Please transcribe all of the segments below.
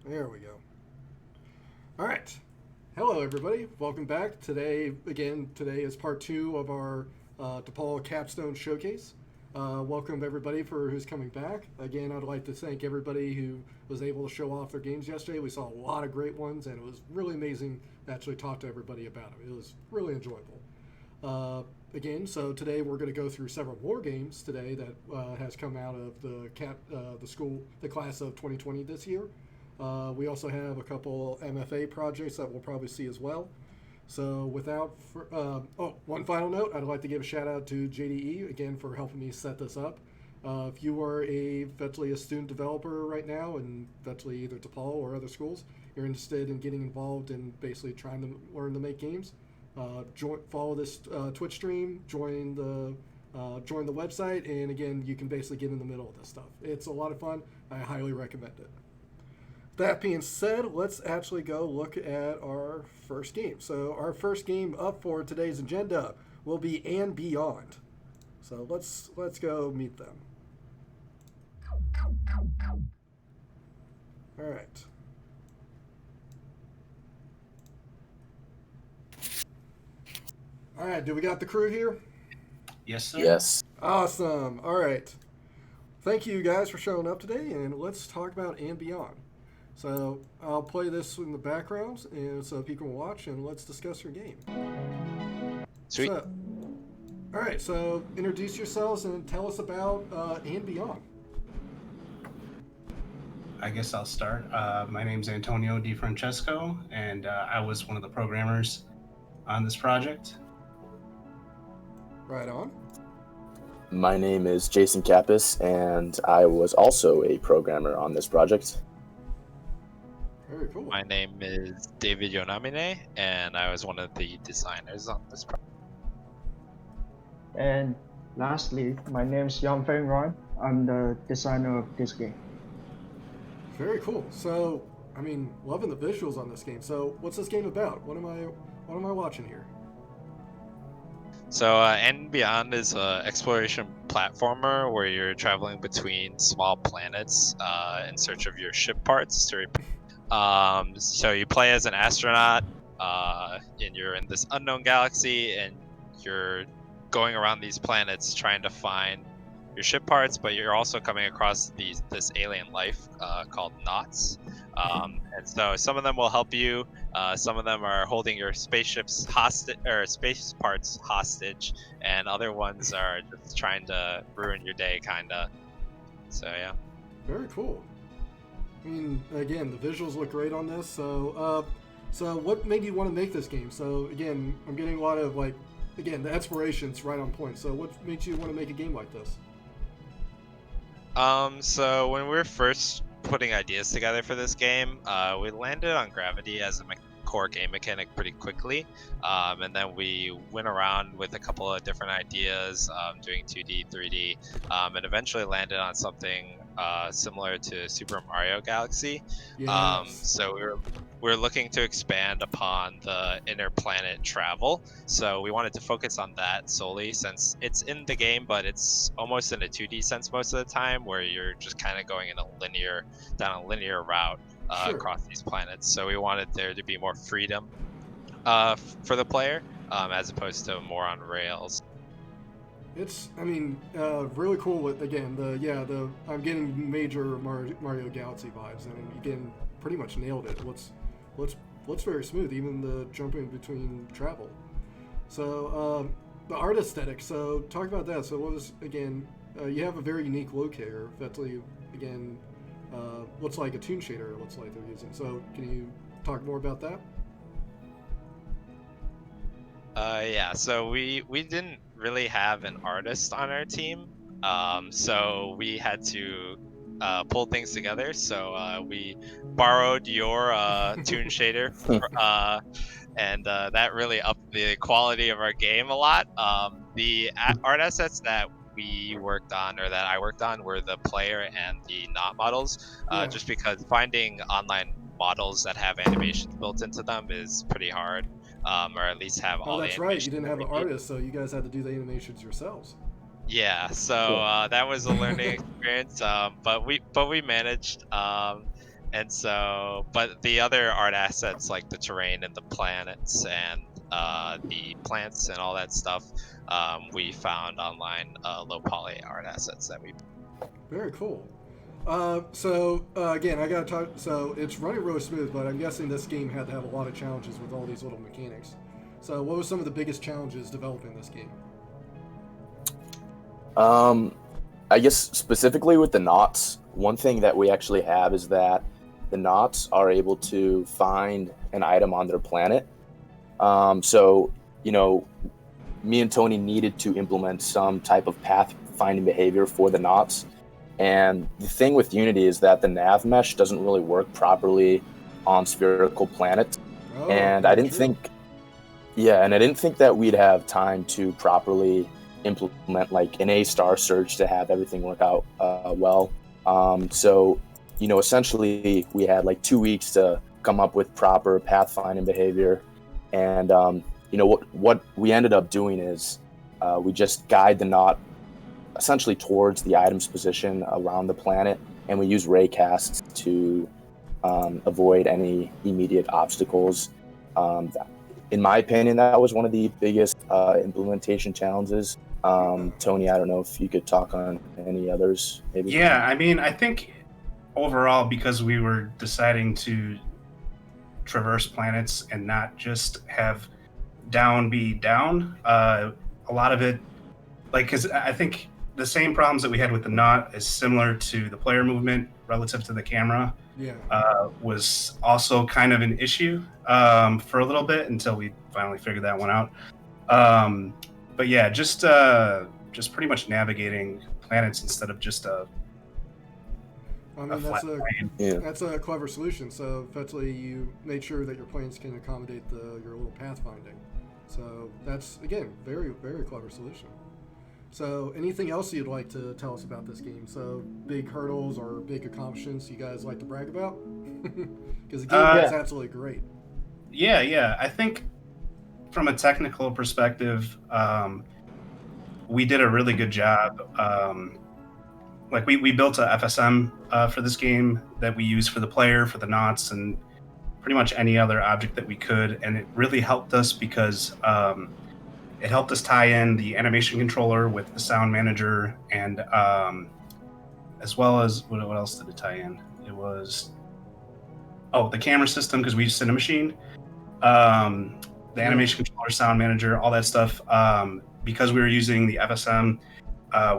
There we go. All right. Hello, everybody. Welcome back. Today is part two of our DePaul Capstone showcase. Welcome, everybody, for who's coming back. Again, I'd like to thank everybody who was able to show off their games yesterday. We saw a lot of great ones, and it was really amazing to actually talk to everybody about them. It was really enjoyable. Again, so today we're going to go through several more games today that has come out of the class of 2020 this year. We also have a couple MFA projects that we'll probably see as well. So one final note, I'd like to give a shout out to JDE again for helping me set this up. If you are eventually a student developer right now in eventually either DePaul or other schools, you're interested in getting involved in basically trying to learn to make games, follow this Twitch stream, join the website, and again, you can basically get in the middle of this stuff. It's a lot of fun. I highly recommend it. That being said, let's actually go look at our first game. So our first game up for today's agenda will be And Beyond. So let's go meet them. All right. All right, do we got the crew here? Yes, sir. Yes. Awesome. All right. Thank you guys for showing up today, and let's talk about And Beyond. So I'll play this in the background, and so people can watch, and let's discuss your game. Sweet. So, all right, so introduce yourselves and tell us about And Beyond. I guess I'll start. My name's Antonio DiFrancesco, and I was one of the programmers on this project. Right on. My name is Jason Kappas, and I was also a programmer on this project. Very cool. My name is David Yonamine, and I was one of the designers on this project. And lastly, my name is Yang Feng Ron. I'm the designer of this game. Very cool. So, I mean, loving the visuals on this game. So, what's this game about? What am I watching here? So, And Beyond is an exploration platformer where you're traveling between small planets in search of your ship parts. So you play as an astronaut, and you're in this unknown galaxy, and you're going around these planets trying to find your ship parts, but you're also coming across this alien life called Knots. And so some of them will help you. Some of them are holding your spaceships hostage, or space parts hostage, and other ones are just trying to ruin your day, kinda. So yeah. Very cool. I mean, again, the visuals look great on this. So, what made you want to make this game? So, again, I'm getting a lot of the exploration's right on point. So, what made you want to make a game like this? So when we were first putting ideas together for this game, we landed on gravity as a core game mechanic pretty quickly, and then we went around with a couple of different ideas, doing 2D, 3D, and eventually landed on something similar to Super Mario Galaxy. Yes. So we're looking to expand upon the interplanet travel. So we wanted to focus on that solely, since it's in the game, but it's almost in a 2D sense most of the time, where you're just kind of going down a linear route Sure. across these planets. So we wanted there to be more freedom for the player, as opposed to more on rails. It's, I mean, really cool. With again, I'm getting major Mario Galaxy vibes, and again, pretty much nailed it. Looks very smooth, even the jumping between travel. So the art aesthetic. So talk about that. So what was again? You have a very unique locator. That's again, looks like a toon shader. It looks like they're using. So can you talk more about that? Yeah, so we didn't really have an artist on our team, so we had to pull things together. So we borrowed your toon shader, and that really upped the quality of our game a lot. The art assets that we worked on, or that I worked on, were the player and the not models, just because finding online models that have animations built into them is pretty hard, or at least have Oh, all the that's right. You animations didn't that have we an need. artist, so you guys had to do the animations yourselves. Yeah, so that was a learning experience, but we managed. And so, but the other art assets like the terrain and the planets and the plants and all that stuff, we found online low poly art assets that we. Very cool. Again, I gotta talk. So it's running really smooth, but I'm guessing this game had to have a lot of challenges with all these little mechanics. So, what was some of the biggest challenges developing this game? I guess specifically with the knots, one thing that we actually have is that the knots are able to find an item on their planet. So, you know, me and Tony needed to implement some type of path finding behavior for the knots. And the thing with Unity is that the nav mesh doesn't really work properly on spherical planets. Oh, And I didn't true. think, yeah, and I didn't think that we'd have time to properly implement like an A star search to have everything work out well. So, you know, essentially we had like 2 weeks to come up with proper pathfinding behavior. And, you know, what we ended up doing is we just guide the knot essentially towards the item's position around the planet. And we use raycasts to avoid any immediate obstacles. In my opinion, that was one of the biggest implementation challenges. Tony, I don't know if you could talk on any others, maybe. Yeah, I mean, I think overall, because we were deciding to traverse planets and not just have down be down, a lot of it, like, because I think the same problems that we had with the knot is similar to the player movement relative to the camera. Yeah. Was also kind of an issue for a little bit until we finally figured that one out. But yeah, just pretty much navigating planets instead of just a flat plane. That's a clever solution. So effectively, you made sure that your planes can accommodate your little pathfinding. So that's again very very clever solution. So anything else you'd like to tell us about this game? So big hurdles or big accomplishments you guys like to brag about? Because the game is absolutely great. Yeah. I think from a technical perspective, we did a really good job. Like we built a FSM for this game that we use for the player, for the knots, and pretty much any other object that we could. And it really helped us because it helped us tie in the animation controller with the sound manager, and as well as what else did it tie in? It was the camera system, because we use Cinemachine, the animation controller, sound manager, all that stuff. Because we were using the FSM,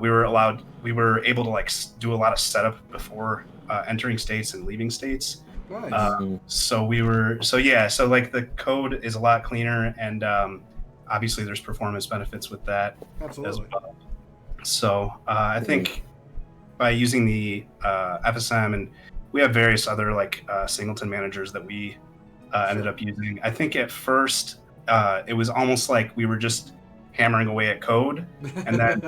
we were able to like do a lot of setup before entering states and leaving states. Nice. So like the code is a lot cleaner, and obviously there's performance benefits with that. Absolutely. As well. So I think by using the FSM, and we have various other like singleton managers that we ended up using. I think at first it was almost like we were just hammering away at code, and then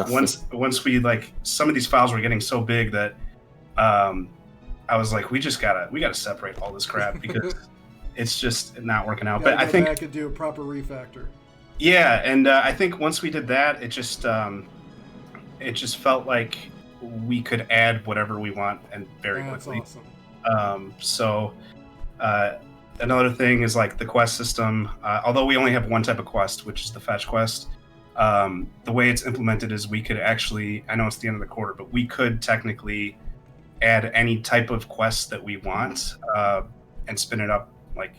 once we like some of these files were getting so big that I was like, we gotta separate all this crap because it's just not working out. But I think I could do a proper refactor. Yeah, and I think once we did that, it just felt like we could add whatever we want and very quickly. That's awesome. Another thing is like the quest system. Although we only have one type of quest, which is the fetch quest, the way it's implemented is we could actually, I know it's the end of the quarter, but we could technically add any type of quest that we want and spin it up like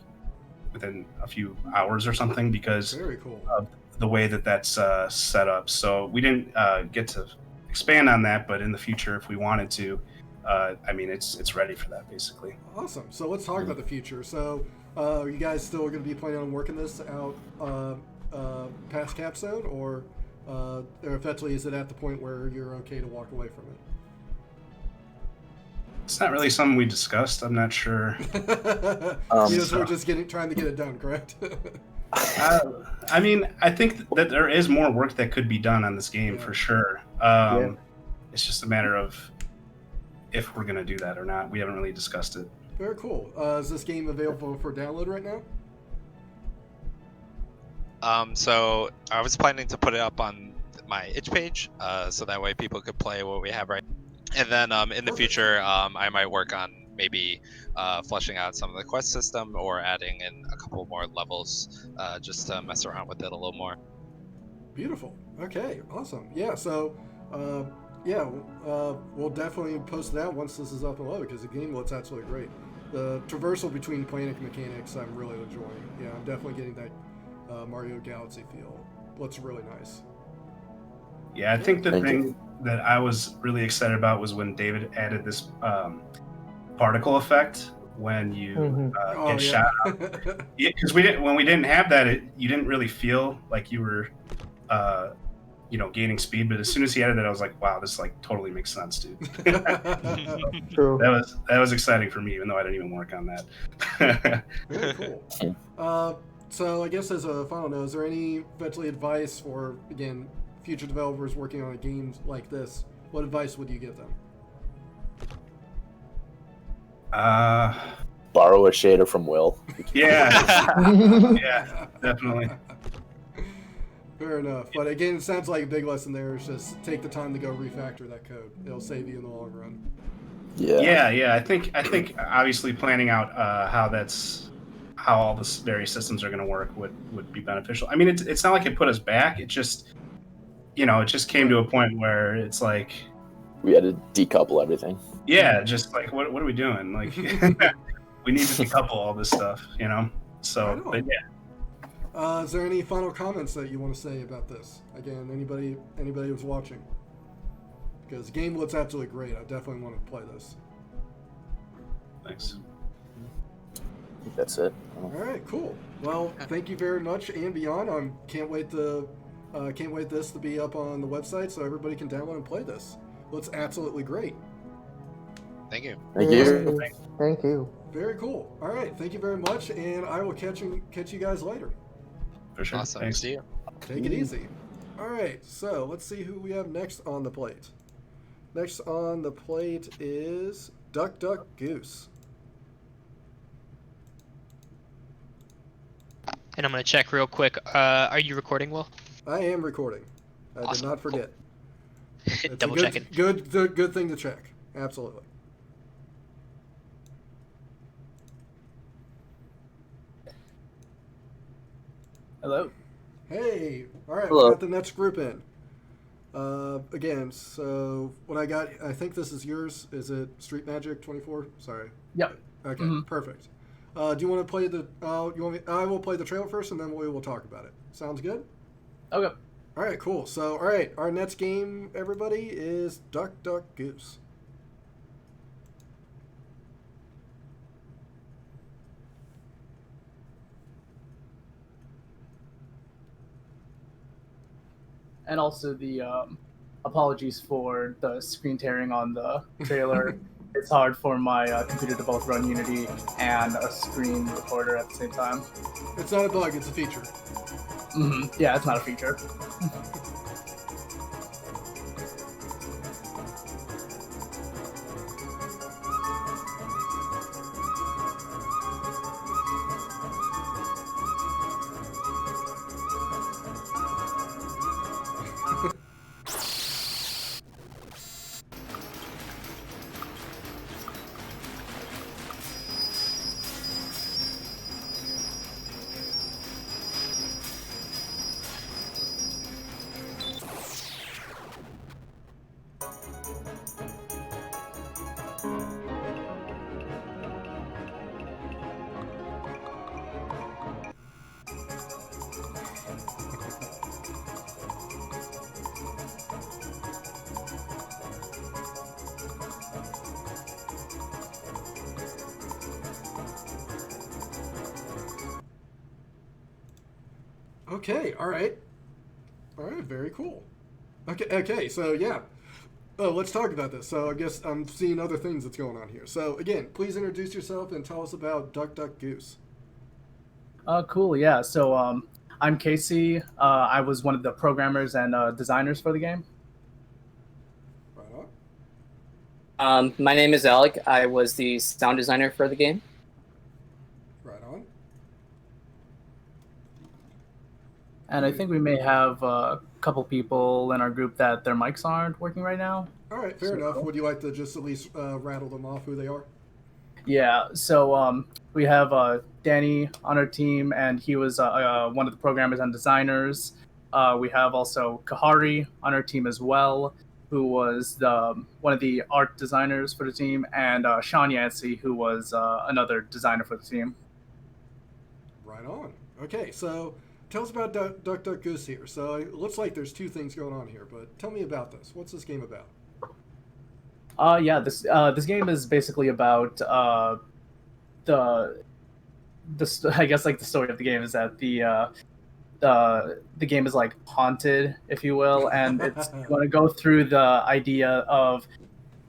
within a few hours or something, because very cool. of the way that that's set up. So we didn't get to expand on that, but in the future, if we wanted to, I mean, it's ready for that, basically. Awesome. So let's talk about the future. So are you guys still going to be planning on working this out past Capstone, or effectively is it at the point where you're okay to walk away from it? It's not really something we discussed. I'm not sure. We're just trying to get it done, correct? I mean, I think that there is more work that could be done on this game for sure. It's just a matter of if we're going to do that or not. We haven't really discussed it. Very cool. Is this game available for download right now? So I was planning to put it up on my itch page, so that way people could play what we have right. And then in the future, I might work on maybe fleshing out some of the quest system or adding in a couple more levels, just to mess around with it a little more. Beautiful. Okay, awesome. Yeah, so we'll definitely post that once this is up and loaded because the game looks absolutely great. The traversal between planet mechanics I'm really enjoying. Yeah, I'm definitely getting that Mario Galaxy feel. Looks really nice. Yeah, I think the thing that I was really excited about was when David added this particle effect when you get shot. Because when we didn't have that, you didn't really feel like you were, gaining speed. But as soon as he added that, I was like, wow, this like totally makes sense, dude. True. That was exciting for me, even though I didn't even work on that. Very cool. So I guess as a final note, is there any eventually advice for, again, future developers working on games like this? What advice would you give them? Borrow a shader from Will. Yeah. Yeah, definitely. Fair enough. But again, it sounds like a big lesson there is just take the time to go refactor that code. It'll save you in the long run. Yeah. I think obviously planning out how all the various systems are going to work would be beneficial. I mean, it's not like it put us back. It just, it just came to a point where it's like we had to decouple everything. Yeah, just like what are we doing? Like we need to decouple all this stuff, So, but yeah. Is there any final comments that you want to say about this? Again, anybody who's watching? Because the game looks absolutely great. I definitely want to play this. Thanks. I think that's it. All right, cool. Well, thank you very much, and beyond. I can't wait this to be up on the website so everybody can download and play this. Looks absolutely great. Thank you. Thank you. Thank you. Very cool. All right, thank you very much, and I will catch you guys later. For sure. Awesome. Thanks. See you. Take it easy. All right, so let's see who we have next on the plate. Next on the plate is Duck Duck Goose. And I'm going to check real quick. Are you recording, Will? I am recording. I did Awesome. not forget. It's Double a checking. Good thing to check. Absolutely. Hello. Hey. All right, Hello. we got the next group in. Again, so what I got, I think this is yours. Is it Street Magic 24? Sorry. Yep. Okay, Mhm. perfect. Do you want to play the? I will play the trailer first, and then we will talk about it. Sounds good. Okay. All right, cool. So, all right, our next game, everybody, is Duck Duck Goose. And also the apologies for the screen tearing on the trailer. It's hard for my computer to both run Unity and a screen recorder at the same time. It's not a bug; it's a feature. Yeah, it's not a feature. Okay, all right, very cool. Okay, so yeah. Oh, let's talk about this. So I guess I'm seeing other things that's going on here. So again, please introduce yourself and tell us about Duck Duck Goose. Cool. Yeah. So I'm Casey. I was one of the programmers and designers for the game. Right on. My name is Alec. I was the sound designer for the game. Right on. And I think we may have a couple people in our group that their mics aren't working right now. All right, fair enough. Would you like to just at least rattle them off who they are? Yeah, so we have Danny on our team, and he was one of the programmers and designers. We have also Kahari on our team as well, who was one of the art designers for the team, and Sean Yancey, who was another designer for the team. Right on. Okay, so tell us about Duck Duck Goose here. So it looks like there's two things going on here, but tell me about this. What's this game about? This game is basically about I guess like the story of the game is that the game is like haunted, if you will, and it's going to go through the idea of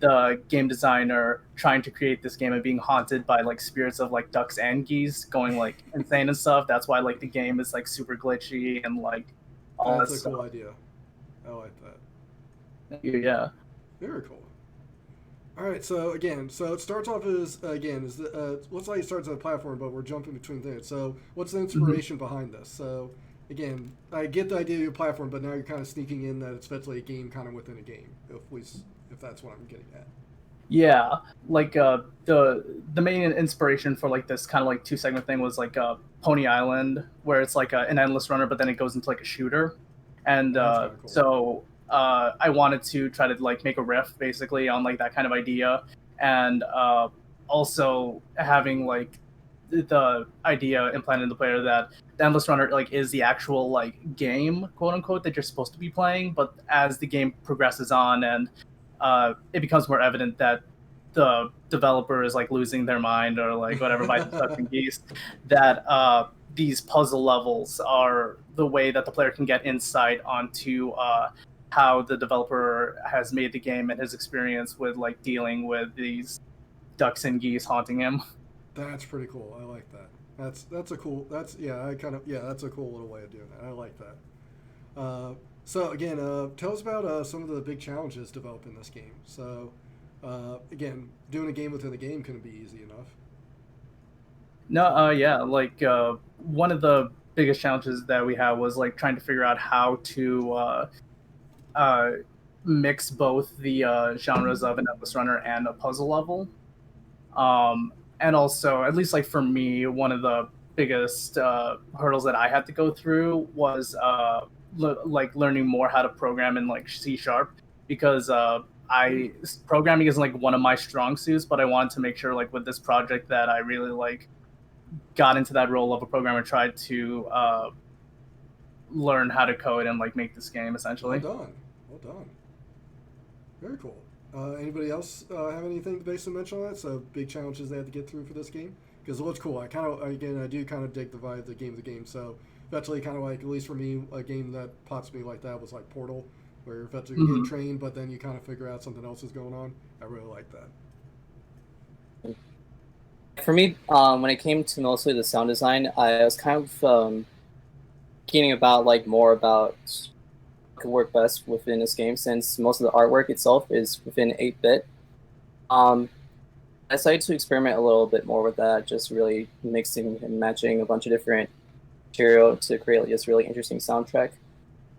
the game designer trying to create this game and being haunted by like spirits of like ducks and geese going like insane and stuff. That's why like the game is like super glitchy and like all That's that a stuff. cool idea. I like that. Yeah. Very cool. All right, so again, so it starts off as looks like it starts on a platform, but we're jumping between things. So what's the inspiration behind this? So again, I get the idea of your platform, but now you're kind of sneaking in that it's effectively a game kind of within a game, if that's what I'm getting at. Yeah, like the main inspiration for like this kind of like 2-segment thing was like Pony Island, where it's like an endless runner, but then it goes into like a shooter, and That's kinda cool. so I wanted to try to like make a riff basically on like that kind of idea, and also having like the idea implanted in the player that the endless runner like is the actual like game, quote unquote, that you're supposed to be playing, but as the game progresses on and it becomes more evident that the developer is like losing their mind or like whatever by discussing geese, that these puzzle levels are the way that the player can get insight onto how the developer has made the game and his experience with like dealing with these ducks and geese haunting him. That's pretty cool. I like that. That's a cool. That's a cool little way of doing that. I like that. So again, tell us about some of the big challenges developing this game. So again, doing a game within a game couldn't be easy enough. No, yeah, like one of the biggest challenges that we had was like trying to figure out how to mix both the genres of an endless runner and a puzzle level. And also, at least like for me, one of the biggest hurdles that I had to go through was like learning more how to program in like C#, because programming isn't like one of my strong suits, but I wanted to make sure like with this project that I really like got into that role of a programmer, tried to learn how to code and like make this game essentially. Well done. Very cool. Anybody else have anything based to mention on that? So big challenges they had to get through for this game? Because it looks cool. I do kind of dig the vibe of the game. So eventually, kind of like, at least for me, a game that pops me like that was like Portal, where you're eventually getting trained, but then you kind of figure out something else is going on. I really like that. For me, when it came to mostly the sound design, I was kind of thinking about like more about what could work best within this game, since most of the artwork itself is within 8-bit. I decided to experiment a little bit more with that, just really mixing and matching a bunch of different material to create like, this really interesting soundtrack.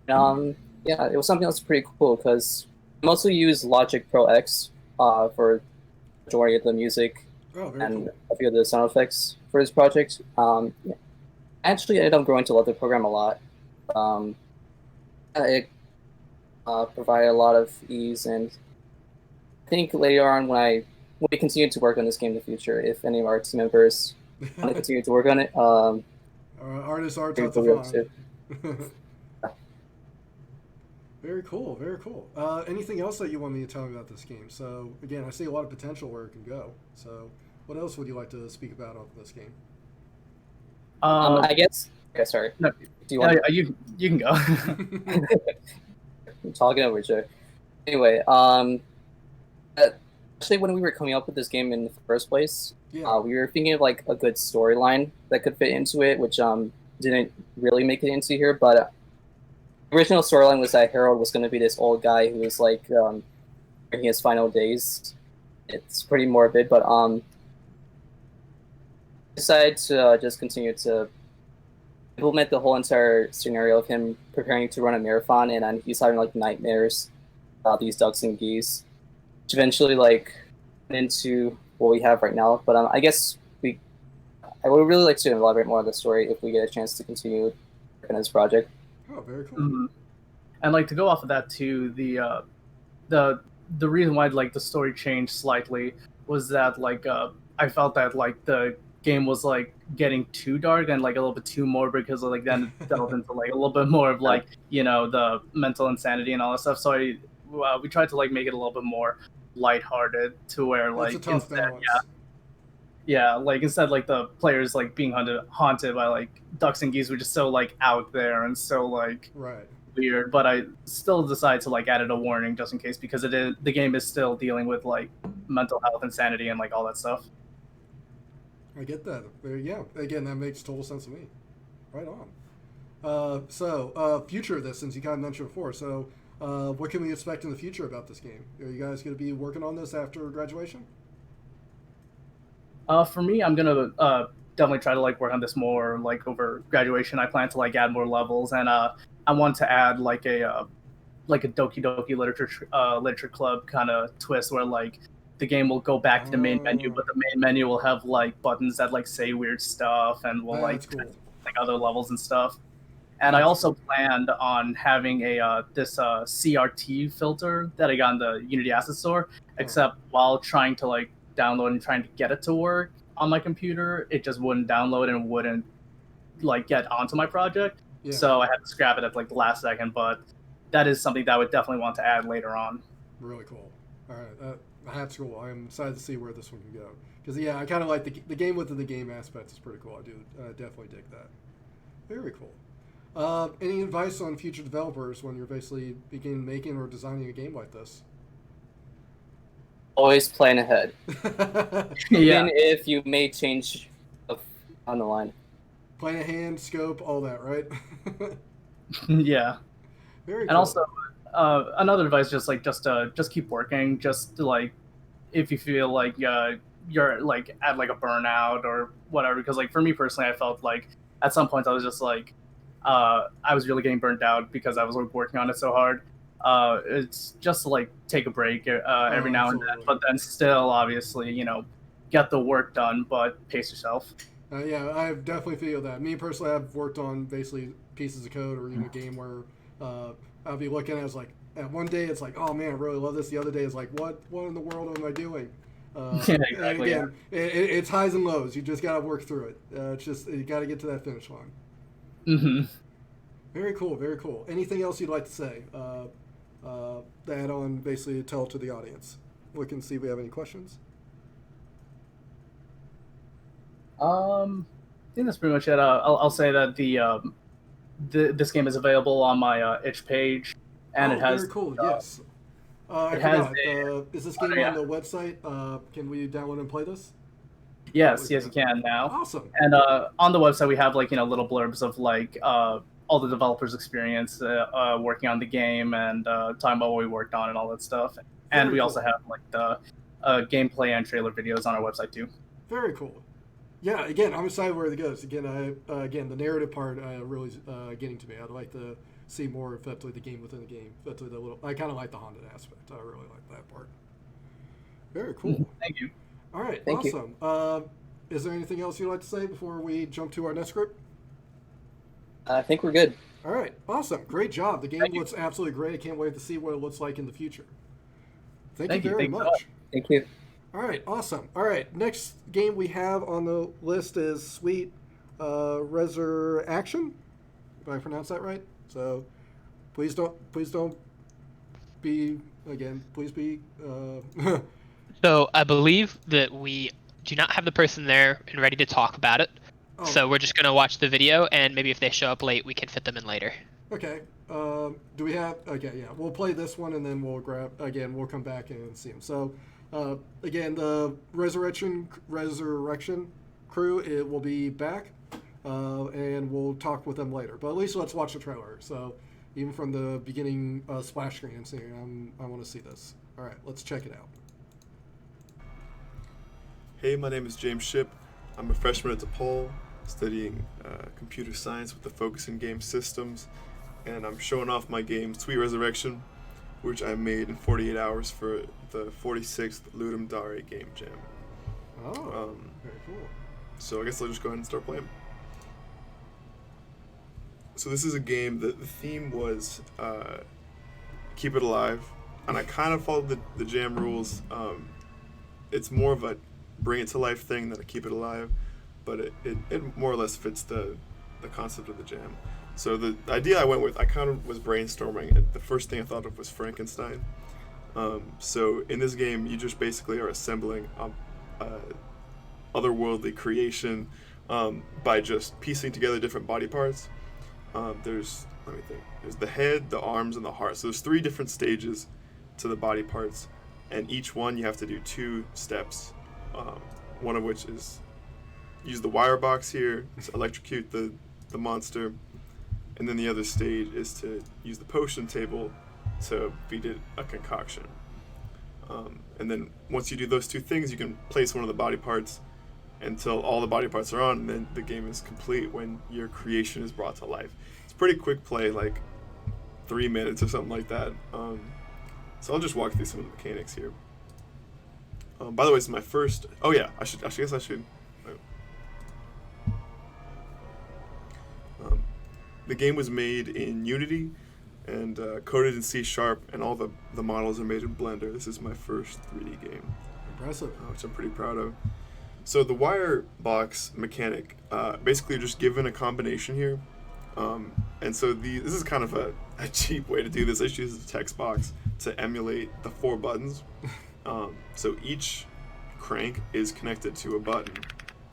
Yeah, it was something else pretty cool because I mostly use Logic Pro X for the majority of the music and a few of the sound effects for this project. Actually, I ended up growing to love the program a lot. It provided a lot of ease, and I think later on when we continue to work on this game in the future, if any of our team members want to continue to work on it, artists are tough to find. Very cool, very cool. Anything else that you want me to tell me about this game? So again, I see a lot of potential where it can go. So what else would you like to speak about of this game? I guess. Yeah, sorry. No, do you want? You can go. I'm talking over each other. Anyway, actually, when we were coming up with this game in the first place, we were thinking of like a good storyline that could fit into it, which didn't really make it into here. But the original storyline was that Harold was going to be this old guy who was like in his final days, It's pretty morbid, but decided to just continue to implement the whole entire scenario of him preparing to run a marathon, and then he's having like nightmares about these ducks and geese, which eventually like went into what we have right now. But I guess I would really like to elaborate more on the story if we get a chance to continue working on this project. Oh, very cool. Mm-hmm. And like to go off of that too, the reason why like the story changed slightly was that like I felt that like the game was like getting too dark and like a little bit too morbid because like then it delved into like a little bit more of like the mental insanity and all that stuff. So we tried to like make it a little bit more lighthearted to where like That's a tough balance. yeah, like instead like the players like being haunted by like ducks and geese, which is so like out there and so like weird. But I still decided to like added a warning just in case because the game is still dealing with like mental health, insanity, and like all that stuff. I get that. Yeah, again, that makes total sense to me. Right on. So future of this, since you kind of mentioned before. So what can we expect in the future about this game? Are you guys going to be working on this after graduation? For me, I'm gonna definitely try to like work on this more like over graduation. I plan to like add more levels, and I want to add like a Doki Doki literature club kind of twist where like the game will go back to the main menu, but the main menu will have like buttons that like say weird stuff and will like other levels and stuff. And I also planned on having this CRT filter that I got in the Unity Asset Store, except while trying to like download and trying to get it to work on my computer, it just wouldn't download and wouldn't like get onto my project. Yeah. So I had to scrap it at like the last second, but that is something that I would definitely want to add later on. Really cool. All right, that's cool. I'm excited to see where this one can go. Because yeah, I kind of like the game within the game aspect is pretty cool. I do definitely dig that. Very cool. Any advice on future developers when you're basically begin making or designing a game like this? Always plan ahead. Even if you may change on the line. Plan ahead, scope, all that, right? Yeah. Very cool. And also, another advice, just keep working. Just like, if you feel like you're like at like a burnout or whatever, because like for me personally, I felt like at some point I was just like, I was really getting burnt out because I was like, working on it so hard. It's just to like take a break every now and then, but then still obviously get the work done, but pace yourself. Yeah, I definitely feel that. Me personally, I've worked on basically pieces of code or even a game where I'll be looking at it as like, at one day it's like, oh man, I really love this. The other day is like, what in the world am I doing? Exactly. Again, it's highs and lows. You just got to work through it. It's just, you got to get to that finish line. Mm-hmm. Very cool, very cool. Anything else you'd like to say? Add on, basically, tell to the audience. Look and see if we have any questions. I think that's pretty much it. I'll say that this game is available on my itch page, and it has very cool. Yes. I forgot. Is this game on the website? Can we download and play this? Yes, you can now. Awesome. And on the website we have like little blurbs of like all the developers' experience working on the game and talking about what we worked on and all that stuff. And we also have like the gameplay and trailer videos on our website too. Very cool. Yeah, again, I'm excited where it goes. Again, the narrative part really is getting to me. I'd like to see more effectively the game within the game. Effectively, I kind of like the haunted aspect. I really like that part. Very cool. Thank you. All right, Thank awesome. Is there anything else you'd like to say before we jump to our next script? I think we're good. All right, awesome. Great job. The game looks absolutely great. I can't wait to see what it looks like in the future. Thank you very much. Thank you. All right, awesome. All right, next game we have on the list is Sweet Resurrection. Did I pronounce that right? So, please don't be again. Please be. So I believe that we do not have the person there and ready to talk about it. Oh. So we're just gonna watch the video, and maybe if they show up late, we can fit them in later. Okay. Do we have? Okay, yeah. We'll play this one, and then we'll We'll come back and see them. So. Again, the Resurrection crew, it will be back, and we'll talk with them later. But at least let's watch the trailer. So even from the beginning splash screen, I want to see this. All right, let's check it out. Hey, my name is James Ship. I'm a freshman at DePaul, studying computer science with a focus in game systems, and I'm showing off my game Sweet Resurrection, which I made in 48 hours for the 46th Ludum Dare Game Jam. Oh, very cool. So I guess I'll just go ahead and start playing. So this is a game that the theme was keep it alive, and I kind of followed the jam rules. It's more of a bring it to life thing than a keep it alive, but it more or less fits the concept of the jam. So the idea I went with, I kind of was brainstorming, and the first thing I thought of was Frankenstein. So in this game, you just basically are assembling otherworldly creation by just piecing together different body parts. There's the head, the arms, and the heart. So there's 3 different stages to the body parts, and each one you have to do 2 steps. One of which is use the wire box here to electrocute the monster, and then the other stage is to use the potion table to feed it a concoction. And then once you do those 2 things, you can place one of the body parts until all the body parts are on, and then the game is complete when your creation is brought to life. It's pretty quick play, like 3 minutes or something like that. So I'll just walk through some of the mechanics here. By the way, it's my first. Oh yeah, I guess I should. The game was made in Unity and coded in C#, and all the models are made in Blender. This is my first 3D game. Impressive. Which I'm pretty proud of. So the wire box mechanic, basically you're just given a combination here. And so this is kind of a cheap way to do this. I just use a text box to emulate the 4 buttons. So each crank is connected to a button.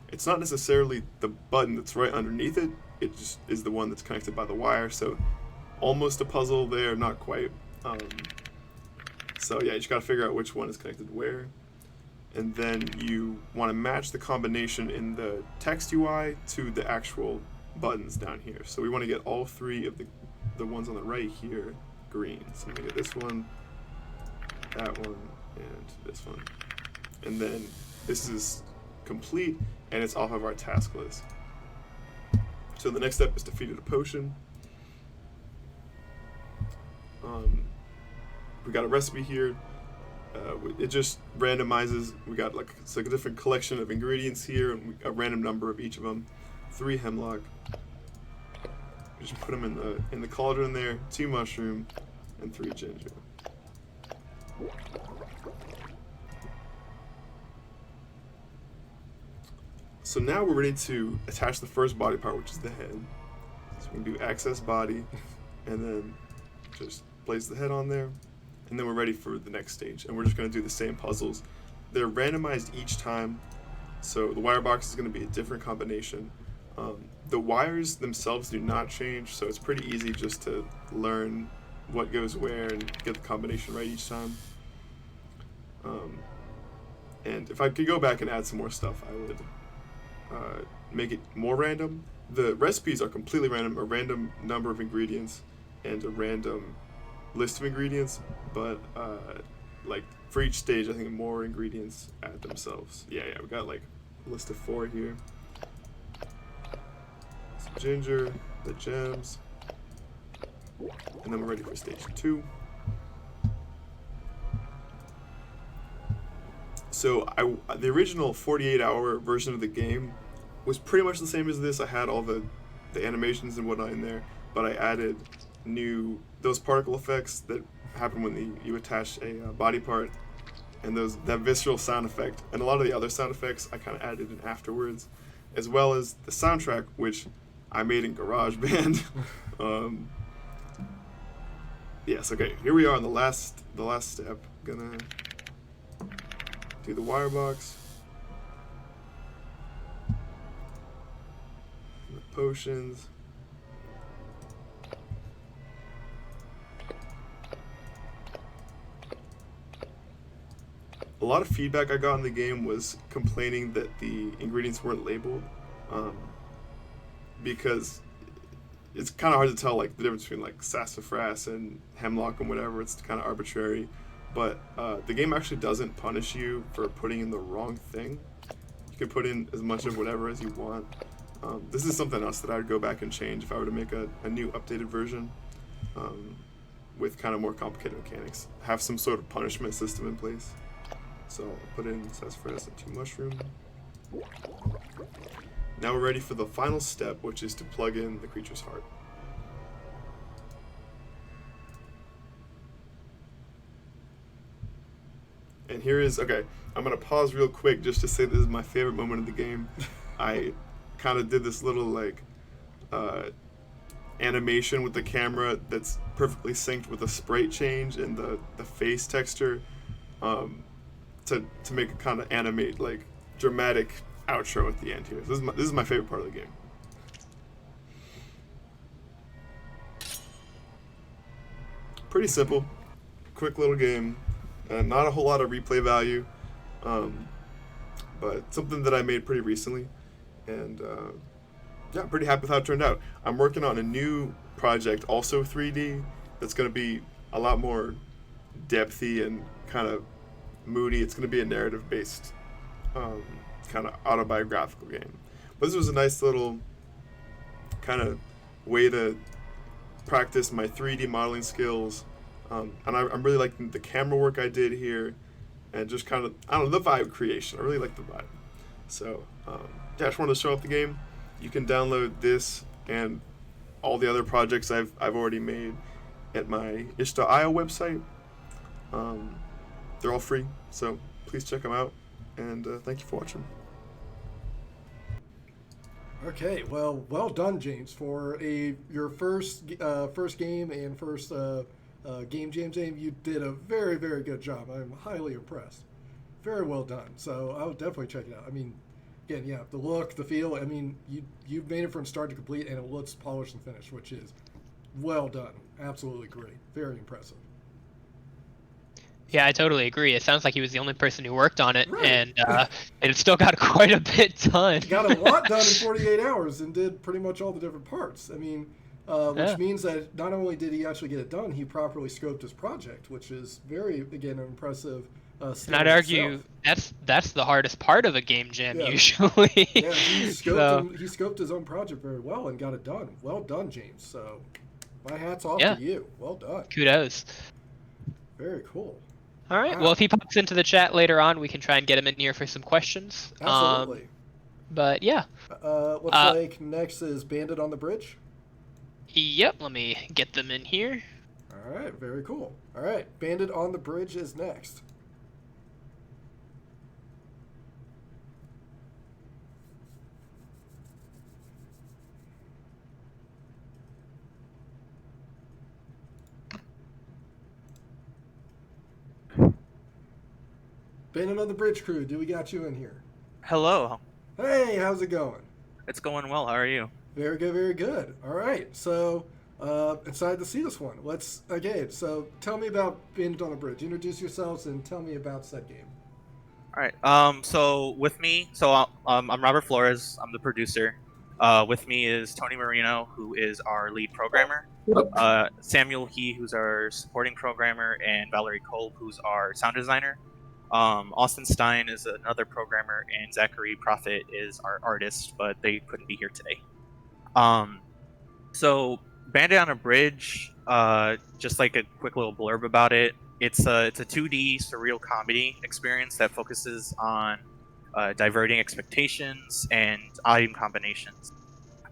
It's not necessarily the button that's right underneath it. It just is the one that's connected by the wire. So almost a puzzle there, not quite. So yeah, you just got to figure out which one is connected where. And then you want to match the combination in the text UI to the actual buttons down here. So we want to get all 3 of the ones on the right here green. So I'm going to get this one, that one, and this one. And then this is complete, and it's off of our task list. So the next step is to feed it a potion. We got a recipe here. It just randomizes. We got it's like a different collection of ingredients here, and a random number of each of them. 3 hemlock. Just put them in the cauldron there. 2 mushroom, and 3 ginger. So now we're ready to attach the first body part, which is the head. So we can do access body, and then just place the head on there, and then we're ready for the next stage. And we're just going to do the same puzzles. They're randomized each time, so the wire box is going to be a different combination. The wires themselves do not change, so it's pretty easy just to learn what goes where and get the combination right each time. And if I could go back and add some more stuff, I would make it more random. The recipes are completely random, a random number of ingredients and a random list of ingredients, but like for each stage I think more ingredients add themselves. Yeah, we got like a list of 4 here. Some ginger, the gems, and then we're ready for stage 2. So the original 48-hour version of the game was pretty much the same as this. I had all the animations and whatnot in there, but I added those particle effects that happen when you attach a body part, and that visceral sound effect, and a lot of the other sound effects I kind of added in afterwards, as well as the soundtrack, which I made in GarageBand. Yes, okay, here we are on the last step. Gonna do the wire box, the potions, a lot of feedback I got in the game was complaining that the ingredients weren't labeled, because it's kind of hard to tell like the difference between like sassafras and hemlock and whatever. It's kind of arbitrary, but the game actually doesn't punish you for putting in the wrong thing. You can put in as much of whatever as you want. This is something else that I would go back and change if I were to make a new updated version with kind of more complicated mechanics. Have some sort of punishment system in place. So I'll put in sassafras and 2 mushroom. Now we're ready for the final step, which is to plug in the creature's heart. And here is, okay, I'm going to pause real quick just to say this is my favorite moment of the game. I kind of did this little, like, animation with the camera that's perfectly synced with the sprite change and the face texture to make it kind of animate, like, dramatic outro at the end here. This is my favorite part of the game. Pretty simple, quick little game. Not a whole lot of replay value, but something that I made pretty recently, and yeah, I'm pretty happy with how it turned out. I'm working on a new project, also 3D, that's going to be a lot more depthy and kind of moody. It's going to be a narrative-based kind of autobiographical game. But this was a nice little kind of way to practice my 3D modeling skills. And I'm really liking the camera work I did here, and just kind of, I don't know, the vibe creation. I really like the vibe. So, yeah, I just wanted to show off the game. You can download this and all the other projects I've already made at my ish.io website. They're all free, so please check them out. And thank you for watching. Okay, well done, James, for your first game and first game jam. You did a very, very good job. I'm highly impressed. Very well done. So I would definitely check it out. I mean, again, yeah, the look, the feel. I mean, you've made it from start to complete, and it looks polished and finished, which is well done. Absolutely great. Very impressive. Yeah, I totally agree. It sounds like he was the only person who worked on it, Right. and it still got quite a bit done. Got a lot done in 48 hours and did pretty much all the different parts. I mean, which means that not only did he actually get it done, he properly scoped his project, which is very, again, impressive. And I'd argue that's the hardest part of a game jam, Yeah. usually. Yeah, he scoped his own project very well and got it done. Well done, James. So my hat's off to you. Well done. Kudos. Very cool. All right. Wow. Well, if he pops into the chat later on, we can try and get him in here for some questions. Absolutely. But yeah. Looks like next is Bandit on the bridge. Yep. Let me get them in here. All right. Very cool. All right. Bandit on the bridge is next. Bandit on the bridge crew, do we got you in here? Hello. Hey, how's it going? It's going well. How are you? Very good, very good. All right, so excited to see this one. So tell me about Bandit on the Bridge. Introduce yourselves and tell me about said game. All right. So with me, I'm Robert Flores. I'm the producer. With me is Tony Marino, who is our lead programmer. Samuel He, who's our supporting programmer, and Valerie Kolb, who's our sound designer. Austin Stein is another programmer, and Zachary Prophet is our artist, but they couldn't be here today. So Bandit on a Bridge, just like a quick little blurb about it. It's a 2D surreal comedy experience that focuses on diverting expectations and item combinations.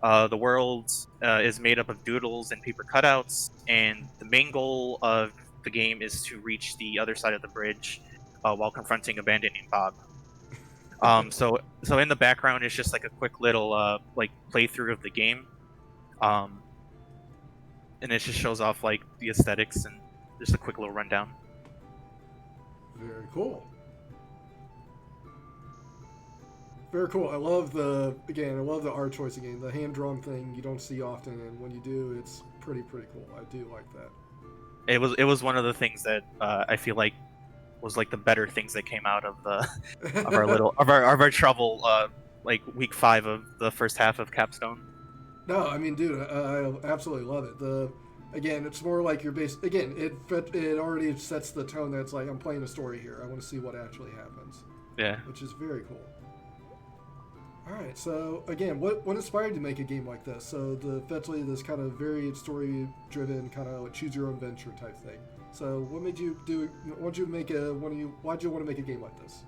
The world is made up of doodles and paper cutouts, and the main goal of the game is to reach the other side of the bridge while confronting a bandit named Bob. So in the background is just like a quick little like playthrough of the game, and it just shows off like the aesthetics and just a quick little rundown. Very cool. Very cool. I love the art choice again. The hand drawn thing you don't see often, and when you do, it's pretty cool. I do like that. It was one of the things that I feel like was like the better things that came out of the of our trouble like week 5 of the first half of Capstone. No, I mean, dude, I absolutely love it. Again, it's more like you're based. Again, it already sets the tone that it's like I'm playing a story here. I want to see what actually happens. Yeah. Which is very cool. All right. So again, what inspired you to make a game like this? So effectively this kind of very story-driven, kind of choose your own adventure type thing. So what made you do? Why'd you want to make a game like this?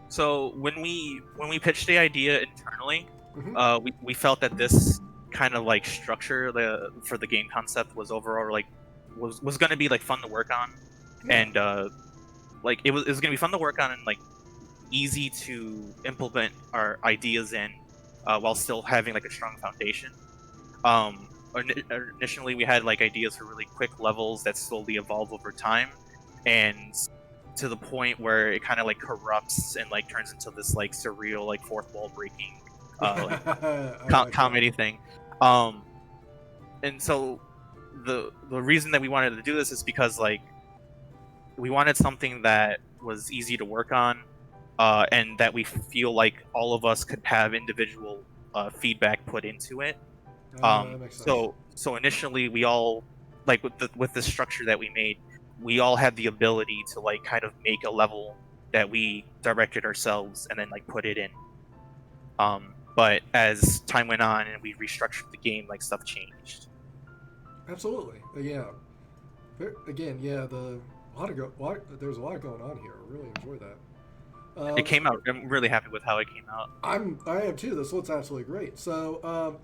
So when we pitched the idea internally, Mhm. we felt that this kind of like structure for the game concept was overall like was going to be like fun to work on, and like it was going to be fun to work on and like easy to implement our ideas in, while still having like a strong foundation. Initially we had like ideas for really quick levels that slowly evolve over time, and to the point where it kind of like corrupts and like turns into this like surreal like fourth wall breaking comedy thing. And so the reason that we wanted to do this is because like we wanted something that was easy to work on, and that we feel like all of us could have individual feedback put into it. That makes sense. So initially we all like with the structure that we made, we all had the ability to like kind of make a level that we directed ourselves and then like put it in. But as time went on and we restructured the game, like stuff changed. Absolutely. Yeah. Again, yeah. There's a lot going on here. I really enjoy that. It came out. I'm really happy with how it came out. I am too. This looks absolutely great. So,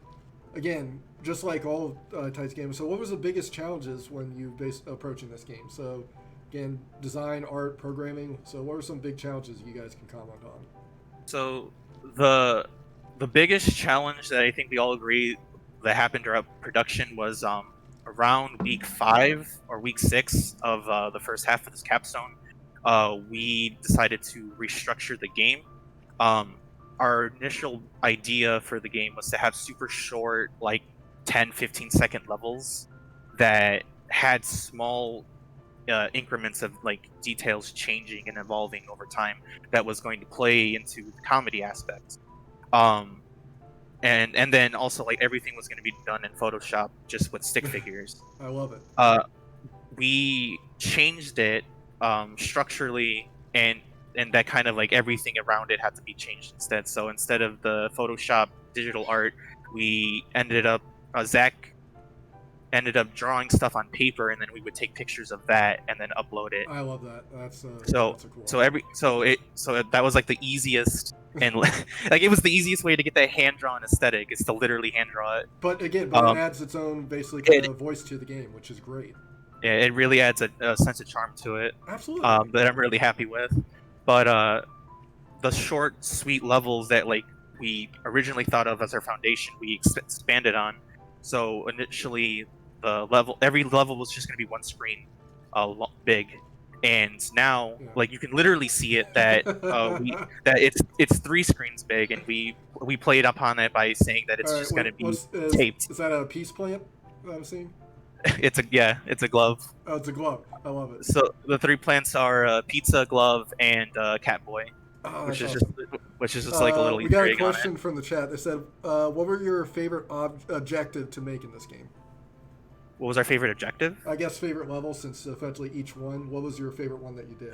again, just like all Tights games. So, what was the biggest challenges when you approaching this game? So, again, design, art, programming. So, what are some big challenges you guys can comment on? So, the biggest challenge that I think we all agree that happened throughout production was around week 5 or week 6 of the first half of this capstone. We decided to restructure the game. Our initial idea for the game was to have super short, like 10-15 second levels that had small increments of like details changing and evolving over time that was going to play into the comedy aspects. And then also like everything was going to be done in Photoshop just with stick figures. I love it. We changed it structurally, and that kind of like everything around it had to be changed instead. So instead of the Photoshop digital art, we ended up Zach ended up drawing stuff on paper, and then we would take pictures of that and then upload it. I love that. That's cool. So that was like the easiest and like it was the easiest way to get that hand drawn aesthetic is to literally hand draw it. But again, it adds its own basically kind of voice to the game, which is great. Yeah, it really adds a sense of charm to it. Absolutely. That I'm really happy with. But the short, sweet levels that like we originally thought of as our foundation, we expanded on. So initially, every level was just going to be one screen, big, and now like you can literally see it that it's 3 screens big, and we played upon it by saying that it's just going to be taped. Is that a peace plant that I'm seeing? It's a glove. Oh, it's a glove. I love it. So the 3 plants are pizza, glove, and Catboy, which is just like a little. We got a question from the chat. They said, "What were your favorite objective to make in this game?" What was our favorite objective? I guess favorite level, since effectively each one. What was your favorite one that you did?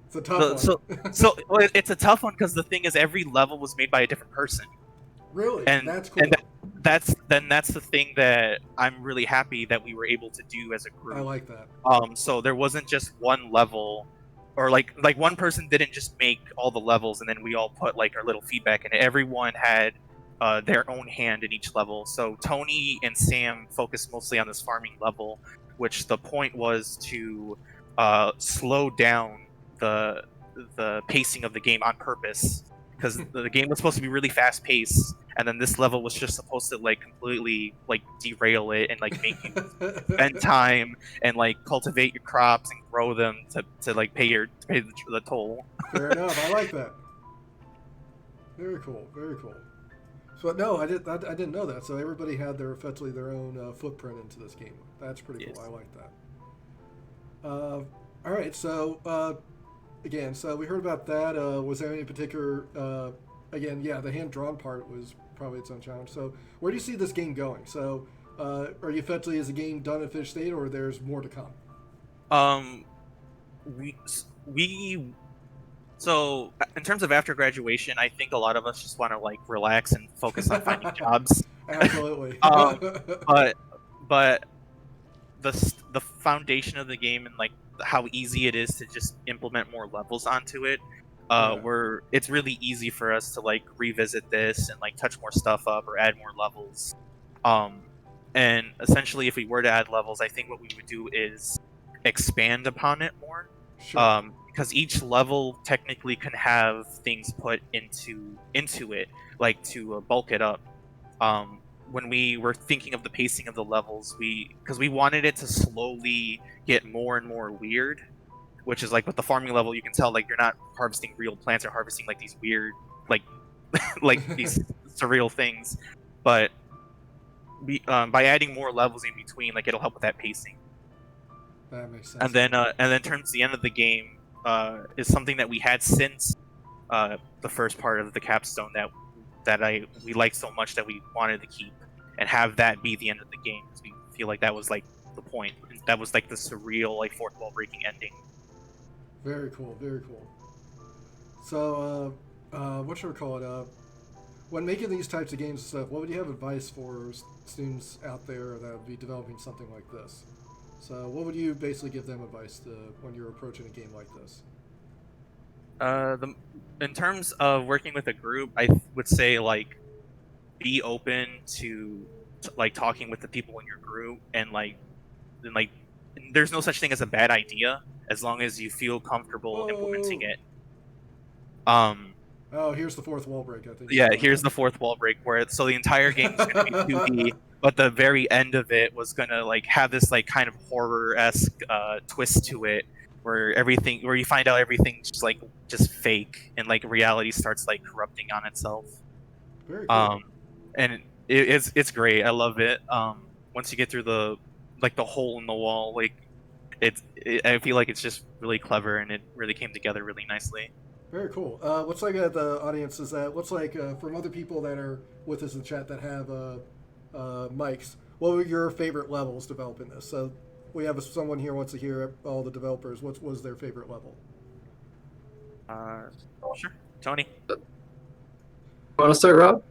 It's a tough one. Well, it's a tough one because the thing is, every level was made by a different person. Really? And that's cool. And that's the thing that I'm really happy that we were able to do as a group. I like that. So there wasn't just one level, or like one person didn't just make all the levels and then we all put like our little feedback in it. Everyone had their own hand in each level. So Tony and Sam focused mostly on this farming level, which the point was to slow down the pacing of the game on purpose, because the game was supposed to be really fast paced, and then this level was just supposed to like completely like derail it and like make you spend time and like cultivate your crops and grow them to like pay the toll. Fair enough. I like that. Very cool. Very cool. So no, I didn't know that. So everybody had effectively their own footprint into this game. That's pretty cool. I like that. All right. So again, so we heard about that. Was there any particular? Again, yeah, the hand drawn part was probably its own challenge. So where do you see this game going? So are you effectively, is the game done in finished state, or there's more to come? So in terms of after graduation, I think a lot of us just want to like relax and focus on finding jobs. Absolutely. But the foundation of the game and like how easy it is to just implement more levels onto it, it's really easy for us to like revisit this and like touch more stuff up or add more levels. And essentially, if we were to add levels, I think what we would do is expand upon it more. Sure. Because each level technically can have things put into it, like to bulk it up. When we were thinking of the pacing of the levels, because we wanted it to slowly get more and more weird, which is like with the farming level, you can tell like you're not harvesting real plants, or harvesting like these weird, like like these surreal things. But by adding more levels in between, like it'll help with that pacing. That makes sense. And then towards the end of the game is something that we had since the first part of the capstone that we liked so much that we wanted to keep and have that be the end of the game, because we feel like that was like the point. That was like the surreal, like fourth wall breaking ending. Very cool. Very cool. So, what should we call it? When making these types of games and stuff, what would you have advice for students out there that would be developing something like this? So, what would you basically give them advice to when you're approaching a game like this? In terms of working with a group, I would say like be open to like talking with the people in your group, and there's no such thing as a bad idea as long as you feel comfortable implementing it. Oh, here's the fourth wall break, I think. Yeah, here's the fourth wall break so the entire game was going to be 2D, but the very end of it was going to like have this like kind of horror-esque twist to it, where you find out everything's just fake, and like reality starts like corrupting on itself. Very cool. And it's great. I love it. Once you get through the hole in the wall, like I feel like it's just really clever, and it really came together really nicely. Very cool. What's like the audience is that? What's like from other people that are with us in the chat that have mics? What were your favorite levels developing this? So we have someone here wants to hear all the developers. What was their favorite level? Sure, Tony. Want to start, Rob?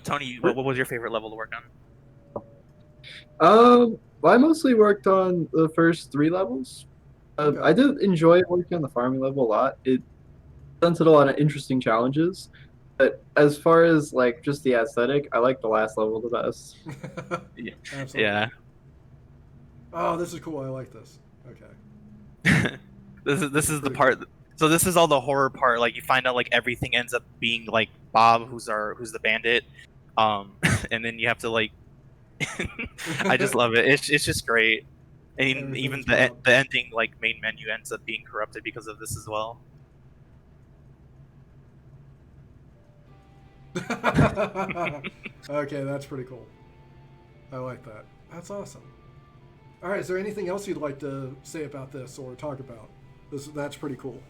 Tony, what was your favorite level to work on? Well, I mostly worked on the first 3 levels. Okay. I did enjoy working on the farming level a lot. It presented a lot of interesting challenges. But as far as like just the aesthetic, I like the last level the best. Yeah. Absolutely. Yeah. Oh, this is cool. I like this. Okay. This is the part. So this is all the horror part. Like you find out like everything ends up being like Bob, who's the bandit, and then you have to like. I just love it. It's just great, and even the ending like main menu ends up being corrupted because of this as well. Okay, that's pretty cool. I like that. That's awesome. All right, is there anything else you'd like to say about this or talk about? That's pretty cool.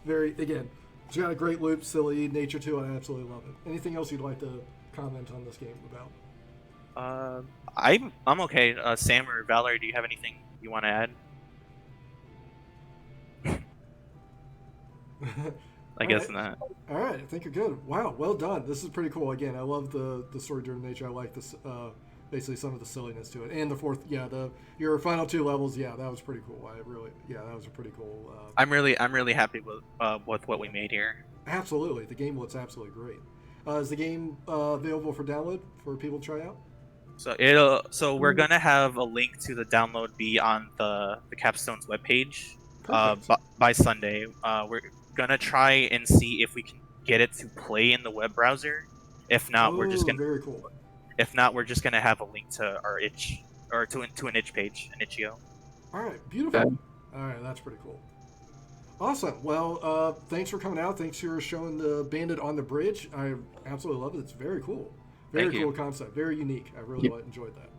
Again, it's got a great loop, silly nature to it. I absolutely love it. Anything else you'd like to comment on this game about? I'm okay. Sam or Valerie, do you have anything you want to add? I guess not. All right, I think you're good. Wow, well done. This is pretty cool. Again, I love the story-driven nature. I like this, basically some of the silliness to it, and the fourth, your final 2 levels. Yeah, that was pretty cool. That was a pretty cool. I'm really happy with what we made here. Absolutely, the game looks absolutely great. Is the game available for download for people to try out? So we're gonna have a link to the download be on the Capstone's webpage by Sunday. We're gonna try and see if we can get it to play in the web browser. If not, we're just gonna. Very cool. If not, we're just gonna have a link to our itch or to an itch page, an itch.io. All right, beautiful. All right, that's pretty cool. Awesome. Well, thanks for coming out. Thanks for showing the Bandit on the bridge. I absolutely love it. It's very cool. Very cool concept. Very unique. I really enjoyed that.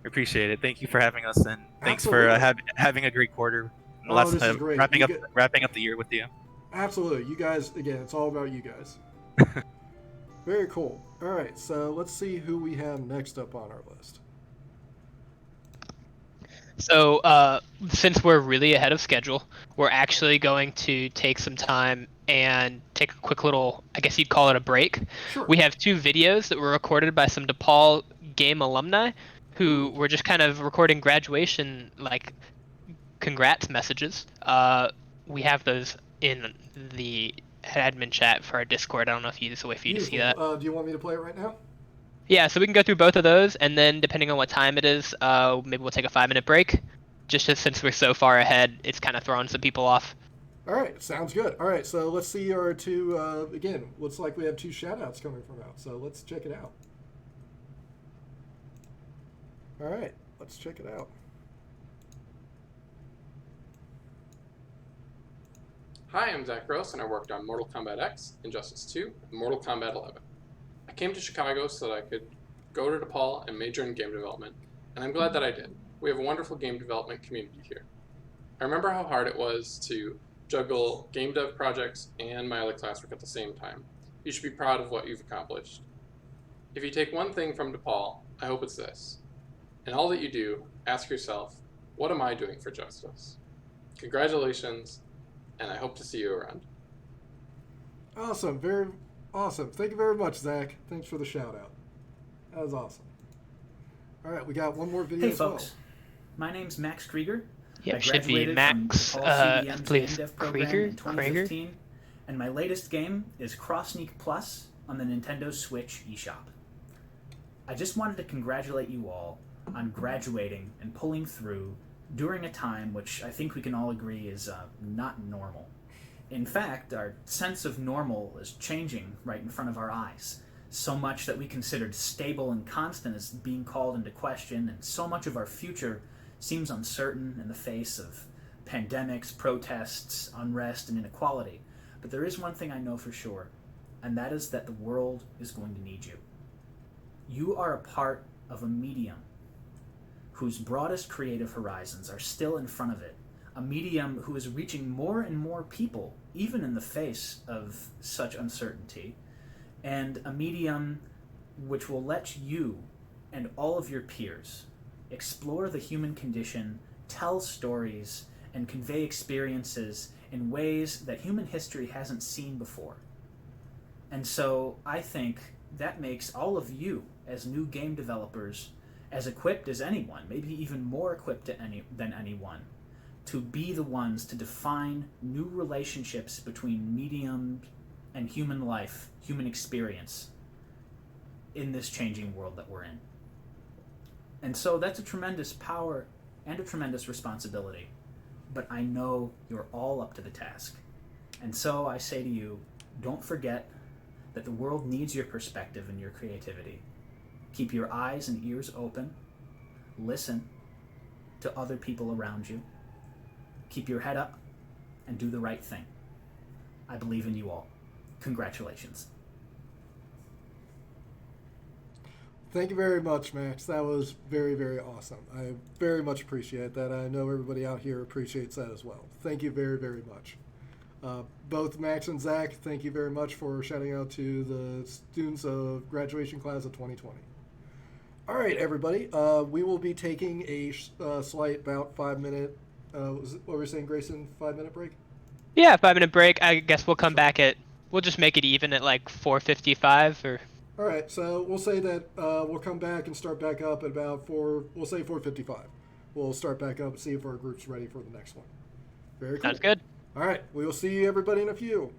Appreciate it. Thank you for having us, and thanks for having a great quarter. This is great. Wrapping up the year with you. Absolutely. You guys, again, it's all about you guys. Very cool. All right, so let's see who we have next up on our list. So, since we're really ahead of schedule, we're actually going to take some time and take a quick little, I guess you'd call it a break. Sure. We have 2 videos that were recorded by some DePaul game alumni who were just kind of recording graduation, like, congrats messages. We have those in the admin chat for our Discord. I don't know if there's a way for you to see that. Do you want me to play it right now? Yeah, so we can go through both of those, and then depending on what time it is, maybe we'll take a 5-minute break. Since we're so far ahead, it's kind of throwing some people off. All right, sounds good. All right, so let's see our 2, again, looks like we have 2 shout-outs coming from out, so let's check it out. All right, let's check it out. Hi, I'm Zach Gross, and I worked on Mortal Kombat X, Injustice 2, and Mortal Kombat 11. I came to Chicago so that I could go to DePaul and major in game development, and I'm glad that I did. We have a wonderful game development community here. I remember how hard it was to juggle game dev projects and my other classwork at the same time. You should be proud of what you've accomplished. If you take one thing from DePaul, I hope it's this. In all that you do, ask yourself, what am I doing for justice? Congratulations, and I hope to see you around. Awesome, very awesome. Thank you very much, Zach. Thanks for the shout-out. That was awesome. All right, we got one more video Hey, as folks. well. My name's Max Krieger. Yeah, I it should be graduated Max, from DePaul CDM's please, Game Dev program Krieger? in 2015, and my latest game is Cross Sneak Plus on the Nintendo Switch eShop. I just wanted to congratulate you all on graduating and pulling through during a time which I think we can all agree is not normal. In fact, our sense of normal is changing right in front of our eyes. So much that we considered stable and constant is being called into question, and so much of our future seems uncertain in the face of pandemics, protests, unrest, and inequality. But there is one thing I know for sure, and that is that the world is going to need you. You are a part of a medium whose broadest creative horizons are still in front of it, a medium who is reaching more and more people, even in the face of such uncertainty, and a medium which will let you and all of your peers explore the human condition, tell stories, and convey experiences in ways that human history hasn't seen before. And so I think that makes all of you as new game developers as equipped as anyone, maybe even more equipped than anyone, to be the ones to define new relationships between medium and human life, human experience in this changing world that we're in. And so that's a tremendous power and a tremendous responsibility, but I know you're all up to the task. And so I say to you, don't forget that the world needs your perspective and your creativity. Keep your eyes and ears open. Listen to other people around you. Keep your head up and do the right thing. I believe in you all. Congratulations. Thank you very much, Max. That was very, very awesome. I very much appreciate that. I know everybody out here appreciates that as well. Thank you very, very much. Both Max and Zach, thank you very much for shouting out to the students of graduation class of 2020. All right, everybody. We will be taking a slight, about 5-minute, what were we saying, Grayson, 5-minute break? Yeah, 5-minute break. I guess we'll come back we'll just make it even at like 4:55 or... All right, so we'll say that we'll come back and start back up at about we'll say 4:55. We'll start back up and see if our group's ready for the next one. Very cool. Sounds good. All right, we will see everybody in a few.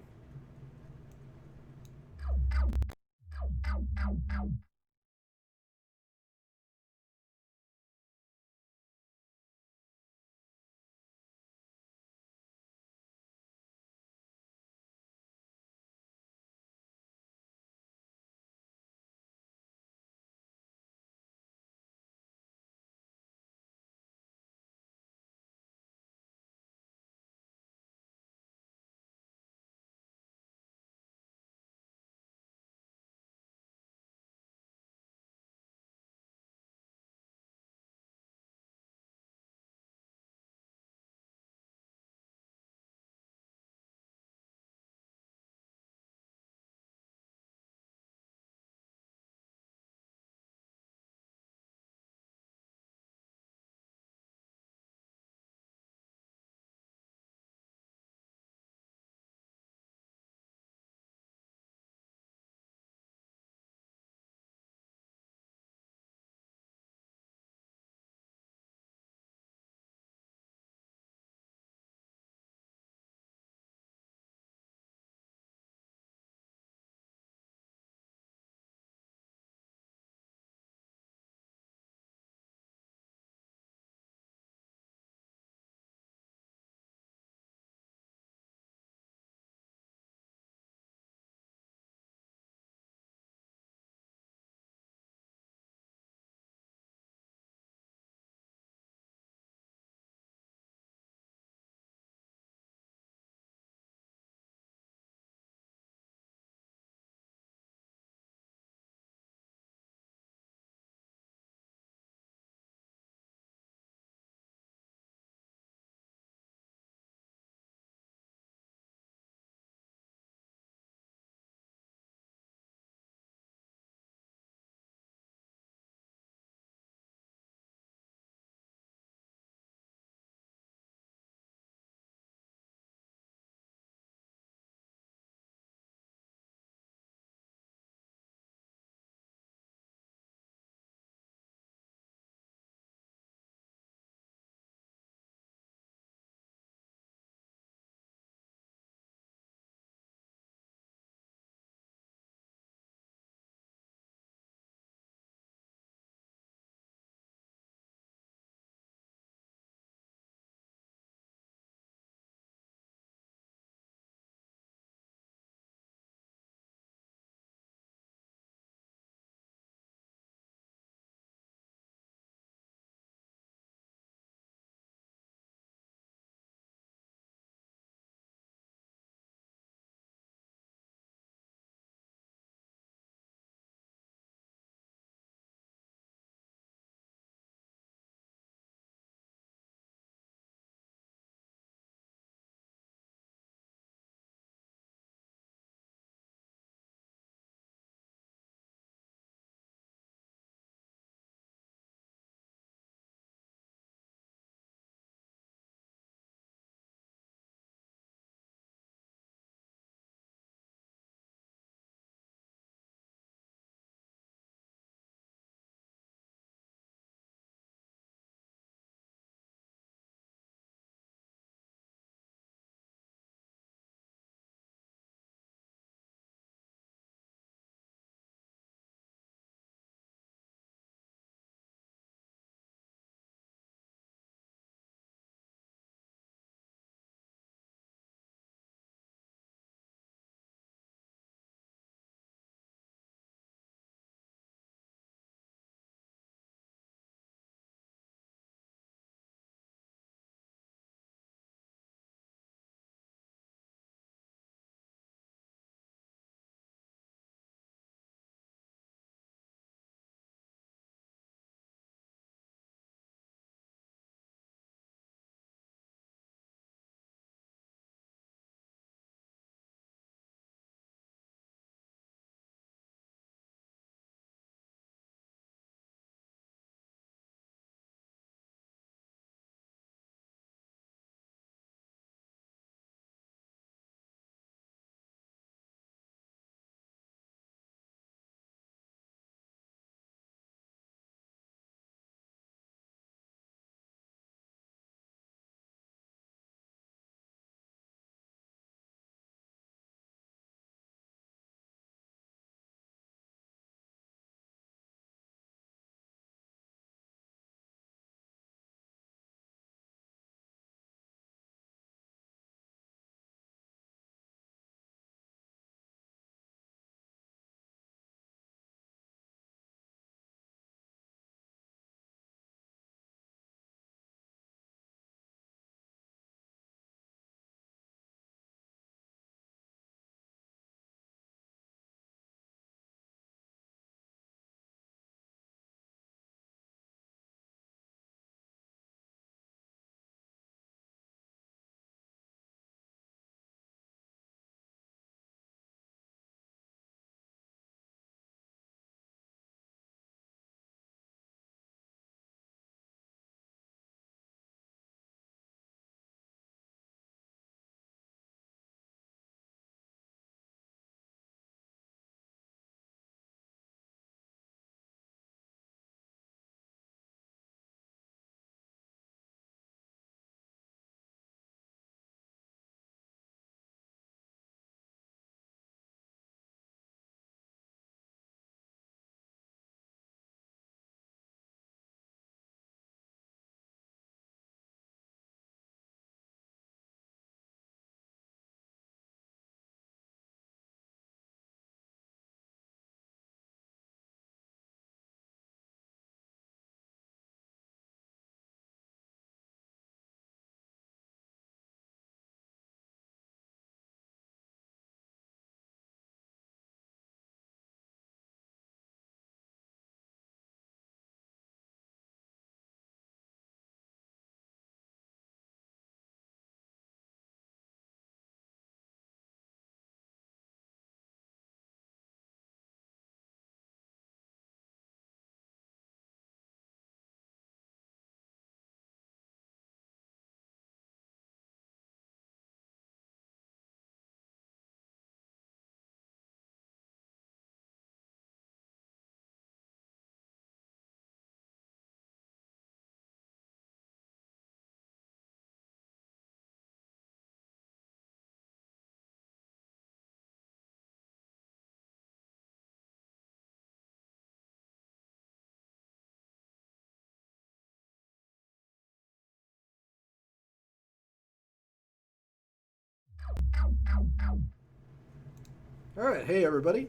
All right, hey everybody.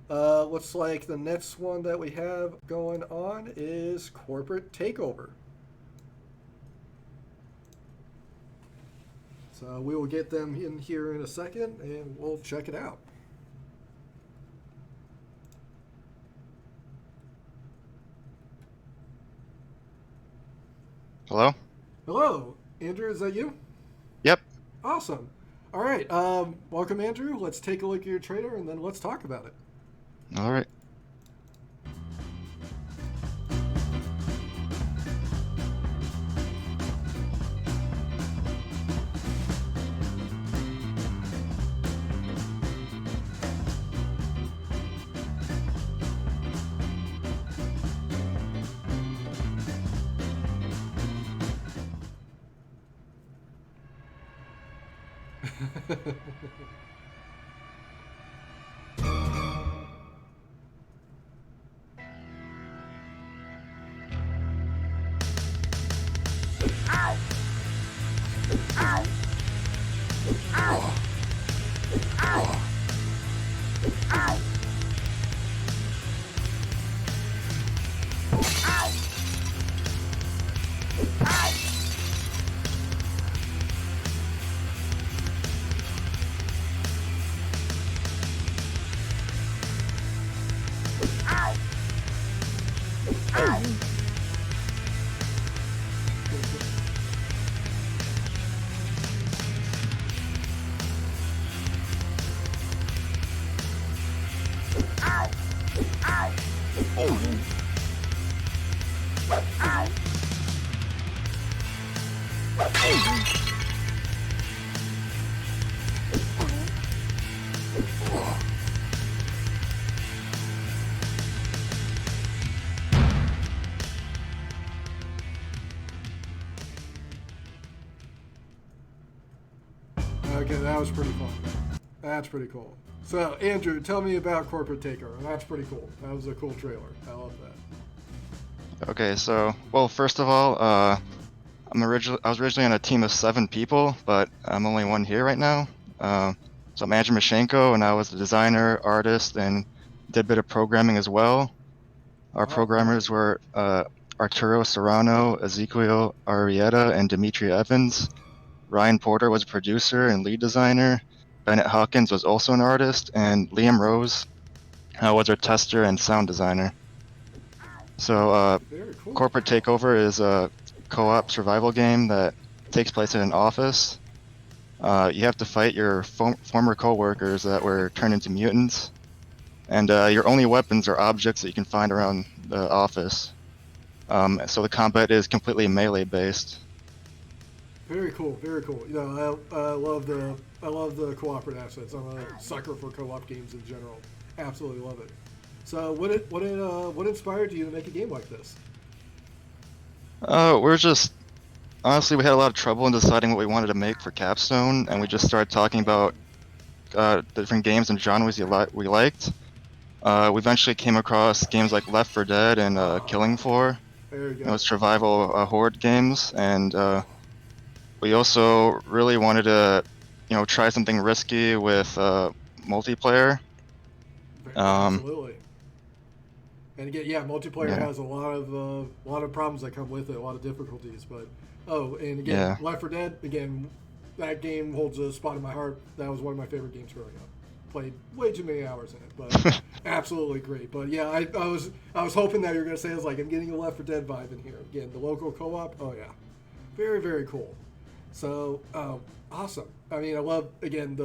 Looks like the next one that we have going on is Corporate Takeover. So we will get them in here in a second and we'll check it out. Hello? Hello, Andrew, is that you? Yep. Awesome. All right, welcome Andrew. Let's take a look at your trailer and then let's talk about it. All right. Okay, that was pretty fun. That's pretty cool. So, Andrew, tell me about Corporate Takeover. That's pretty cool. That was a cool trailer. I love that. Okay, so, well, first of all, I was originally on a team of 7 people, but I'm only one here right now. So I'm Andrew Mashenko, and I was the designer, artist, and did a bit of programming as well. Our programmers were Arturo Serrano, Ezequiel Arrieta, and Dimitri Evans. Ryan Porter was a producer and lead designer. Bennett Hawkins was also an artist, and Liam Rose was our tester and sound designer. So, cool. Corporate Takeover is a co-op survival game that takes place in an office. You have to fight your former co-workers that were turned into mutants, and your only weapons are objects that you can find around the office. So the combat is completely melee based. Very cool, very cool. You know, I love the cooperative aspects. I'm a sucker for co-op games in general. Absolutely love it. So, what inspired you to make a game like this? We're just honestly, we had a lot of trouble in deciding what we wanted to make for Capstone, and we just started talking about the different games and genres we liked. We eventually came across games like Left 4 Dead and Killing Floor. There you go. Those survival horde games, and we also really wanted to, try something risky with multiplayer. Absolutely. And again, yeah, multiplayer has a lot of problems that come with it, a lot of difficulties. But and again, Left 4 Dead, again, that game holds a spot in my heart. That was one of my favorite games growing up. Played way too many hours in it, but absolutely great. But yeah, I was hoping that you were gonna say it's like I'm getting a Left 4 Dead vibe in here. Again, the local co-op. Oh yeah, very very cool. So awesome. I mean, I love again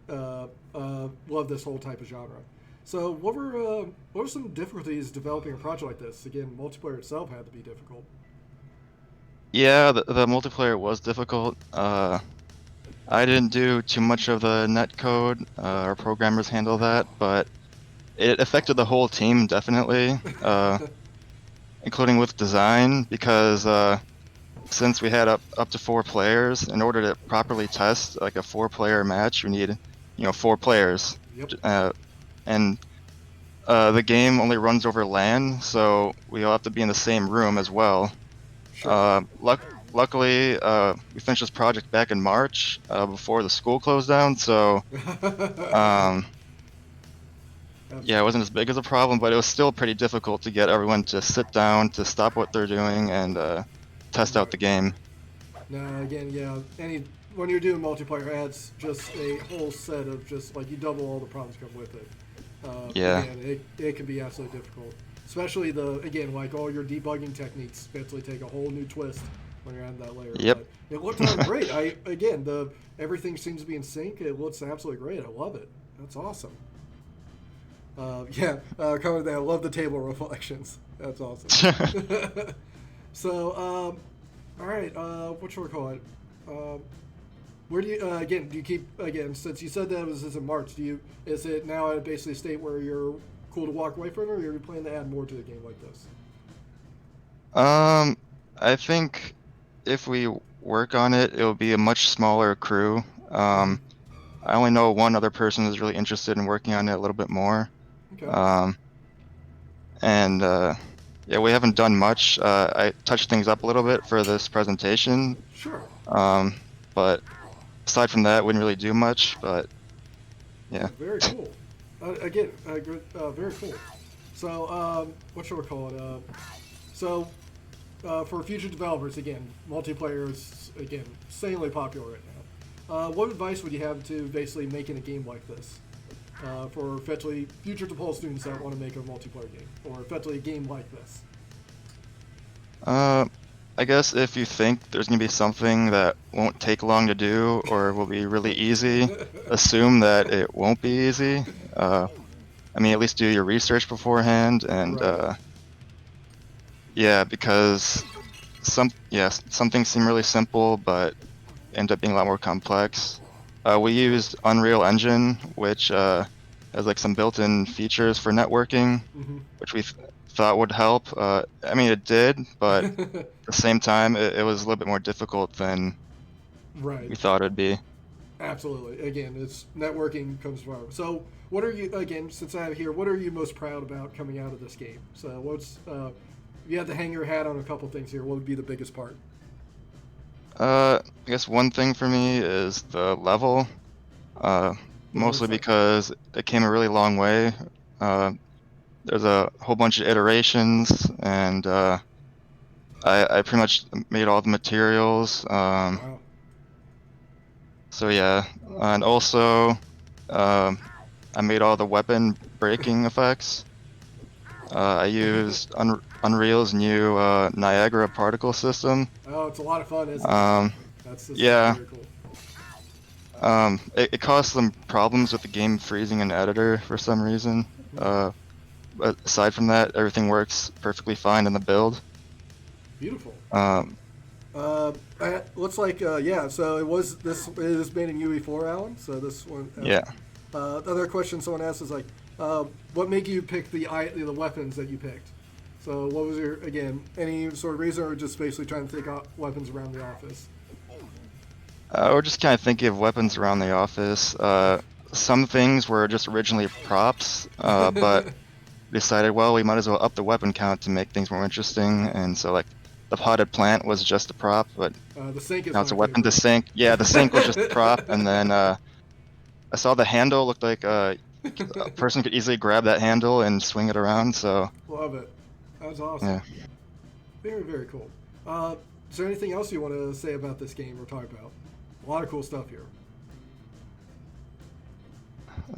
love this whole type of genre. So what were some difficulties developing a project like this? Again, multiplayer itself had to be difficult. Yeah, the multiplayer was difficult. I didn't do too much of the netcode. Our programmers handle that, but it affected the whole team definitely, including with design, because since we had up to 4 players, in order to properly test like a 4-player match, we need 4 players. Yep. And the game only runs over LAN, so we all have to be in the same room as well. Sure. luckily, we finished this project back in March before the school closed down, so yeah, it wasn't as big as a problem, but it was still pretty difficult to get everyone to sit down, to stop what they're doing, and test out the game. No, again, yeah. When you're doing multiplayer, adds just a whole set of just like you double all the problems come with it. Yeah. Again, it can be absolutely difficult, especially like all your debugging techniques eventually take a whole new twist when you're on that layer. Yep. But it looked great. Everything seems to be in sync. It looks absolutely great. I love it. That's awesome. Comment that. I love the table reflections. That's awesome. So, all right. What should we call it? Where do you do you keep since you said that it was in March? Is it now at basically a state where you're cool to walk away from it, or are you planning to add more to the game like this? I think if we work on it, it'll be a much smaller crew. I only know one other person who's really interested in working on it a little bit more. Okay. We haven't done much. I touched things up a little bit for this presentation. Sure. But aside from that, wouldn't really do much. But yeah. Very cool. Very cool. So, what should we call it? For future developers, again, multiplayer is insanely popular right now. What advice would you have to basically making a game like this? For effectively future DePaul students that want to make a multiplayer game, or effectively a game like this? I guess if you think there's going to be something that won't take long to do or will be really easy, assume that it won't be easy. At least do your research beforehand, and because some things seem really simple but end up being a lot more complex. We used Unreal Engine, which has like some built-in features for networking, which we thought would help. It did, but at the same time, it was a little bit more difficult than we thought it'd be. Absolutely. Again, it's networking comes from. So, what are you since I have here? What are you most proud about coming out of this game? So, what's if you had to hang your hat on a couple things here, what would be the biggest part? I guess one thing for me is the level, mostly because it came a really long way. There's a whole bunch of iterations, and I pretty much made all the materials. Wow. So yeah, and also I made all the weapon breaking effects. I used Unreal's new Niagara particle system. Oh, it's a lot of fun, isn't it? That's very cool. It caused some problems with the game freezing an editor for some reason. But aside from that, everything works perfectly fine in the build. Beautiful. Looks like So it is made in UE4, Alan. So this one. Yeah. The other question someone asked is what made you pick the weapons that you picked? So what was any sort of reason, or just basically trying to think of weapons around the office? We're just kind of thinking of weapons around the office. Some things were just originally props, but we decided, well, we might as well up the weapon count to make things more interesting. And so, the potted plant was just a prop, but the sink is now it's a weapon. The sink, the sink was just a prop. And then I saw the handle looked like a person could easily grab that handle and swing it around. So love it. That was awesome. Yeah. Very, very cool. Is there anything else you want to say about this game or talk about? A lot of cool stuff here.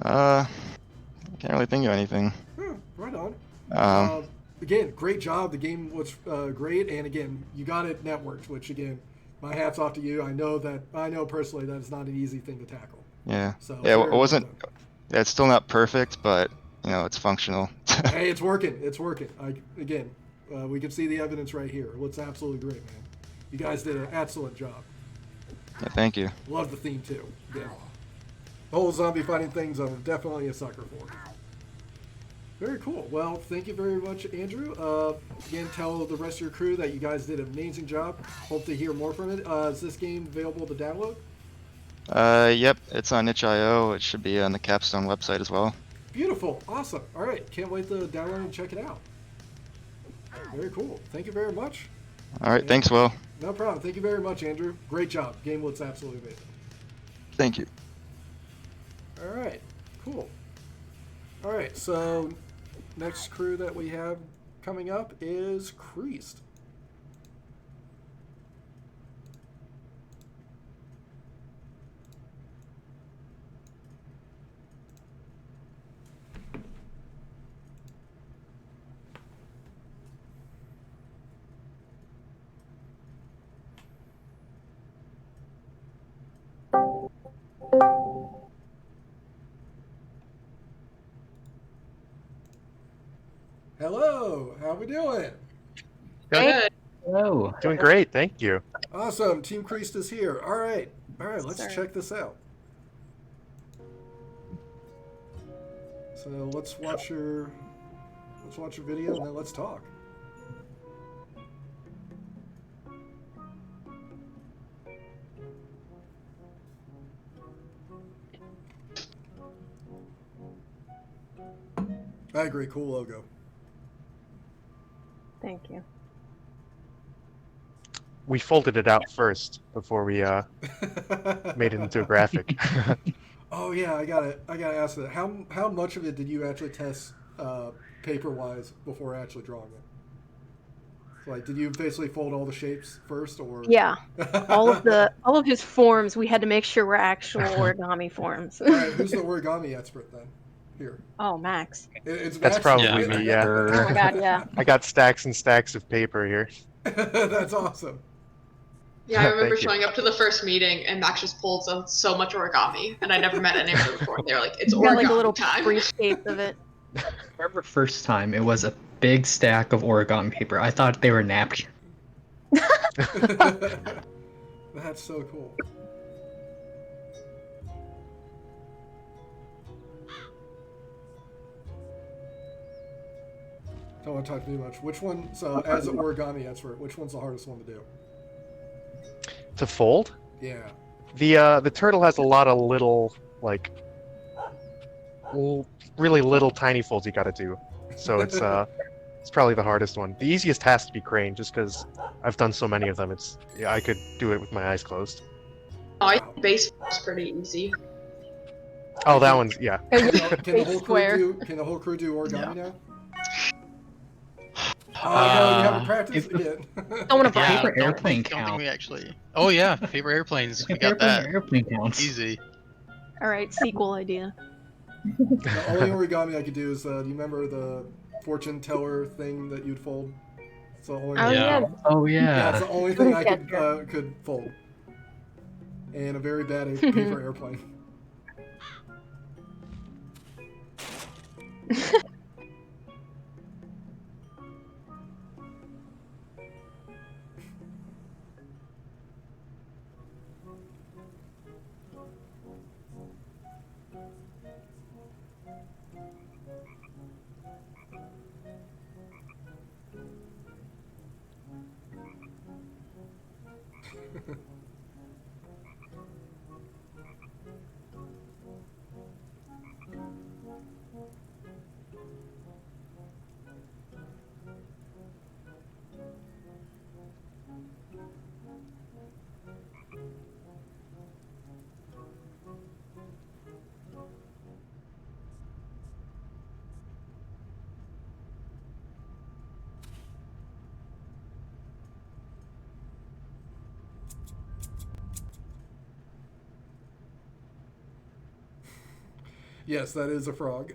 Can't really think of anything. Right on. Again, great job. The game was great, and again, you got it networked, which again, my hat's off to you. I know personally that it's not an easy thing to tackle. Yeah. So it wasn't. Yeah, it's still not perfect, but it's functional. Hey, it's working. It's working. We can see the evidence right here. It looks absolutely great, man. You guys did an excellent job. Yeah, thank you. Love the theme too. Yeah. The whole zombie fighting things, I'm definitely a sucker for. Very cool. Well, thank you very much, Andrew. Again, tell the rest of your crew that you guys did an amazing job. Hope to hear more from it. Is this game available to download? Yep, it's on itch.io. It should be on the Capstone website as well. Beautiful. Awesome. All right. Can't wait to download and check it out. Very cool. Thank you very much. All right, thanks, Will. No problem. Thank you very much, Andrew. Great job. Game looks absolutely amazing. Thank you. All right, cool. All right, so next crew that we have coming up is Creased. Hello, how we doing? Good. Hello. Doing great, thank you. Awesome, Team Creased is here. All right, let's check this out. So let's watch your video and then let's talk. I agree, cool logo. Thank you. We folded it out first before we made it into a graphic. Oh yeah, I gotta ask that. How much of it did you actually test paper wise before actually drawing it? Like, did you basically fold all the shapes first, or? Yeah, all of his forms we had to make sure were actual origami forms. All right, who's the origami expert then? Here. Oh, Max. It's That's Max. probably me. Yeah. Oh my god, yeah. I got stacks and stacks of paper here. That's awesome. Yeah, I remember Thank you. showing up to the first meeting and Max just pulled so much origami, and I never met anyone before. They were like, "It's He's got origami like a little time." briefcase of it. I remember first time it was a big stack of origami paper. I thought they were napkins. That's so cool. Don't want to talk too much. Which one? So, as an origami expert, which one's the hardest one to do? To fold? Yeah. The turtle has a lot of little, like, really little tiny folds you got to do. So it's probably the hardest one. The easiest has to be crane, just because I've done so many of them. I could do it with my eyes closed. Oh, I think base is pretty easy. Oh, that one's yeah. Can the whole crew do origami now? Oh no, you haven't practiced again. Don't want to paper airplane Don't count. think we actually. Oh yeah, paper airplanes. We got that. Airplane counts. Easy. All right, sequel idea. The only origami I could do is, do you remember the fortune teller thing that you'd fold? So only Oh yeah. That's the only thing I could fold. And a very bad paper airplane. Yes, that is a frog.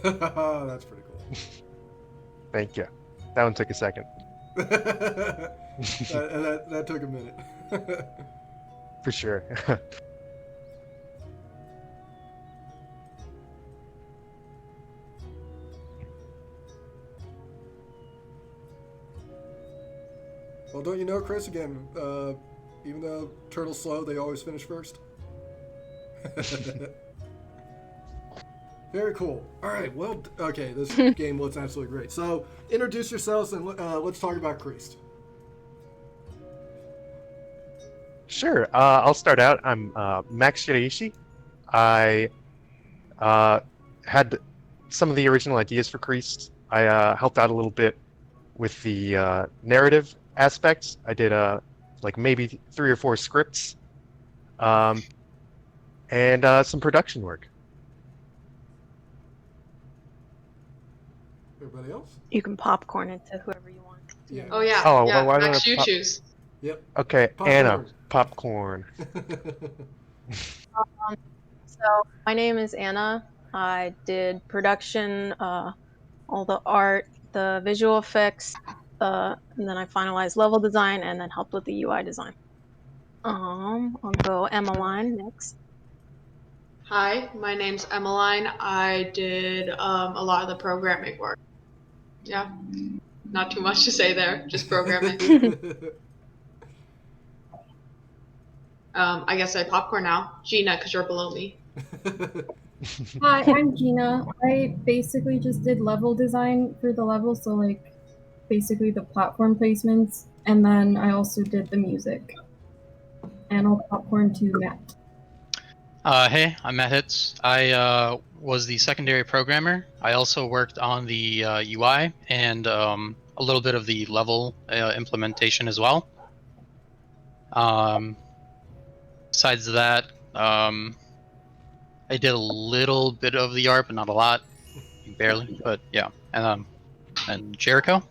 That's pretty cool. Thank you. That one took a second. that took a minute. For sure. Well, don't you know, Chris, again, even though turtles slow, they always finish first. Very cool. All right, well, okay, this game looks absolutely great. So, introduce yourselves and let's talk about Creased. Sure. I'll start out. I'm Max Shiraishi. I had some of the original ideas for Creased. I helped out a little bit with the narrative aspects. I did like maybe 3 or 4 scripts, and some production work. Everybody else? You can popcorn it to whoever you want. Yeah. Oh yeah. Oh, yeah. why don't Max, I you pop- choose. Yep. Okay, Popcorn. Anna, popcorn. So my name is Anna. I did production, all the art, the visual effects, and then I finalized level design and then helped with the UI design. I'll go Emmeline next. Hi, my name's Emmeline. I did a lot of the programming work. Yeah, not too much to say there, just programming. I guess I popcorn now. Gina, because you're below me. Hi, I'm Gina. I basically just did level design for the level, so like basically the platform placements, and then I also did the music. And I'll popcorn to Matt. Hey, I'm Matt Hitz. I was the secondary programmer. I also worked on the UI and a little bit of the level implementation as well. Besides that, I did a little bit of the art, but not a lot, barely. But yeah, and Jericho.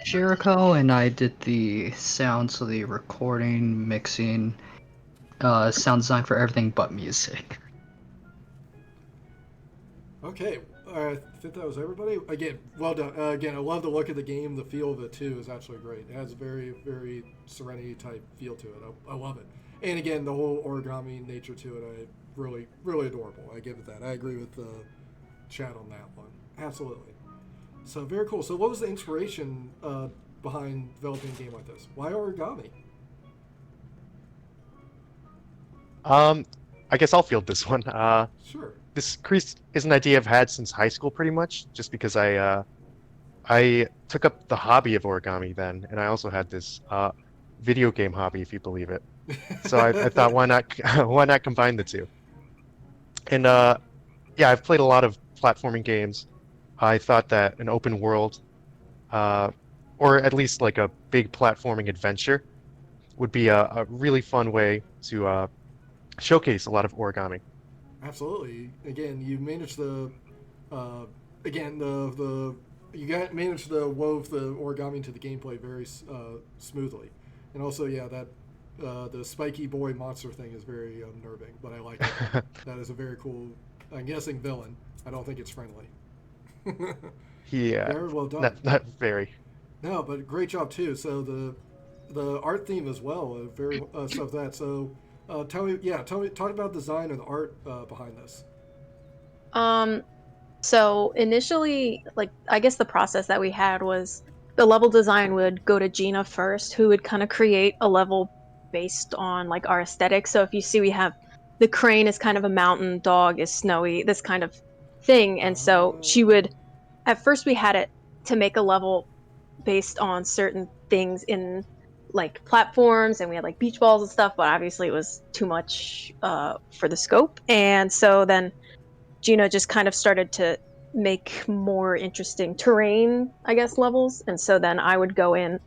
Jericho and I did the sound, so the recording, mixing, sound design for everything but music. Okay, I think that was everybody. Again, well done. Again, I love the look of the game. The feel of it too is actually great. It has a very, very Serenity type feel to it. I love it. And again, the whole origami nature to it, I really, really adorable. I give it that. I agree with the chat on that one. Absolutely. So very cool. So what was the inspiration behind developing a game like this? Why origami? I guess I'll field this one. Sure. This Creased is an idea I've had since high school, pretty much, just because I took up the hobby of origami then, and I also had this video game hobby, if you believe it. So I thought, why not combine the two? And yeah, I've played a lot of platforming games. I thought that an open world, or at least like a big platforming adventure, would be a really fun way to showcase a lot of origami. Absolutely. Again, you managed the managed to wove the origami into the gameplay very smoothly, and also that the spiky boy monster thing is very unnerving, but I like it. That is a very cool, I'm guessing, villain. I don't think it's friendly. Yeah. Very well done. Not very. No, but great job too. So the art theme as well, very stuff that. So tell me, talk about design and the art behind this. So initially, like, I guess the process that we had was the level design would go to Gina first, who would kind of create a level based on like our aesthetic. So if you see, we have the crane is kind of a mountain, dog is snowy, this kind of thing. And so she would, at first we had it to make a level based on certain things in like platforms, and we had like beach balls and stuff, but obviously it was too much for the scope. And so then Gina just kind of started to make more interesting terrain, I guess, levels. And so then I would go in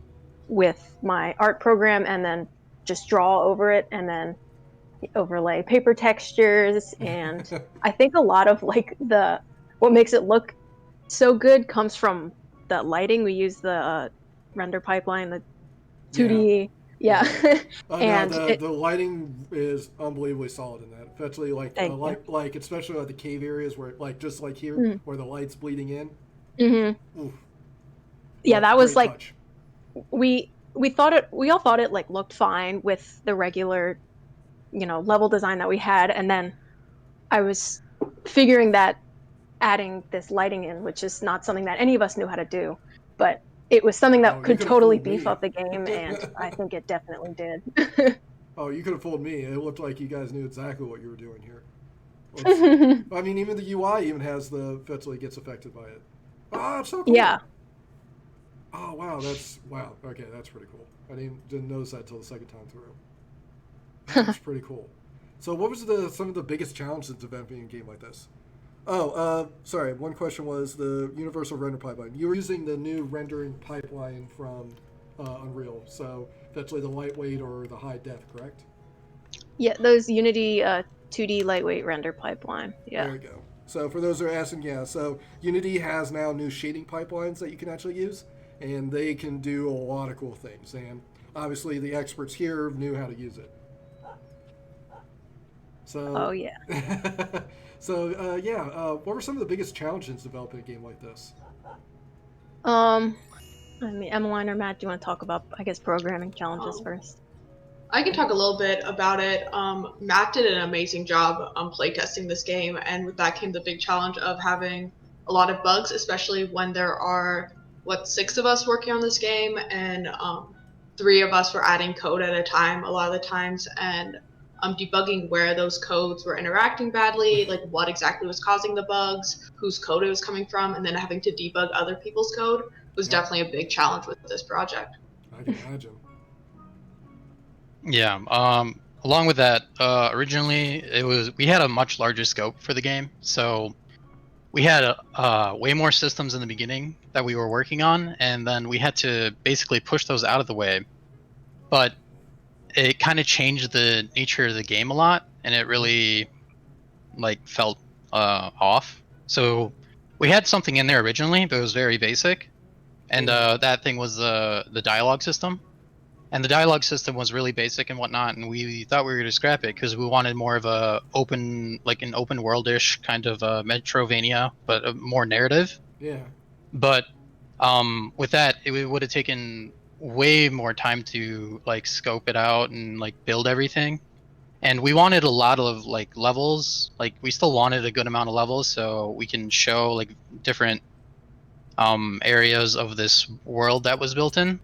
with my art program and then just draw over it and then overlay paper textures. And I think a lot of like what makes it look so good comes from the lighting. We use the render pipeline, the 2D. Yeah. And the lighting is unbelievably solid in that. Especially like especially like the cave areas where like just like here where the light's bleeding in. Mm-hmm. Oof. Yeah, that was like touch. we all thought it like looked fine with the regular, level design that we had, and then I was figuring that adding this lighting in, which is not something that any of us knew how to do, but it was something that could totally beef up the game, and I think it definitely did. Oh, you could have fooled me. It looked like you guys knew exactly what you were doing here. I mean, even the UI even has the eventually gets affected by it. Oh, it's so cool. Yeah. Oh wow, wow. Okay, that's pretty cool. I didn't notice that until the second time through. That's pretty cool. So, what was some of the biggest challenges developing a game like this? Oh, sorry. One question was the universal render pipeline. You were using the new rendering pipeline from Unreal, so essentially the lightweight or the high def, correct? Yeah, those Unity 2D lightweight render pipeline. Yeah. There we go. So for those who are asking, yeah, so Unity has now new shading pipelines that you can actually use, and they can do a lot of cool things. And obviously the experts here knew how to use it. So. Oh yeah. What were some of the biggest challenges developing a game like this? I mean, Emmeline or Matt, do you want to talk about, I guess, programming challenges first? I can talk a little bit about it. Matt did an amazing job playtesting this game, and with that came the big challenge of having a lot of bugs, especially when there are, 6 of us working on this game, and 3 of us were adding code at a time a lot of the times, and debugging where those codes were interacting badly, like what exactly was causing the bugs, whose code it was coming from, and then having to debug other people's code was definitely a big challenge with this project. I can imagine. Yeah. Along with that, originally we had a much larger scope for the game, so we had way more systems in the beginning that we were working on, and then we had to basically push those out of the way. But it kind of changed the nature of the game a lot, and it really felt off. So we had something in there originally, but it was very basic, and that thing was the dialogue system. And the dialogue system was really basic and whatnot, and we thought we were going to scrap it because we wanted more of an open worldish kind of Metrovania, but more narrative. Yeah. But with that, it would have taken way more time to scope it out and build everything. And we wanted a lot of levels. We still wanted a good amount of levels so we can show different areas of this world that was built in.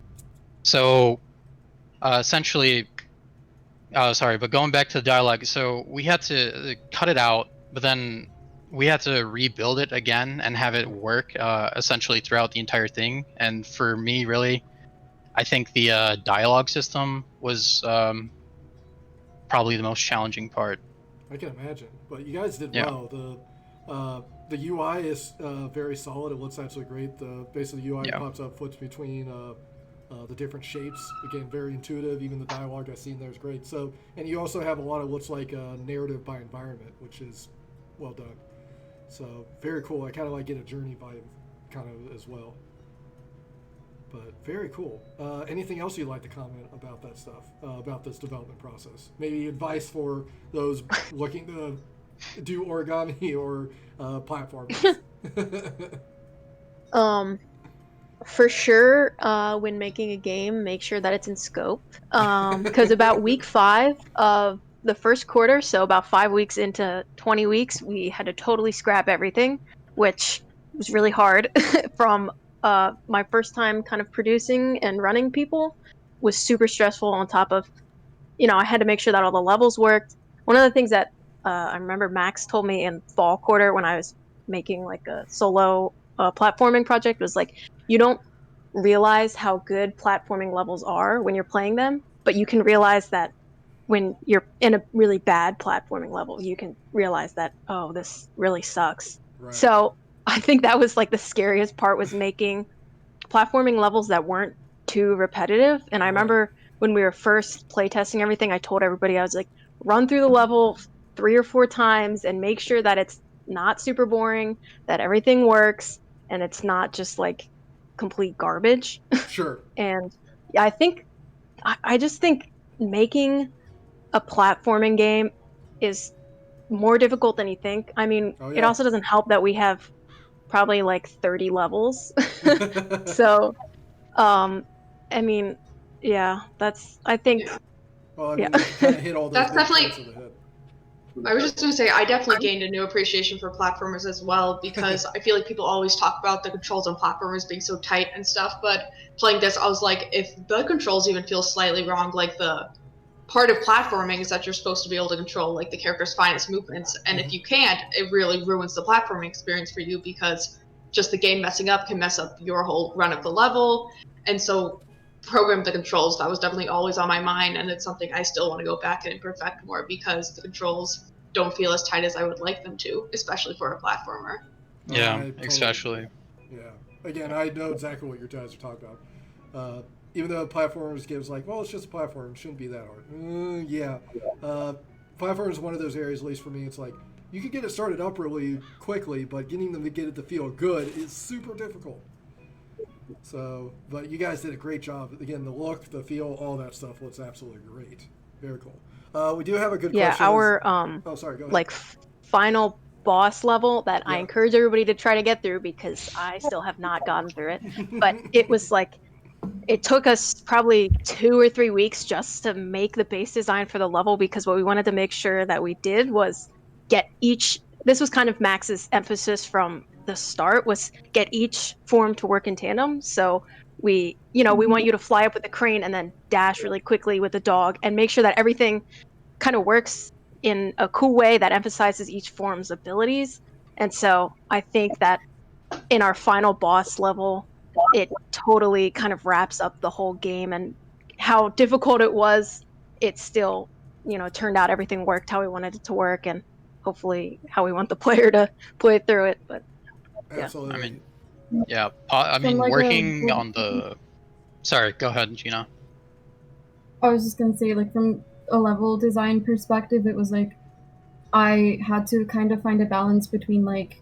So essentially, but going back to the dialogue, so we had to cut it out, but then we had to rebuild it again and have it work essentially throughout the entire thing. And for me, really, I think the dialogue system was probably the most challenging part. I can imagine, but you guys did Yeah. well. The UI is very solid. It looks actually great. Basically, the UI pops up, flips between the different shapes. Again, very intuitive. Even the dialogue I've seen there is great. So, and you also have a lot of what's like a narrative by environment, which is well done. So, very cool. I kind of get a journey vibe kind of as well. But very cool. Anything else you'd like to comment about that stuff, about this development process? Maybe advice for those looking to do origami or platforming? For sure, when making a game, make sure that it's in scope. Because about week 5 of the first quarter, so about 5 weeks into 20 weeks, we had to totally scrap everything, which was really hard. From my first time kind of producing and running people was super stressful on top of, I had to make sure that all the levels worked. One of the things that I remember Max told me in fall quarter when I was making a solo platforming project was you don't realize how good platforming levels are when you're playing them, but you can realize that when you're in a really bad platforming level, you can realize that, oh, this really sucks. Right. So I think that was the scariest part, was making platforming levels that weren't too repetitive. And I remember when we were first playtesting everything, I told everybody, I was run through the level 3 or 4 times and make sure that it's not super boring, that everything works, and it's not just complete garbage. Sure. And yeah, I just think making a platforming game is more difficult than you think. I mean, It also doesn't help that we have probably 30 levels. So, I mean, yeah, I think. Well, I mean, you kind of hit all those That's definitely. points of the head. I was just going to say, I definitely gained a new appreciation for platformers as well, because I feel like people always talk about the controls on platformers being so tight and stuff, but playing this, I was if the controls even feel slightly wrong, the part of platforming is that you're supposed to be able to control the character's finest movements, and if you can't, it really ruins the platforming experience for you, because just the game messing up can mess up your whole run of the level. And so program the controls, that was definitely always on my mind, and it's something I still want to go back and perfect more because the controls don't feel as tight as I would like them to, especially for a platformer. Yeah, I totally especially. agree. Yeah. Again, I know exactly what you guys are talking about. Even though platformers gives like, well, it's just a platform, it shouldn't be that hard. Yeah. Platform is one of those areas, at least for me, it's like, you can get it started up really quickly, but getting them to get it to feel good is super difficult. So, but you guys did a great job. Again, the look, the feel, all that stuff looks absolutely great. Very cool. We do have a good question. Yeah, our oh, sorry, go ahead. like final boss level that I encourage everybody to try to get through because I still have not gotten through it. But it was like, it took us probably 2 or 3 weeks just to make the base design for the level because what we wanted to make sure that we did was get each. This was kind of Max's emphasis from the start, was get each form to work in tandem. So we want you to fly up with the crane and then dash really quickly with the dog and make sure that everything kind of works in a cool way that emphasizes each form's abilities. And so I think that in our final boss level, it totally kind of wraps up the whole game, and how difficult it was, it still, turned out everything worked how we wanted it to work, and hopefully how we want the player to play through it. But yeah. Absolutely. I mean, yeah. I mean, like working on the. Sorry, go ahead, Gina. I was just gonna say, like, from a level design perspective, it was like I had to kind of find a balance between like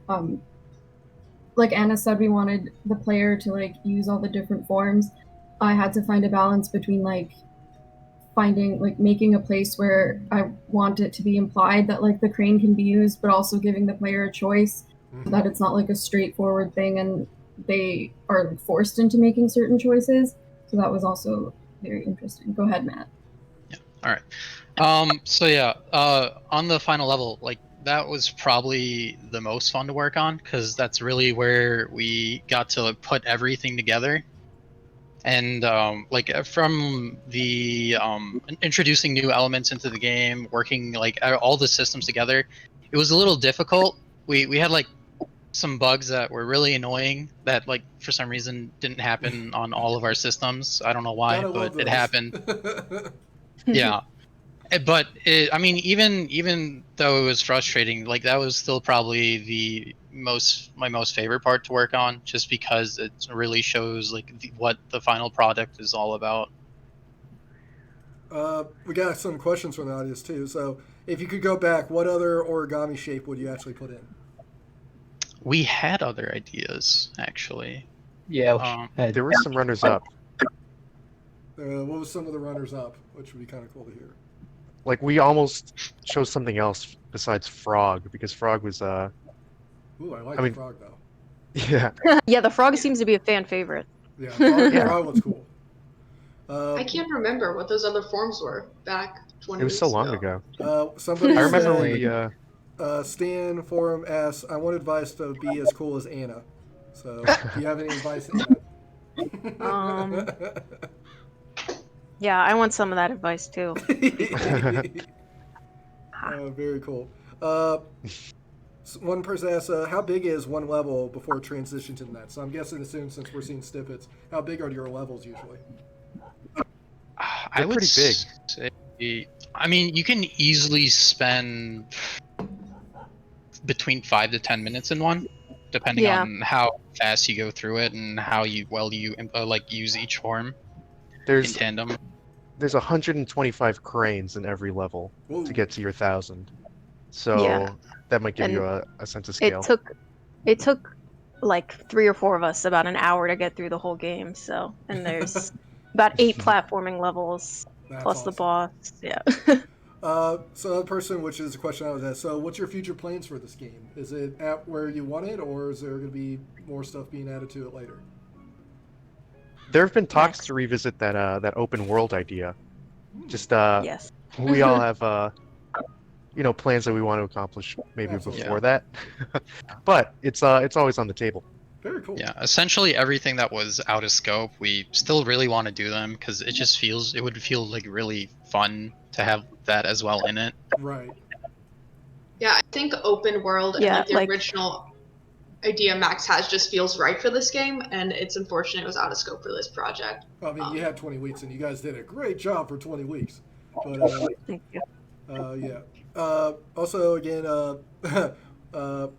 Anna said, we wanted the player to like use all the different forms. I had to find a balance between like making a place where I want it to be implied that like the crane can be used, but also giving the player a choice so that it's not like a straightforward thing and they are forced into making certain choices. So that was also very interesting. Go ahead, Matt. All right. So yeah, on the final level, like that was probably the most fun to work on because that's really where we got to put everything together. And like from the introducing new elements into the game, working like all the systems together, it was a little difficult. We had like some bugs that were really annoying that like for some reason didn't happen on all of our systems. I don't know why, but it happened. Yeah. But I mean, even though it was frustrating, like that was still probably my most favorite part to work on, just because it really shows like what the final product is all about. We got some questions from the audience too. So, if you could go back, what other origami shape would you actually put in? We had other ideas, actually. Yeah, there were some runners up. What was some of the runners up, which would be kind of cool to hear? Like we almost chose something else besides frog because frog was Ooh, I like the frog though. Yeah. Yeah, the frog seems to be a fan favorite. Yeah, frog looks cool. I can't remember what those other forms were back 20 It was weeks so long ago. Somebody I remember said, we. Stan Forum asks, I want advice to be as cool as Anna. So, do you have any advice, Anna? Yeah, I want some of that advice too. Very cool. One person asks, how big is one level before transition to the next? So I'm guessing, since we're seeing snippets, how big are your levels usually? I would pretty big. Say, I mean, you can easily spend between 5 to 10 minutes in one, depending on how fast you go through it and how you like use each form in tandem. There's 125 cranes in every level to get to your 1,000. So that might give you a sense of scale. It took like 3 or 4 of us about an hour to get through the whole game. So, and there's about 8 platforming levels plus the boss. Yeah. So the person, which is a question I was asked. So, what's your future plans for this game? Is it at where you want it, or is there going to be more stuff being added to it later? There have been talks to revisit that open world idea. Just yes. We all have plans that we want to accomplish maybe before that. But it's always on the table. Very cool. Yeah, essentially everything that was out of scope, we still really want to do them because it would feel like really fun to have that as well in it. Right. Yeah, I think open world and like the original. idea Max has just feels right for this game, and it's unfortunate it was out of scope for this project. I mean, you had 20 weeks, and you guys did a great job for 20 weeks. But Thank you. yeah. Also, again,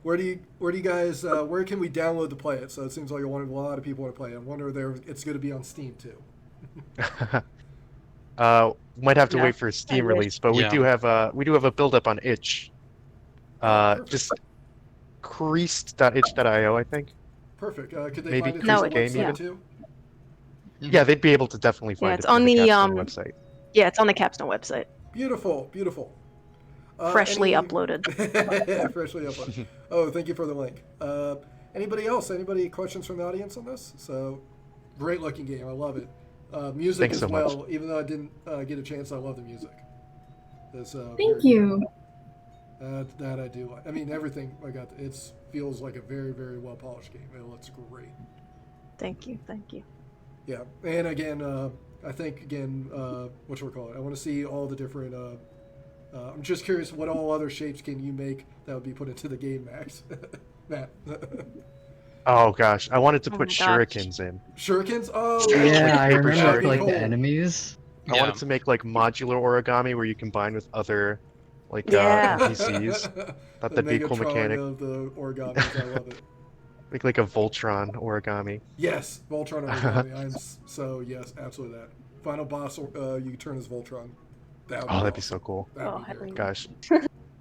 where do you guys where can we download to play it? So it seems like a lot of people want to play it. I wonder if it's going to be on Steam too. Might have to No, wait for a Steam release, but Yeah. we do have a build up on itch. Just creased.itch.io, I think. Perfect. Could they Maybe find it No, through the it's- website yeah. too? Yeah, they'd be able to definitely find it's it through on the the Capstone website. Yeah, it's on the Capstone website. Beautiful, beautiful. Freshly uploaded. Freshly uploaded. Oh, thank you for the link. Anybody else? Anybody questions from the audience on this? So, great looking game. I love it. Music Thanks as so well. much. Even though I didn't get a chance, I love the music. Thank you. That I do. I mean, everything I got. It feels like a very, very well polished game. It looks great. Thank you. Thank you. Yeah, and again, I think again, what should we call it? I want to see all the different. I'm just curious, what all other shapes can you make that would be put into the game, Max? Matt. Oh gosh, I wanted to Oh put my gosh. shurikens in. Shurikens? Oh, Yeah, I paper remember shurikens. like the enemies. I wanted to make like modular origami where you combine with other like Yeah. NPCs. Thought The that'd be a cool Megatron mechanic. of the origamis. I love it. Make like a Voltron origami. Yes, Voltron origami. So yes, absolutely that. Final boss, you turn as Voltron. That would Oh, that'd be awesome. so cool. That'd Oh, be heck great. Gosh.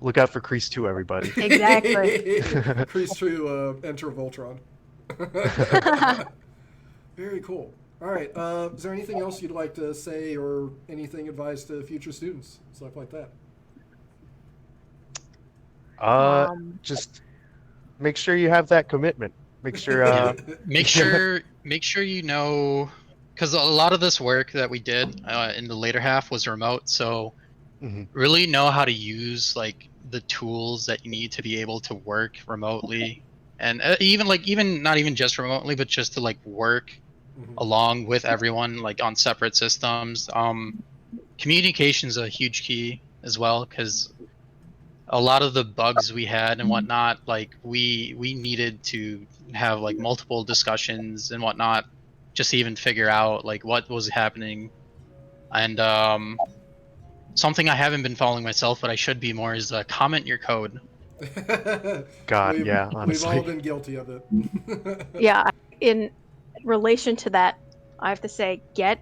Look out for Creased 2, everybody. Exactly. Creased to enter Voltron. Very cool. All right. Is there anything else you'd like to say or anything advice to future students, stuff like that? Just make sure you have that commitment. Make sure. Make sure you know, because a lot of this work that we did in the later half was remote. So Mhm. really know how to use like the tools that you need to be able to work remotely, and even not even just remotely, but just to like work along with everyone like on separate systems. Communication is a huge key as well, because a lot of the bugs we had and whatnot, like we needed to have like multiple discussions and whatnot just to even figure out like what was happening. And something I haven't been following myself, but I should be more, is comment your code. God, yeah, We've honestly. all been guilty of it. Yeah, in relation to that, I have to say, get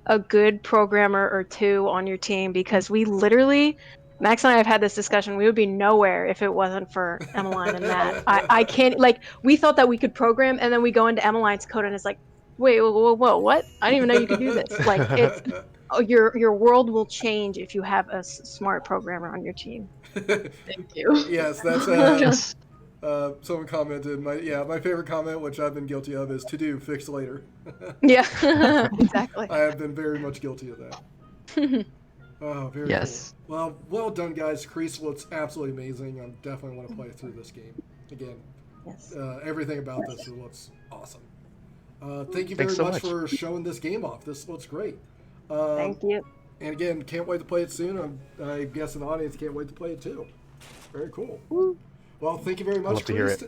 a good programmer or two on your team, because we literally, Max and I have had this discussion, we would be nowhere if it wasn't for Emmeline and Matt. I can't, like, we thought that we could program, and then we go into Emmeline's code and it's like, wait, whoa, what? I didn't even know you could do this. Like, it's, your world will change if you have a smart programmer on your team. Thank you. Yes, that's someone commented. My favorite comment, which I've been guilty of, is to do, fix later. Yeah, exactly. I have been very much guilty of that. Oh, very Yes. cool. Well done, guys. Creased looks absolutely amazing. I definitely want to play through this game again. Yes. Everything about this looks awesome. Thank you very Thanks so much much. for showing this game off. This looks great. Thank you. And again, can't wait to play it soon. I guess the audience can't wait to play it too. Very cool. Well, thank you very much, love to hear Creased.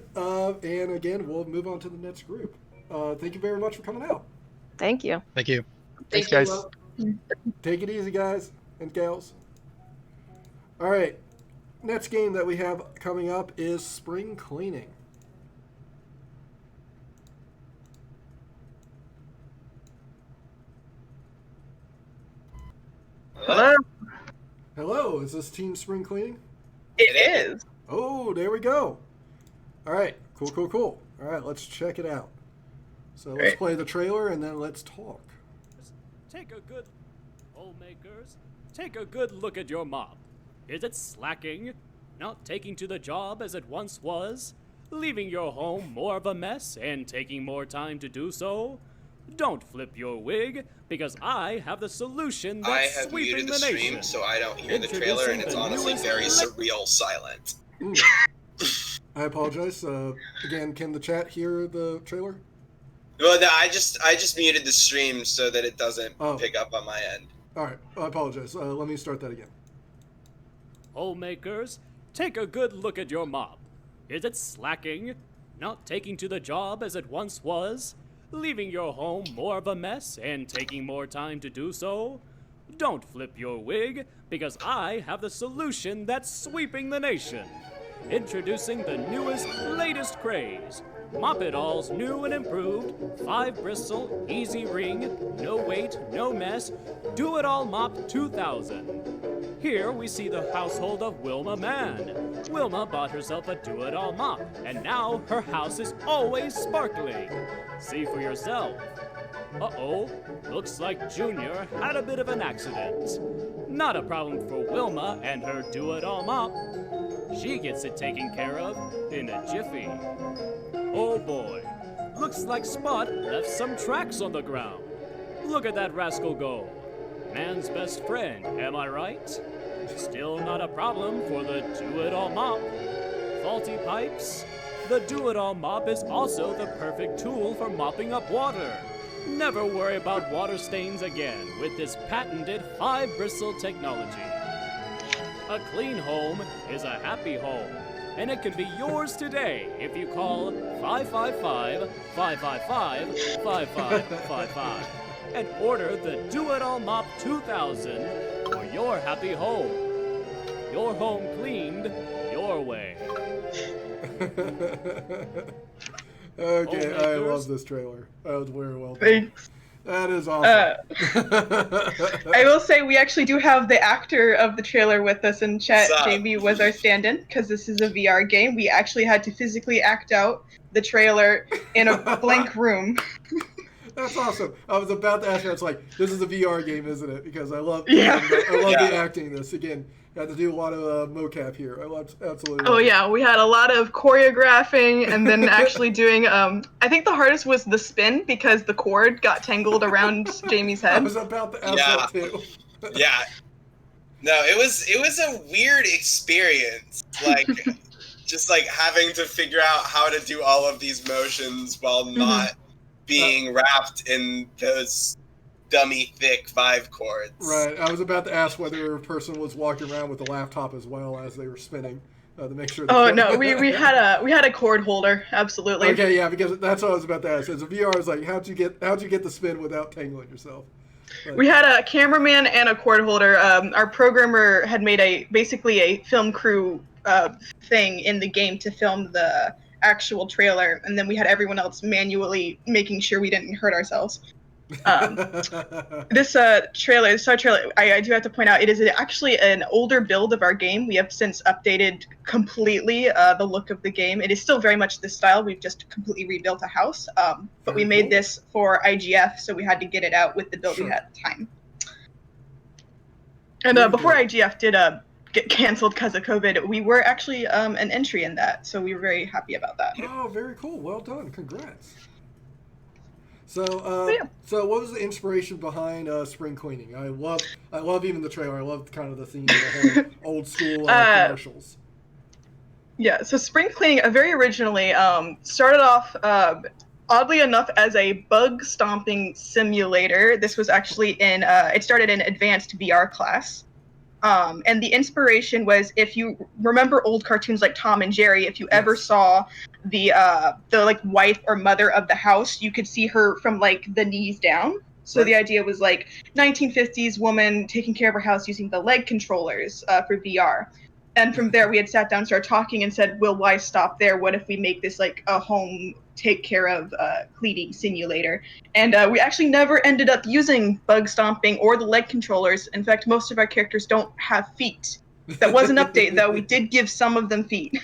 And again, we'll move on to the next group. Thank you very much for coming out. Thank you. Thank you. Thanks, Thank guys. you. Take it easy, guys and gals. All right. Next game that we have coming up is Spring Cleaning. Hello. Hello, is this Team Spring Cleaning? It is. Oh, there we go. All right, cool. All right, let's check it out. So let's Great. play the trailer and then let's talk. Take a good homemakers. Take a good look at your mob. Is it slacking? Not taking to the job as it once was? Leaving your home more of a mess and taking more time to do so? Don't flip your wig, because I have the solution that's I have sweeping muted the the stream, nation. so I don't hear the trailer, and it's honestly very surreal silent. I apologize. Again, can the chat hear the trailer? Well, no, I just muted the stream so that it doesn't Oh. pick up on my end. All right, I apologize. Let me start that again. Homemakers, take a good look at your mob. Is it slacking? not taking to the job as it once was, leaving your home more of a mess and taking more time to do so? Don't flip your wig, because I have the solution that's sweeping the nation. Introducing the newest, latest craze. Mop-It-All's new and improved 5-bristle, easy ring, no weight, no mess, Do-It-All Mop 2000. Here we see the household of Wilma Mann. Wilma bought herself a Do-It-All mop, and now her house is always sparkling. See for yourself. Uh-oh, looks like Junior had a bit of an accident. Not a problem for Wilma and her Do-It-All mop. She gets it taken care of in a jiffy. Oh boy, looks like Spot left some tracks on the ground. Look at that rascal go. Man's best friend, am I right? Still not a problem for the Do-It-All mop. Faulty pipes? The Do-It-All mop is also the perfect tool for mopping up water. Never worry about water stains again with this patented 5-bristle technology. A clean home is a happy home, and it can be yours today if you call 555-555-5555 and order the Do-It-All Mop 2000 for your happy home. Your home cleaned your way. Okay, I love this trailer. That was very well done. Thanks. That is awesome. I will say we actually do have the actor of the trailer with us in chat. What's up? Jamie was our stand-in because this is a VR game. We actually had to physically act out the trailer in a blank room. That's awesome. I was about to ask you, it's like, this is a VR game, isn't it? Because I love Yeah. I love Yeah. the acting in this. Again, got to do a lot of mocap here. I love absolutely. Oh love it. yeah, we had a lot of choreographing and then actually doing I think the hardest was the spin because the cord got tangled around Jamie's I head. was about to ask Yeah. that too. Yeah. No, it was a weird experience. Like just like having to figure out how to do all of these motions while not being wrapped in those dummy thick 5 chords. Right. I was about to ask whether a person was walking around with a laptop as well as they were spinning to make sure. Oh no, we had a cord holder, absolutely. Okay, yeah, because that's what I was about to ask. As a VR, is like, how'd you get the spin without tangling yourself? Like, We had a cameraman and a cord holder. Our programmer had made basically a film crew thing in the game to film the actual trailer, and then we had everyone else manually making sure we didn't hurt ourselves. This trailer, I do have to point out, it is actually an older build of our game. We have since updated completely the look of the game. It is still very much this style. We've just completely rebuilt a house, but we made this for IGF, so we had to get it out with the build we had at the time. And before IGF did get canceled because of COVID, we were actually an entry in that, so we were very happy about that. Oh, very cool. Well done. Congrats. So, so what was the inspiration behind spring cleaning? I love even the trailer. I love kind of the theme of the whole old school commercials. Yeah, so spring cleaning very originally started off, oddly enough, as a bug stomping simulator. This was actually it started in advanced VR class. And the inspiration was, if you remember old cartoons like Tom and Jerry, if you ever saw the like wife or mother of the house, you could see her from like the knees down. So the idea was like 1950s woman taking care of her house using the leg controllers for VR. And from there we had sat down, started talking, and said, well, why stop there? What if we make this like a home take care of cleaning simulator? And we actually never ended up using bug stomping or the leg controllers. In fact, most of our characters don't have feet. That was an update, though. We did give some of them feet.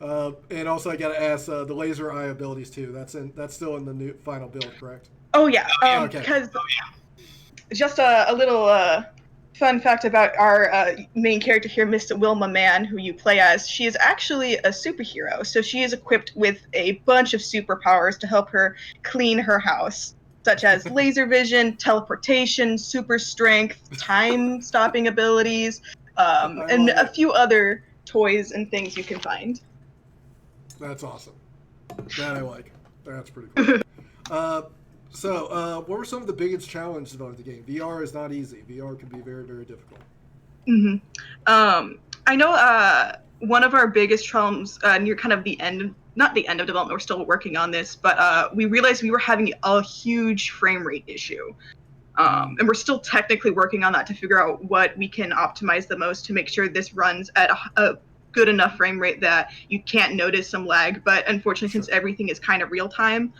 And also, I gotta ask the laser eye abilities too. That's still in the new final build, correct? Oh yeah, Okay. because just a little fun fact about our main character here, Miss Wilma Mann, who you play as. She is actually a superhero, so she is equipped with a bunch of superpowers to help her clean her house, such as laser vision, teleportation, super strength, time-stopping abilities, and a few other toys and things you can find. That's awesome. That I like. That's pretty cool. So, what were some of the biggest challenges of the game? VR is not easy. VR can be very, very difficult. I know one of our biggest problems near kind of the end, not the end of development, we're still working on this, but we realized we were having a huge frame rate issue. And we're still technically working on that to figure out what we can optimize the most to make sure this runs at a good enough frame rate that you can't notice some lag. But unfortunately, since everything is kind of real time,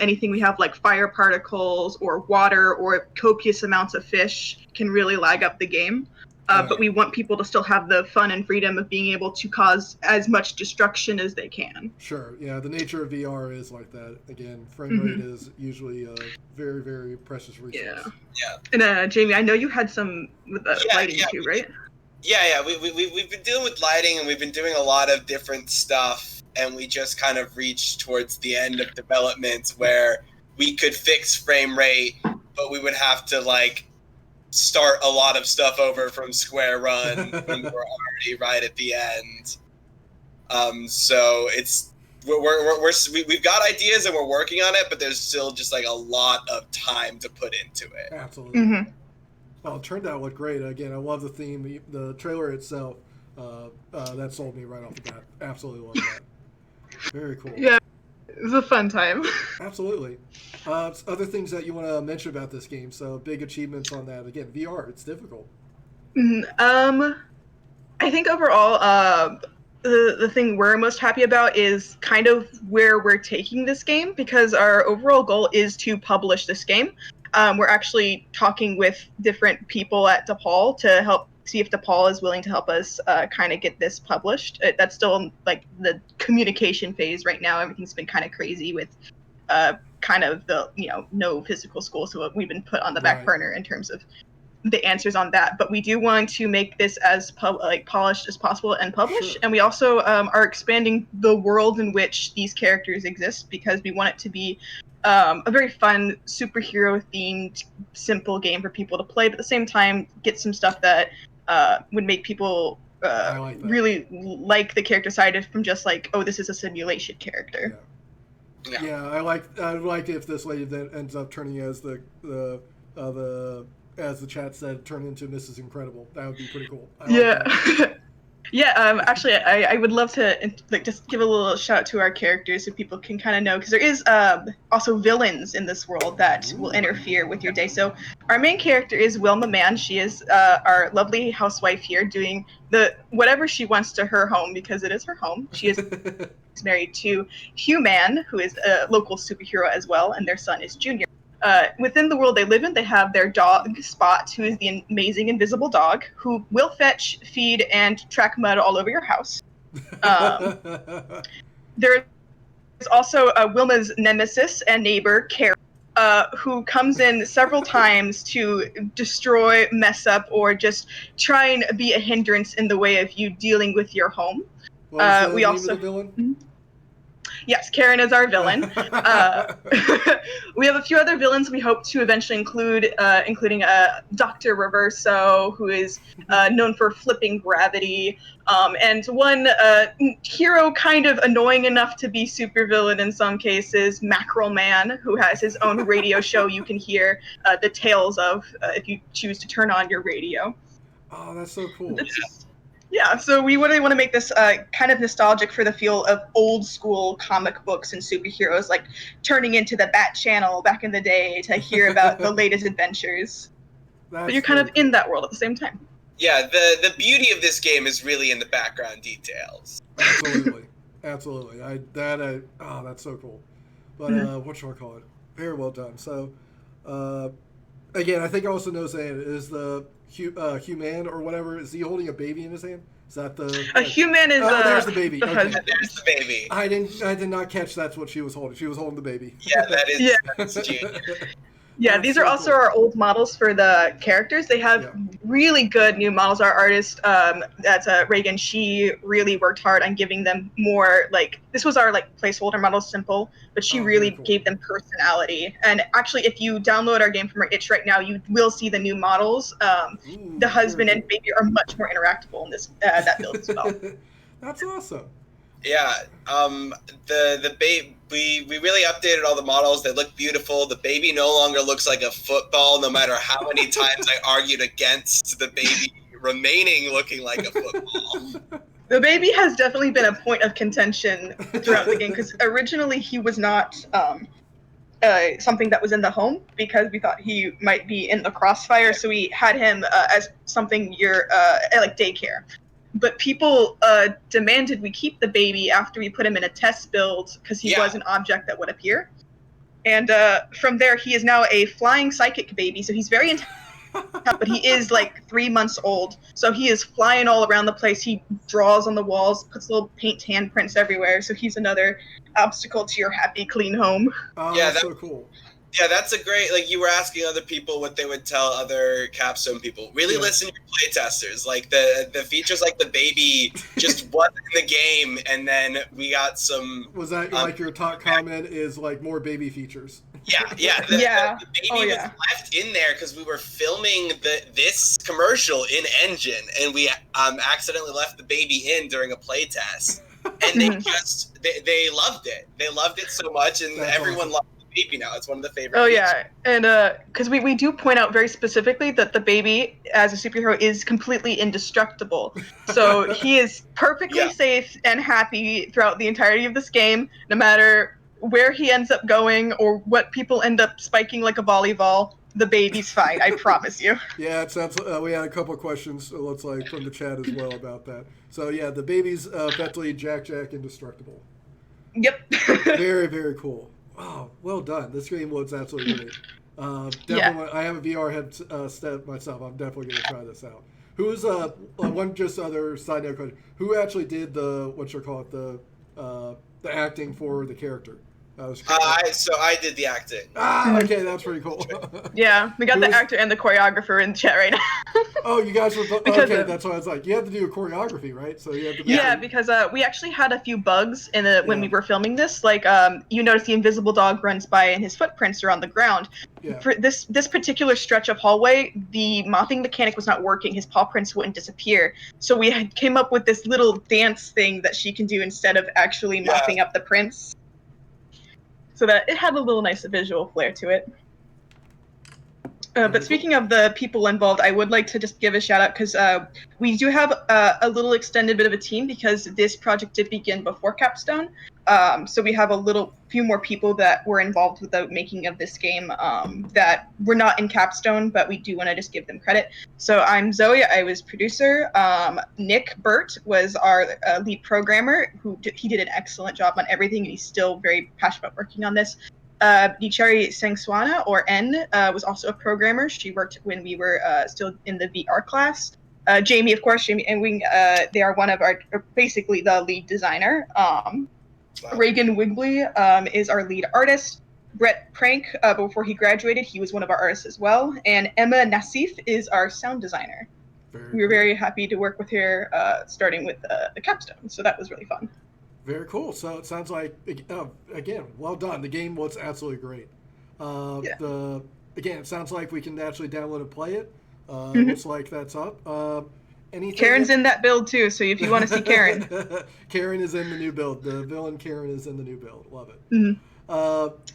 anything we have like fire particles or water or copious amounts of fish can really lag up the game. But we want people to still have the fun and freedom of being able to cause as much destruction as they can. Sure. Yeah, the nature of VR is like that. Again, frame rate is usually a very, very precious resource. Yeah. And Jamie, I know you had some with the lighting too, right? Yeah. We've been dealing with lighting, and we've been doing a lot of different stuff, and we just kind of reached towards the end of development where we could fix frame rate, but we would have to like start a lot of stuff over from square one when we're already right at the end. So it's we've got ideas and we're working on it, but there's still just like a lot of time to put into it. Absolutely. Well, it turned out look great. Again, I love the theme, the trailer itself. That sold me right off the bat. Absolutely love that. Very cool. Yeah, it was a fun time. Absolutely. Other things that you want to mention about this game? So big achievements on that. Again, VR, it's difficult. I think overall, the thing we're most happy about is kind of where we're taking this game, because our overall goal is to publish this game. We're actually talking with different people at DePaul to help see if DePaul is willing to help us kind of get this published. That's still like the communication phase right now. Everything's been kind of crazy with kind of the no physical school, so we've been put on the back burner in terms of the answers on that. But we do want to make this as polished as possible and publish. And we also are expanding the world in which these characters exist, because we want it to be a very fun superhero themed simple game for people to play, but at the same time get some stuff that would make people really like the character side from just like, oh, this is a simulation character. Yeah, I'd like if this lady then ends up turning as the as the chat said, turn into Mrs. Incredible. That would be pretty cool. Actually, I would love to just give a little shout out to our characters so people can kind of know, because there is also villains in this world that will interfere with your day. So our main character is Wilma Mann. She is our lovely housewife here, doing whatever she wants to her home, because it is her home. She is married to Hugh Mann, who is a local superhero as well, and their son is Junior. Within the world they live in, they have their dog, Spot, who is the amazing invisible dog, who will fetch, feed, and track mud all over your house. There is also Wilma's nemesis and neighbor, Carrie, who comes in several times to destroy, mess up, or just try and be a hindrance in the way of you dealing with your home. We also. Yes, Karen is our villain. We have a few other villains we hope to eventually include, including Dr. Reverso, who is known for flipping gravity, and one hero kind of annoying enough to be supervillain in some cases, Mackerel Man, who has his own radio show you can hear the tales of if you choose to turn on your radio. Oh, that's so cool. Yeah, so we really want to make this kind of nostalgic for the feel of old school comic books and superheroes, like turning into the Bat Channel back in the day to hear about the latest adventures. But you're kind of in that world at the same time. Yeah, the beauty of this game is really in the background details. Absolutely. That's so cool. But whatchamacallit? Very well done. So, again, I think I also know saying is the Human or whatever, is he holding a baby in his hand? Is that the Human is there's the baby. Okay. There's the baby. I did not catch that's what she was holding. She was holding the baby. Yeah, that's Junior. Yeah, these are also our old models for the characters. They have really good new models. Our artist, that's Reagan, she really worked hard on giving them more, this was our placeholder model, simple, but she really gave them personality. And actually, if you download our game from our itch right now, you will see the new models. The husband and baby are much more interactable in this that build as well. That's awesome. Yeah, the baby, we really updated all the models. They look beautiful. The baby no longer looks like a football, no matter how many times I argued against the baby remaining looking like a football. The baby has definitely been a point of contention throughout the game because originally he was not something that was in the home because we thought he might be in the crossfire, so we had him as something like daycare. But people demanded we keep the baby after we put him in a test build because he was an object that would appear. And from there, he is now a flying psychic baby, so he's very intelligent, but he is like 3 months old, so he is flying all around the place. He draws on the walls, puts little paint handprints everywhere, so he's another obstacle to your happy, clean home. Oh, Yeah, that's so cool. Yeah, that's a great, like, you were asking other people what they would tell other Capstone people. Really listen to your playtesters. Like, the features like the baby just wasn't in the game, and then we got some... Was that, like, your top comment is, like, more baby features? Yeah. The baby was left in there because we were filming this commercial in Engine, and we accidentally left the baby in during a playtest. And they just, they loved it. They loved it so much, and everyone loved the baby now. It's one of the favorite features. Yeah, and because we do point out very specifically that the baby, as a superhero, is completely indestructible. So he is perfectly safe and happy throughout the entirety of this game, no matter where he ends up going or what people end up spiking like a volleyball. The baby's fine, I promise you. Yeah, it sounds. We had a couple of questions, it looks like, from the chat as well about that. So yeah, the baby's effectively Jack indestructible. Yep. Very, very cool. Wow, well done. This game looks absolutely great. Definitely, I have a VR headset myself. I'm definitely going to try this out. Who's one just other side note question? Who actually did the acting for the character? So I did the acting. Okay, that's pretty cool. Yeah, we got the actor and the choreographer in the chat right now. Oh, you guys were okay. That's what I was like. You have to do a choreography, right? So you have to. Because we actually had a few bugs in when we were filming this. Like, you notice the invisible dog runs by and his footprints are on the ground. Yeah. For this particular stretch of hallway, the mopping mechanic was not working. His paw prints wouldn't disappear. So we came up with this little dance thing that she can do instead of actually mopping up the prints. So that it had a little nice visual flair to it. But speaking of the people involved, I would like to just give a shout out because we do have a little extended bit of a team because this project did begin before Capstone. So we have few more people that were involved with the making of this game that were not in Capstone, but we do want to just give them credit. So I'm Zoe, I was producer. Nick Burt was our lead programmer, he did an excellent job on everything, and he's still very passionate about working on this. Nichari Sangswana, or N, was also a programmer. She worked when we were still in the VR class. Jamie, of course, Jamie and Wing, they are one of basically the lead designer. Reagan Wigley is our lead artist. Brett Prank, before he graduated, he was one of our artists as well. And Emma Nassif is our sound designer. We were very happy to work with her, starting with the Capstone, so that was really fun. Very cool. So it sounds like, again, well done. The game was absolutely great. It sounds like we can actually download and play it. Looks like that's up. Karen's in that build too, so if you want to see Karen. Karen is in the new build. The villain Karen is in the new build. Love it.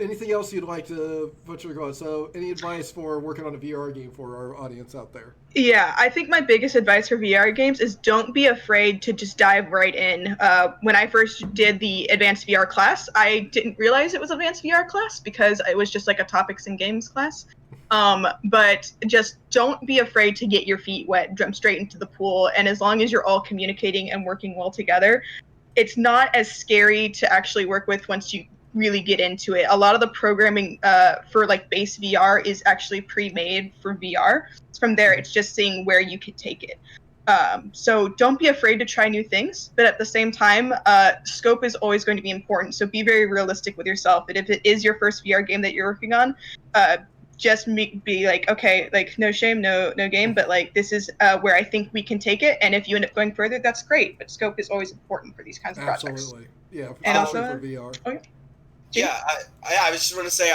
Anything else you'd like to put your go? So any advice for working on a VR game for our audience out there? Yeah, I think my biggest advice for VR games is don't be afraid to just dive right in. When I first did the advanced VR class, I didn't realize it was advanced VR class because it was just like a topics and games class. But just don't be afraid to get your feet wet, jump straight into the pool, and as long as you're all communicating and working well together, it's not as scary to actually work with once you really get into it. A lot of the programming for like base VR is actually pre-made for VR. From there, it's just seeing where you can take it. So don't be afraid to try new things, but at the same time, scope is always going to be important. So be very realistic with yourself. And if it is your first VR game that you're working on, just be like, okay, like no shame, no game, but like this is where I think we can take it. And if you end up going further, that's great. But scope is always important for these kinds of projects. Absolutely, yeah. And also for VR. Okay. Yeah, I was just going to say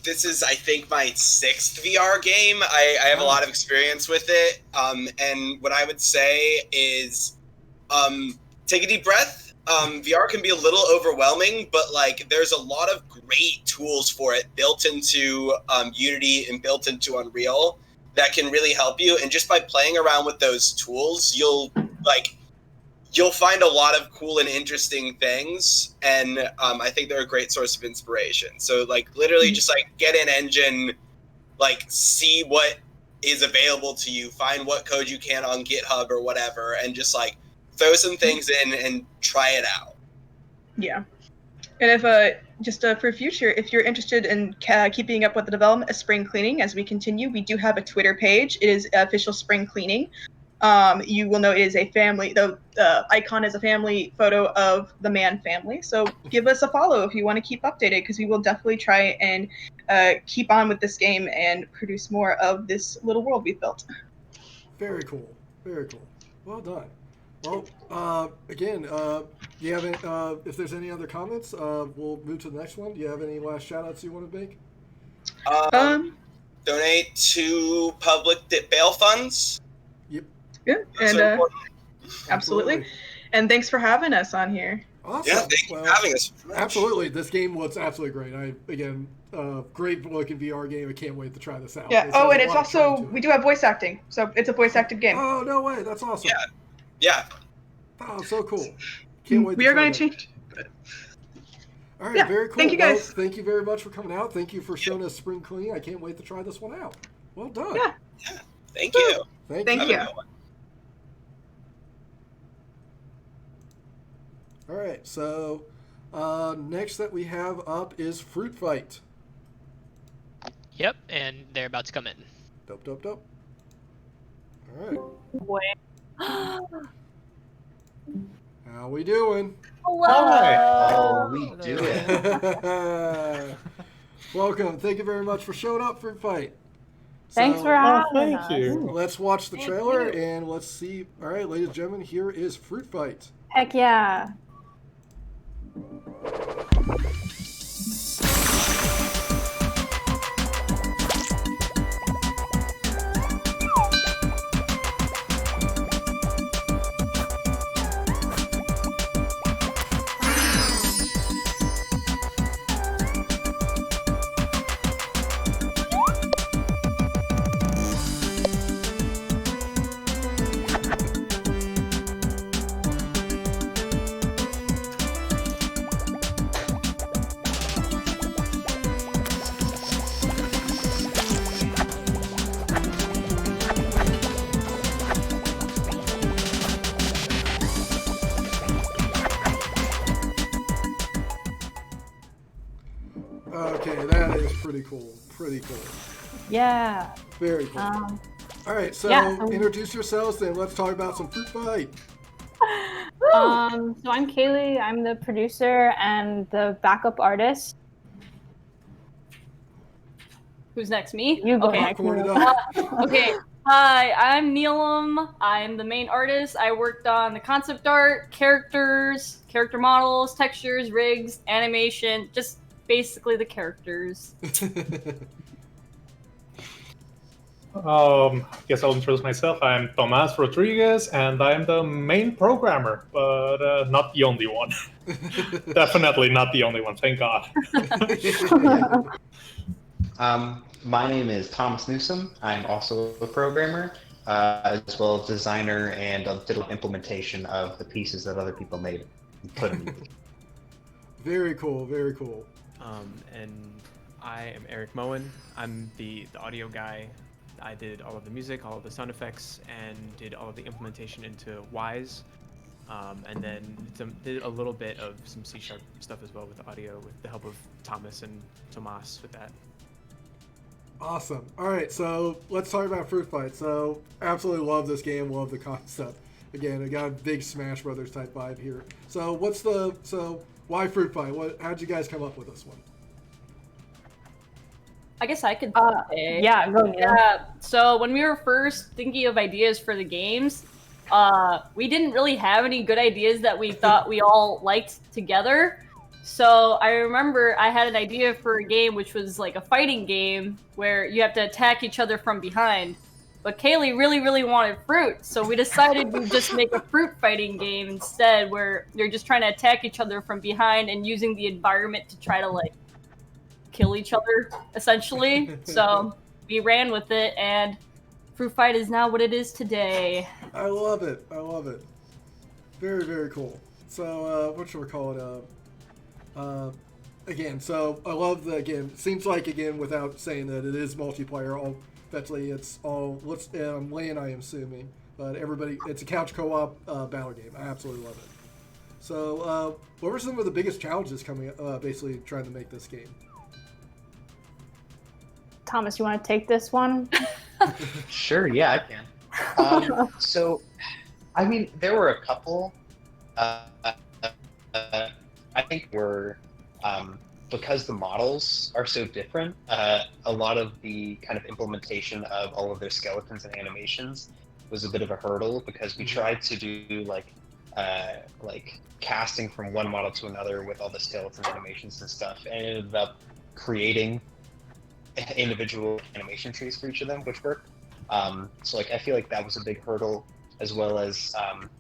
this is I think my 6th VR game. I have a lot of experience with it. And what I would say is take a deep breath. VR can be a little overwhelming, but like there's a lot of great tools for it built into Unity and built into Unreal that can really help you. And just by playing around with those tools, you'll like you'll find a lot of cool and interesting things, and I think they're a great source of inspiration. So like literally just like get an engine, like see what is available to you, find what code you can on GitHub or whatever, and just like throw some things in and try it out. Yeah. And if just for future, if you're interested in keeping up with the development of spring cleaning as we continue, we do have a Twitter page. It is official spring cleaning. You will know it is a family. The icon is a family photo of the Man family. So give us a follow if you want to keep updated, because we will definitely try and keep on with this game and produce more of this little world we've built. Very cool. Very cool. Well done. Well, again, do you have any, if there's any other comments, we'll move to the next one. Do you have any last shout-outs you want to make? Donate to public bail funds. Yep. Yeah, and So absolutely. And thanks for having us on here. Awesome. Yeah, thank you for having us. Absolutely. This game looks absolutely great. Great looking VR game. I can't wait to try this out. Yeah. This Oh, has and a it's lot of charm also, to it. we do have voice acting. So it's a voice acted game. Oh, no way. That's awesome. Yeah. Oh, so cool. Can't wait We to are try going that. to change. All right, Yeah, very cool. thank you, Well, guys. thank you very much for coming out. Thank you for showing us spring cleaning. I can't wait to try this one out. Well done. Yeah. Thank you. Thank Thank you. you. All right, so next that we have up is Froot Fite. Yep, and they're about to come in. Dope, dope, dope. All Boy. right. How we doing? Hello. We do it. Welcome. Thank you very much for showing up, Froot Fite. Thanks for having us. Let's watch the Thank trailer you. and let's see. All right, ladies and gentlemen, here is Froot Fite. Heck yeah. Okay, that is pretty cool. Pretty cool. Yeah. Very cool. All right, so yeah, introduce yourselves and let's talk about some Froot Fite. So I'm Kaylee. I'm the producer and the backup artist. Who's next? Me? You go okay. next, Neil. Okay. Hi, I'm Neelam. I'm the main artist. I worked on the concept art, characters, character models, textures, rigs, animation, just basically the characters. Guess I'll introduce myself. I'm Tomas Rodriguez, and I'm the main programmer, but not the only one. Definitely not the only one, thank God. My name is Thomas Newsom. I'm also a programmer, as well as designer and a little implementation of the pieces that other people made and put in. Very cool, very cool. And I am Eric Moen. I'm the audio guy. I did all of the music, all of the sound effects, and did all of the implementation into Wise. And then did a little bit of some C# stuff as well with the audio, with the help of Thomas and Tomas with that. Awesome. All right, so let's talk about Froot Fite. So, absolutely love this game. Love the concept. Again, I got a big Smash Brothers type vibe here. So, why Froot Fite? How'd you guys come up with this one? I guess I could say. yeah, go, Neil. Yeah. So when we were first thinking of ideas for the games, we didn't really have any good ideas that we thought we all liked together. So I remember I had an idea for a game which was like a fighting game where you have to attack each other from behind. But Kaylee really, really wanted fruit, so we decided we'd just make a fruit fighting game instead, where you're just trying to attack each other from behind and using the environment to try to like kill each other, essentially. So we ran with it, and Froot Fite is now what it is today. I love it. I love it. Very, very cool. So, what should we call it? Again, so I love the, again, seems like, again, without saying that it is multiplayer, eventually it's all, LAN, I am assuming, but everybody, it's a couch co-op battle game. I absolutely love it. So, what were some of the biggest challenges coming, basically trying to make this game? Thomas, you want to take this one? Sure, yeah, I can. So, I mean, there were a couple. I think we're because the models are so different. A lot of the kind of implementation of all of their skeletons and animations was a bit of a hurdle because we tried to do like casting from one model to another with all the skeleton animations and stuff, and it ended up creating individual animation trees for each of them, which worked. So like I feel like that was a big hurdle, as well as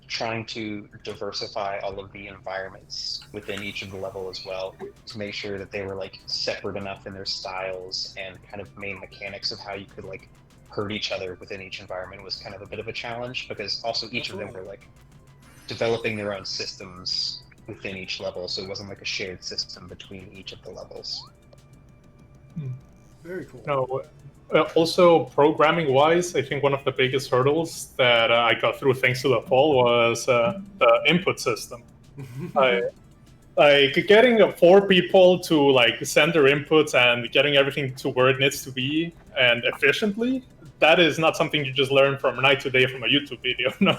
trying to diversify all of the environments within each of the level as well, to make sure that they were like separate enough in their styles and kind of main mechanics of how you could like hurt each other within each environment was kind of a bit of a challenge, because also each of them were like developing their own systems within each level, so it wasn't like a shared system between each of the levels. Very cool. No, also programming-wise, I think one of the biggest hurdles that I got through thanks to DePaul was the input system. Getting 4 people to like send their inputs and getting everything to where it needs to be and efficiently, that is not something you just learn from night to day from a YouTube video. No,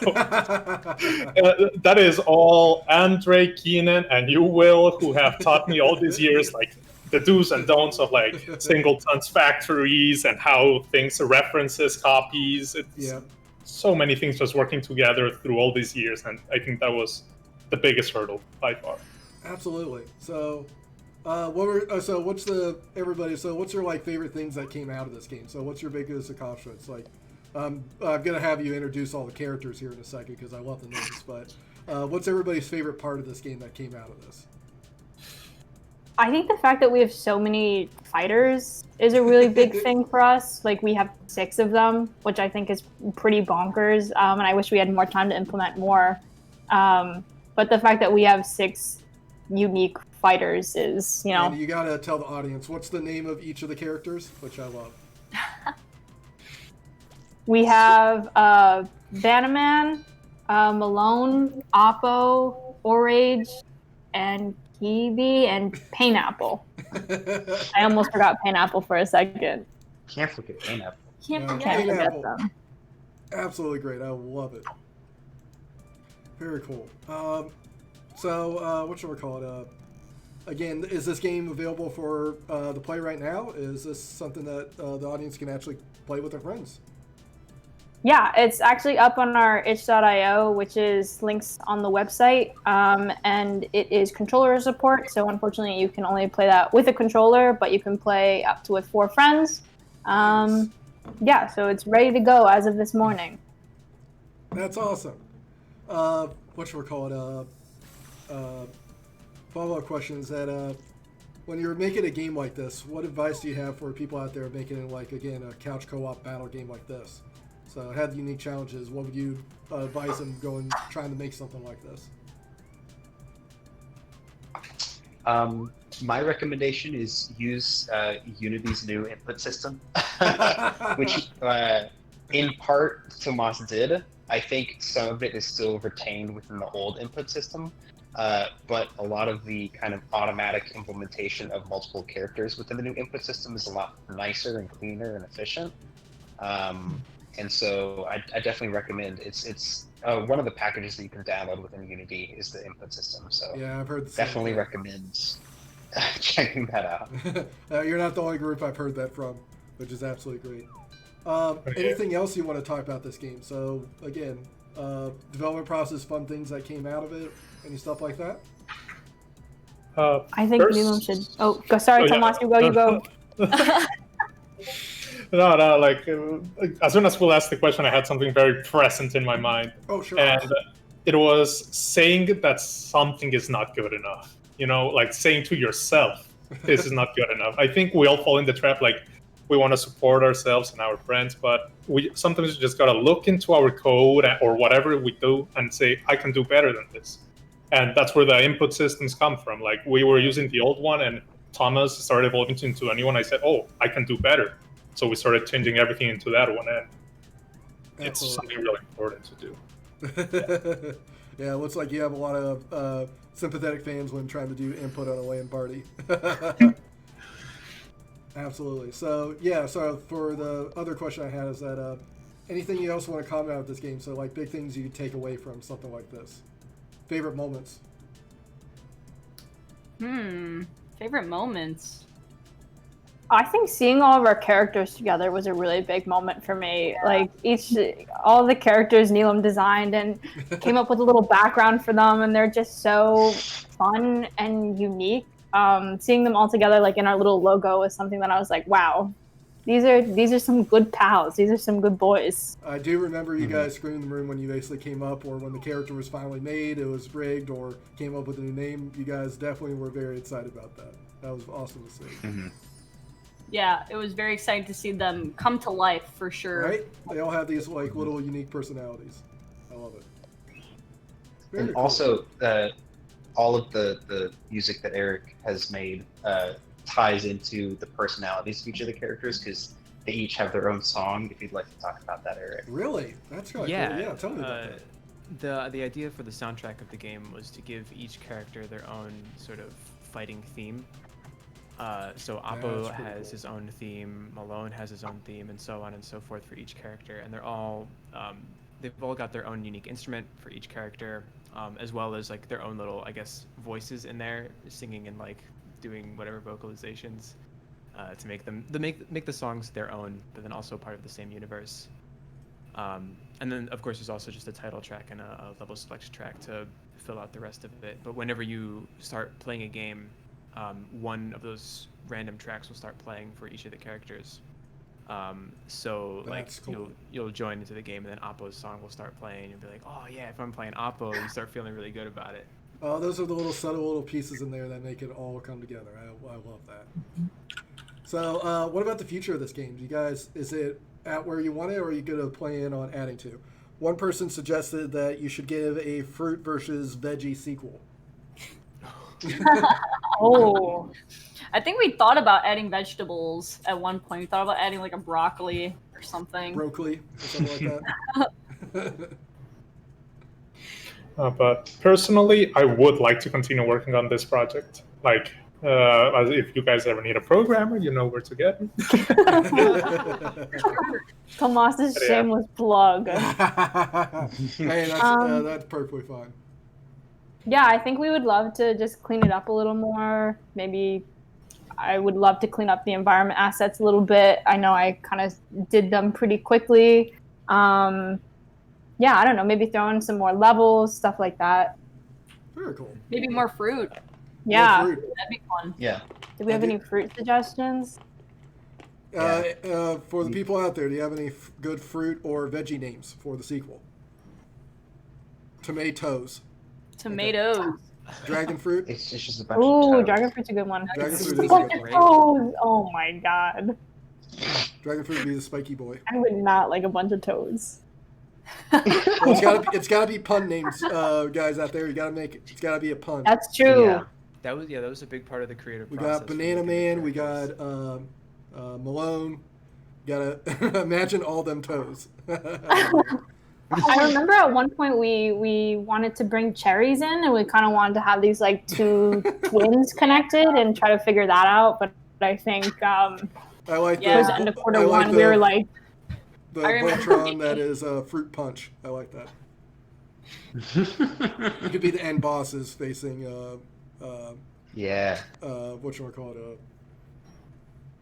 that is all Andre, Keenan, and you, Will, who have taught me all these years, like the do's and don'ts of like singletons factories and how things references, copies. It's so many things just working together through all these years, and I think that was the biggest hurdle by far. Absolutely. So, what's your like favorite things that came out of this game? So, what's your biggest accomplishments? Like, I'm gonna have you introduce all the characters here in a second because I love the names. But what's everybody's favorite part of this game that came out of this? I think the fact that we have so many fighters is a really big thing for us. Like, we have 6 of them, which I think is pretty bonkers. And I wish we had more time to implement more. But the fact that we have 6 unique fighters is, you know. And you gotta tell the audience, what's the name of each of the characters, which I love. We have Bannerman, Malone, Oppo, Orage, and Kiwi, and Painapple. I almost forgot Painapple for a second. Can't forget Painapple. Can't forget them. Absolutely great. I love it. Very cool. What should we call it? Again, is this game available for the play right now? Is this something that the audience can actually play with their friends? Yeah, it's actually up on our itch.io, which is links on the website, and it is controller support. So unfortunately, you can only play that with a controller, but you can play up to with 4 friends. Yeah, so it's ready to go as of this morning. That's awesome. What should we call it? Follow-up questions that when you're making a game like this, what advice do you have for people out there making it like, again, a couch co-op battle game like this? So it had unique challenges. What would you advise them trying to make something like this? My recommendation is use Unity's new input system, which in part Tomas did. I think some of it is still retained within the old input system, but a lot of the kind of automatic implementation of multiple characters within the new input system is a lot nicer and cleaner and efficient. And so I definitely recommend it's one of the packages that you can download within Unity is the input system. So yeah, I've heard definitely recommend checking that out. You're not the only group I've heard that from, which is absolutely great. Anything else you want to talk about this game? So again, development process, fun things that came out of it, any stuff like that? I think Nemo should. Oh, go. Sorry, Tomas. You go. No, like as soon as Will asked the question, I had something very present in my mind. Oh, sure. And it was saying that something is not good enough. You know, like saying to yourself, this is not good enough. I think we all fall in the trap, like we want to support ourselves and our friends, but we sometimes just gotta look into our code or whatever we do and say, I can do better than this. And that's where the input systems come from. Like, we were using the old one, and Thomas started evolving into a new one. I said, oh, I can do better. So we started changing everything into that one, and it's something really important to do. Yeah, it looks like you have a lot of sympathetic fans when trying to do input on a LAN party. Absolutely. So, yeah, so for the other question I had is that anything you else want to comment about this game? So, like, big things you could take away from something like this. Favorite moments? Favorite moments? I think seeing all of our characters together was a really big moment for me. Like, all the characters Neelam designed and came up with a little background for them, and they're just so fun and unique. Seeing them all together, like in our little logo, was something that I was like, wow, these are some good pals. These are some good boys. I do remember you guys screaming in the room when you basically came up, or when the character was finally made, it was rigged, or came up with a new name. You guys definitely were very excited about that. That was awesome to see. Yeah, it was very exciting to see them come to life for sure. Right? They all have these like little unique personalities. I love it. Very And cool. also, all of the music that Eric has made ties into the personalities of each of the characters, because they each have their own song. If you'd like to talk about that, Eric. Really? That's really Yeah. cool. Yeah, tell me about that. The idea for the soundtrack of the game was to give each character their own sort of fighting theme. So Oppo has his own theme, Malone has his own theme, and so on and so forth for each character. And they're all they've all got their own unique instrument for each character, as well as like their own little, I guess, voices in there, singing and like doing whatever vocalizations to make the songs their own, but then also part of the same universe. And then of course there's also just a title track and a level selection track to fill out the rest of it. But whenever you start playing a game, one of those random tracks will start playing for each of the characters. So like cool. you'll join into the game, and then Oppo's song will start playing. You'll be like, oh yeah, if I'm playing Oppo, you start feeling really good about it. Oh, those are the little subtle little pieces in there that make it all come together. I love that. So, what about the future of this game? Do you guys, is it at where you want it, or are you going to plan on adding to? One person suggested that you should give a fruit versus veggie sequel. Oh, I think we thought about adding vegetables at one point. We thought about adding like a broccoli or something. Broccoli or something like that. But personally, I would like to continue working on this project. Like, if you guys ever need a programmer, you know where to get me. Tomas's shameless plug. Hey, that's perfectly fine. Yeah, I think we would love to just clean it up a little more. Maybe I would love to clean up the environment assets a little bit. I know I kind of did them pretty quickly. Yeah, I don't know. Maybe throw in some more levels, stuff like that. Very cool. Maybe more fruit. Yeah, More fruit. That'd be fun. Yeah. Do we have any fruit suggestions? For the people out there, do you have any good fruit or veggie names for the sequel? Tomatoes. Tomatoes. Dragon fruit. It's just a bunch Ooh, of dragon fruit's a good one. Dragon fruit is A bunch good. of toads. Oh my god. Dragon fruit would be the spiky boy. I would not like a bunch of toads. Well, it's gotta be pun names, guys out there. You gotta make it. It's gotta be a pun. That's true. Yeah. That was a big part of the creative We process. got Banana Man. We got Malone. You gotta imagine all them toes. I remember at one point we wanted to bring cherries in, and we kind of wanted to have these like two twins connected and try to figure that out. But I think I like towards the end of quarter one, we were like, the Voltron that is fruit punch. I like that. You could be the end bosses facing Yeah. whatchamacallit,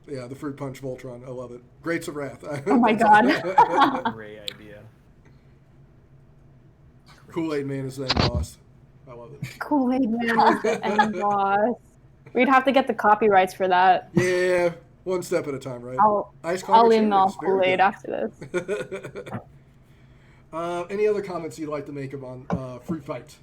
yeah, the fruit punch Voltron. I love it. Grapes of Wrath. oh my god. Great idea. Kool-Aid Man is the end boss. I love it. Kool-Aid Man was the end boss. We'd have to get the copyrights for that. Yeah, one step at a time, right? I'll email Kool-Aid after this. Any other comments you'd like to make on Froot Fite?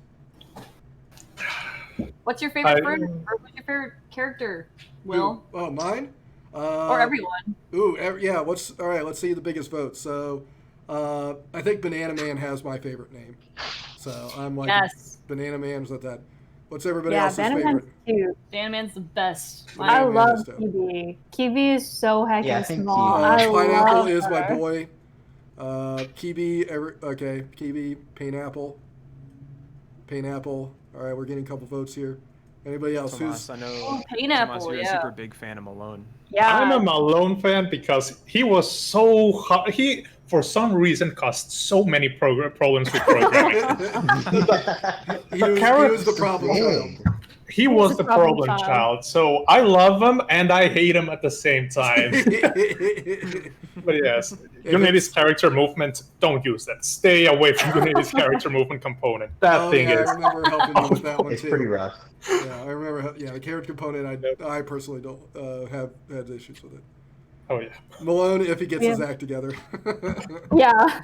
What's your favorite fruit? Or what's your favorite character, Will? Oh, mine? Or everyone. Ooh, yeah. All right? Let's see the biggest vote. So, I think Banana Man has my favorite name. So I'm like, Yes. Banana Man's with that. What's everybody Yeah, else's Banana favorite? Man's cute. Banana Man's the best. I Banana Man love is dope. Kiwi. Kiwi is so heckin' Yeah, I think small. Kiwi. I Pineapple love is my her. boy. Kiwi. Okay, Kiwi. Pineapple. Pineapple. All right, we're getting a couple votes here. Anybody else? Tomas, I know. Oh, Pineapple, Tomas, you're a yeah. super big fan of Malone. Yeah. I'm a Malone fan because he was so hot. He, for some reason, caused so many problems with programming. He was the problem child. He was the problem child. So I love him and I hate him at the same time. But yes, Unity's character movement, don't use that. Stay away from Unity's character movement component. That thing I is. remember helping you with that one It's too. pretty rough. Yeah, I remember. The character component. I personally don't have had issues with it. Oh yeah. Malone, if he gets his act together. Yeah.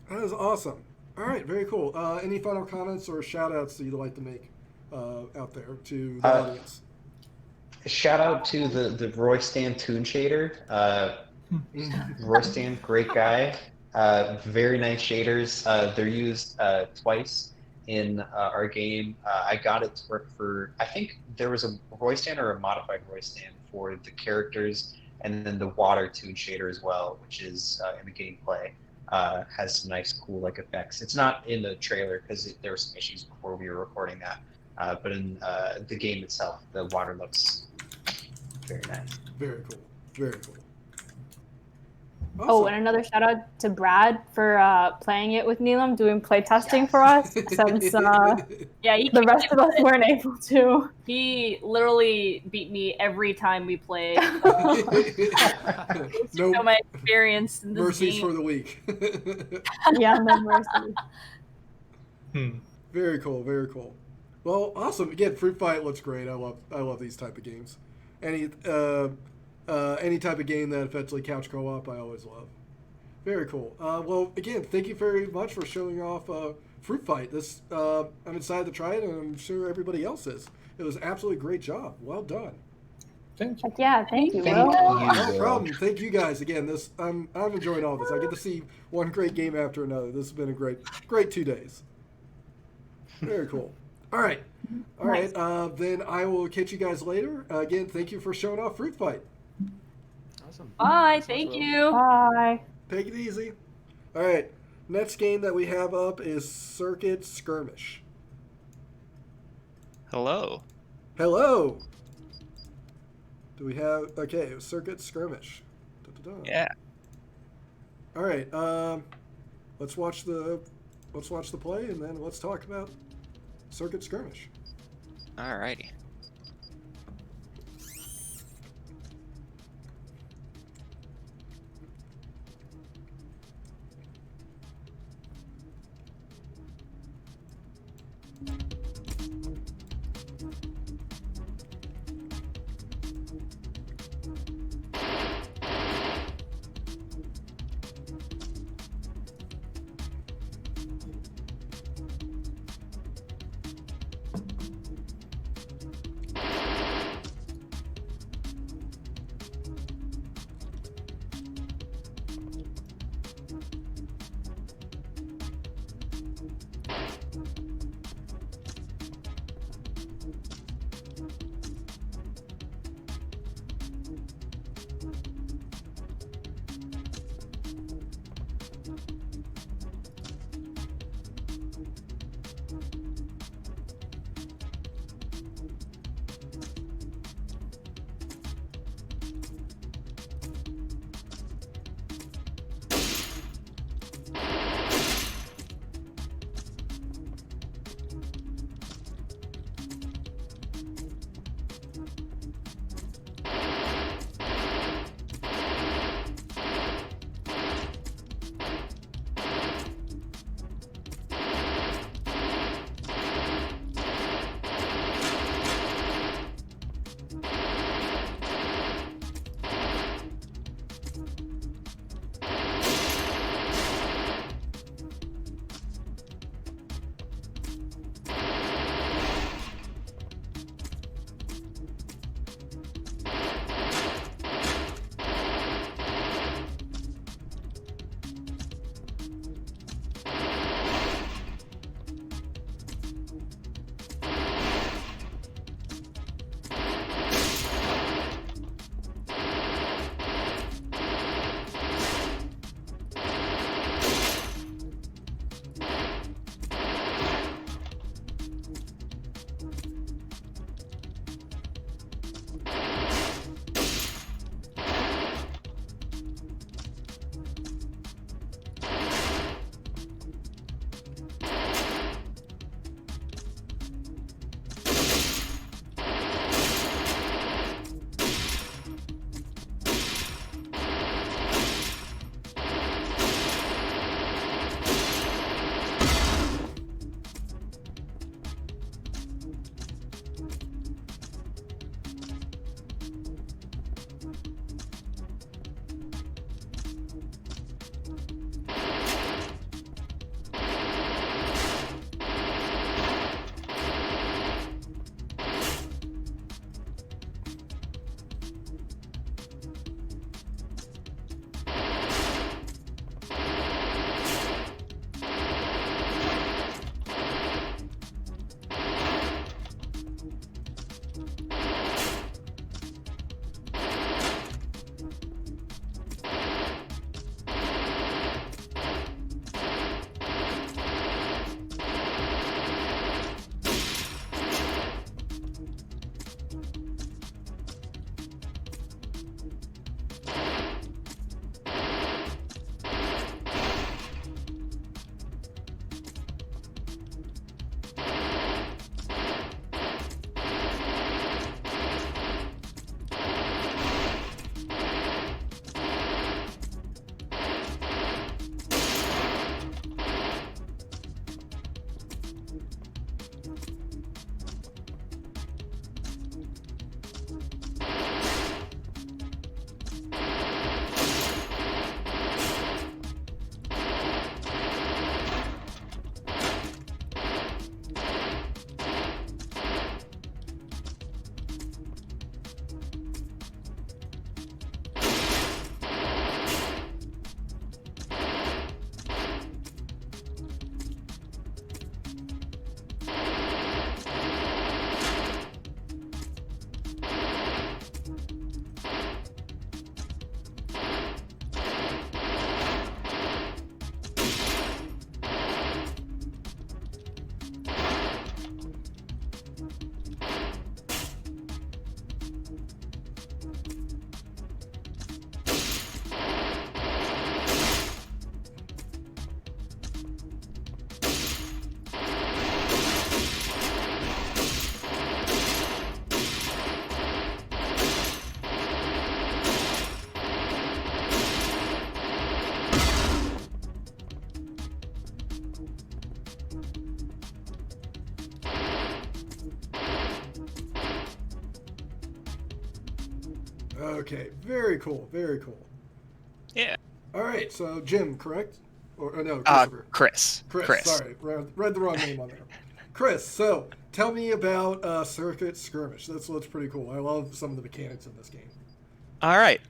That is awesome. All right, very cool. Any final comments or shout outs that you'd like to make out there to the audience? Shout out to the Roy Stan Toon Shader. Roy Stan, great guy. Very nice shaders. They're used twice in our game. I got it to work for, I think there was a Roy Stan or a modified Roy Stan for the characters, and then the water Toon Shader as well, which is in the gameplay. Has some nice, cool effects. It's not in the trailer because there were some issues before we were recording that. But in the game itself, the water looks very nice. Very cool. Very cool. Oh, and another shout out to Brad for playing it with Neelam, doing play testing for us since Yeah, the rest of us weren't able to. He literally beat me every time we played. No know my experience in this mercies game. for the weak. Yeah, no mercy. Very cool. Very cool. Well, awesome. Again, Froot Fite looks great. I love these type of games. Any type of game that eventually couch co-op, I always love. Very cool. Well, again, thank you very much for showing off Froot Fite. This I'm excited to try it, and I'm sure everybody else is. It was an absolutely great job. Well done. Thank you. Yeah, thank you, Thank Will. you. No problem. Thank you guys again. I'm enjoying all this. I get to see one great game after another. This has been a great 2 days. Very cool. All right. Then I will catch you guys later. Again, thank you for showing off Froot Fite. Awesome. Bye, thank you. Bye. Take it easy. All right. Next game that we have up is Circuit Skirmish. Hello. Hello. Do we have? Okay, Circuit Skirmish. Da-da-da. Yeah. All right. Let's watch the play and then let's talk about Circuit Skirmish. Alrighty. Okay, very cool, very cool. Yeah. All right, so Jim, correct? Or no, Christopher. Chris. Chris. Sorry, read the wrong name on there. Chris, so tell me about Circuit Skirmish. This looks pretty cool. I love some of the mechanics in this game. All right.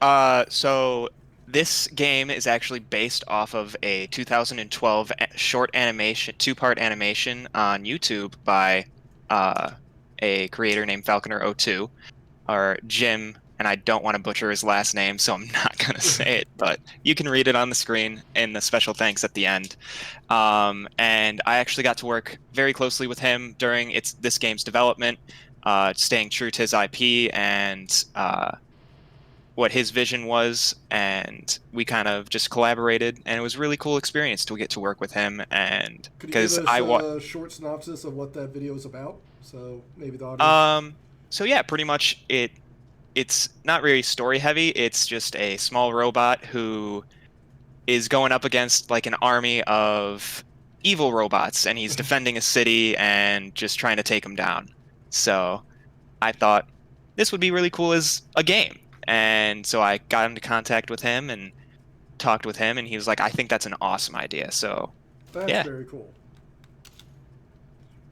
So this game is actually based off of a 2012 short animation, 2-part animation on YouTube by a creator named Falconer02, or Jim, and I don't want to butcher his last name, so I'm not going to say it, but you can read it on the screen in the special thanks at the end. And I actually got to work very closely with him during this game's development, staying true to his IP and what his vision was, and we kind of just collaborated, and it was a really cool experience to get to work with him. And because a short synopsis of what that video is about, so maybe the audience. So yeah, pretty much it's not very story heavy. It's just a small robot who is going up against like an army of evil robots, and he's defending a city and just trying to take them down. So I thought this would be really cool as a game. And so I got into contact with him and talked with him, and he was like, I think that's an awesome idea. So that's yeah. Very cool.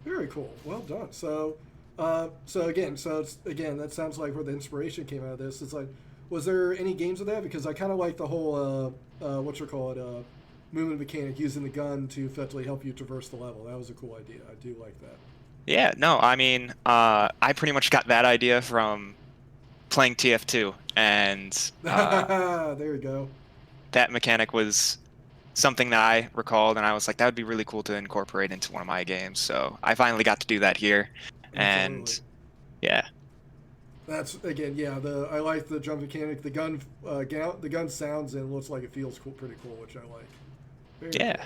Very cool. Well done. So again, that sounds like where the inspiration came out of this. It's like, was there any games of that? Because I kind of like the whole movement mechanic, using the gun to effectively help you traverse the level. That was a cool idea. I do like that. Yeah. No, I mean, I pretty much got that idea from playing TF2, and there you go. That mechanic was something that I recalled, and I was like, that would be really cool to incorporate into one of my games. So I finally got to do that here. Absolutely. And yeah, that's again, yeah. I like the jump mechanic. The gun sounds and looks like it feels cool, pretty cool, which I like. Very yeah. Cool.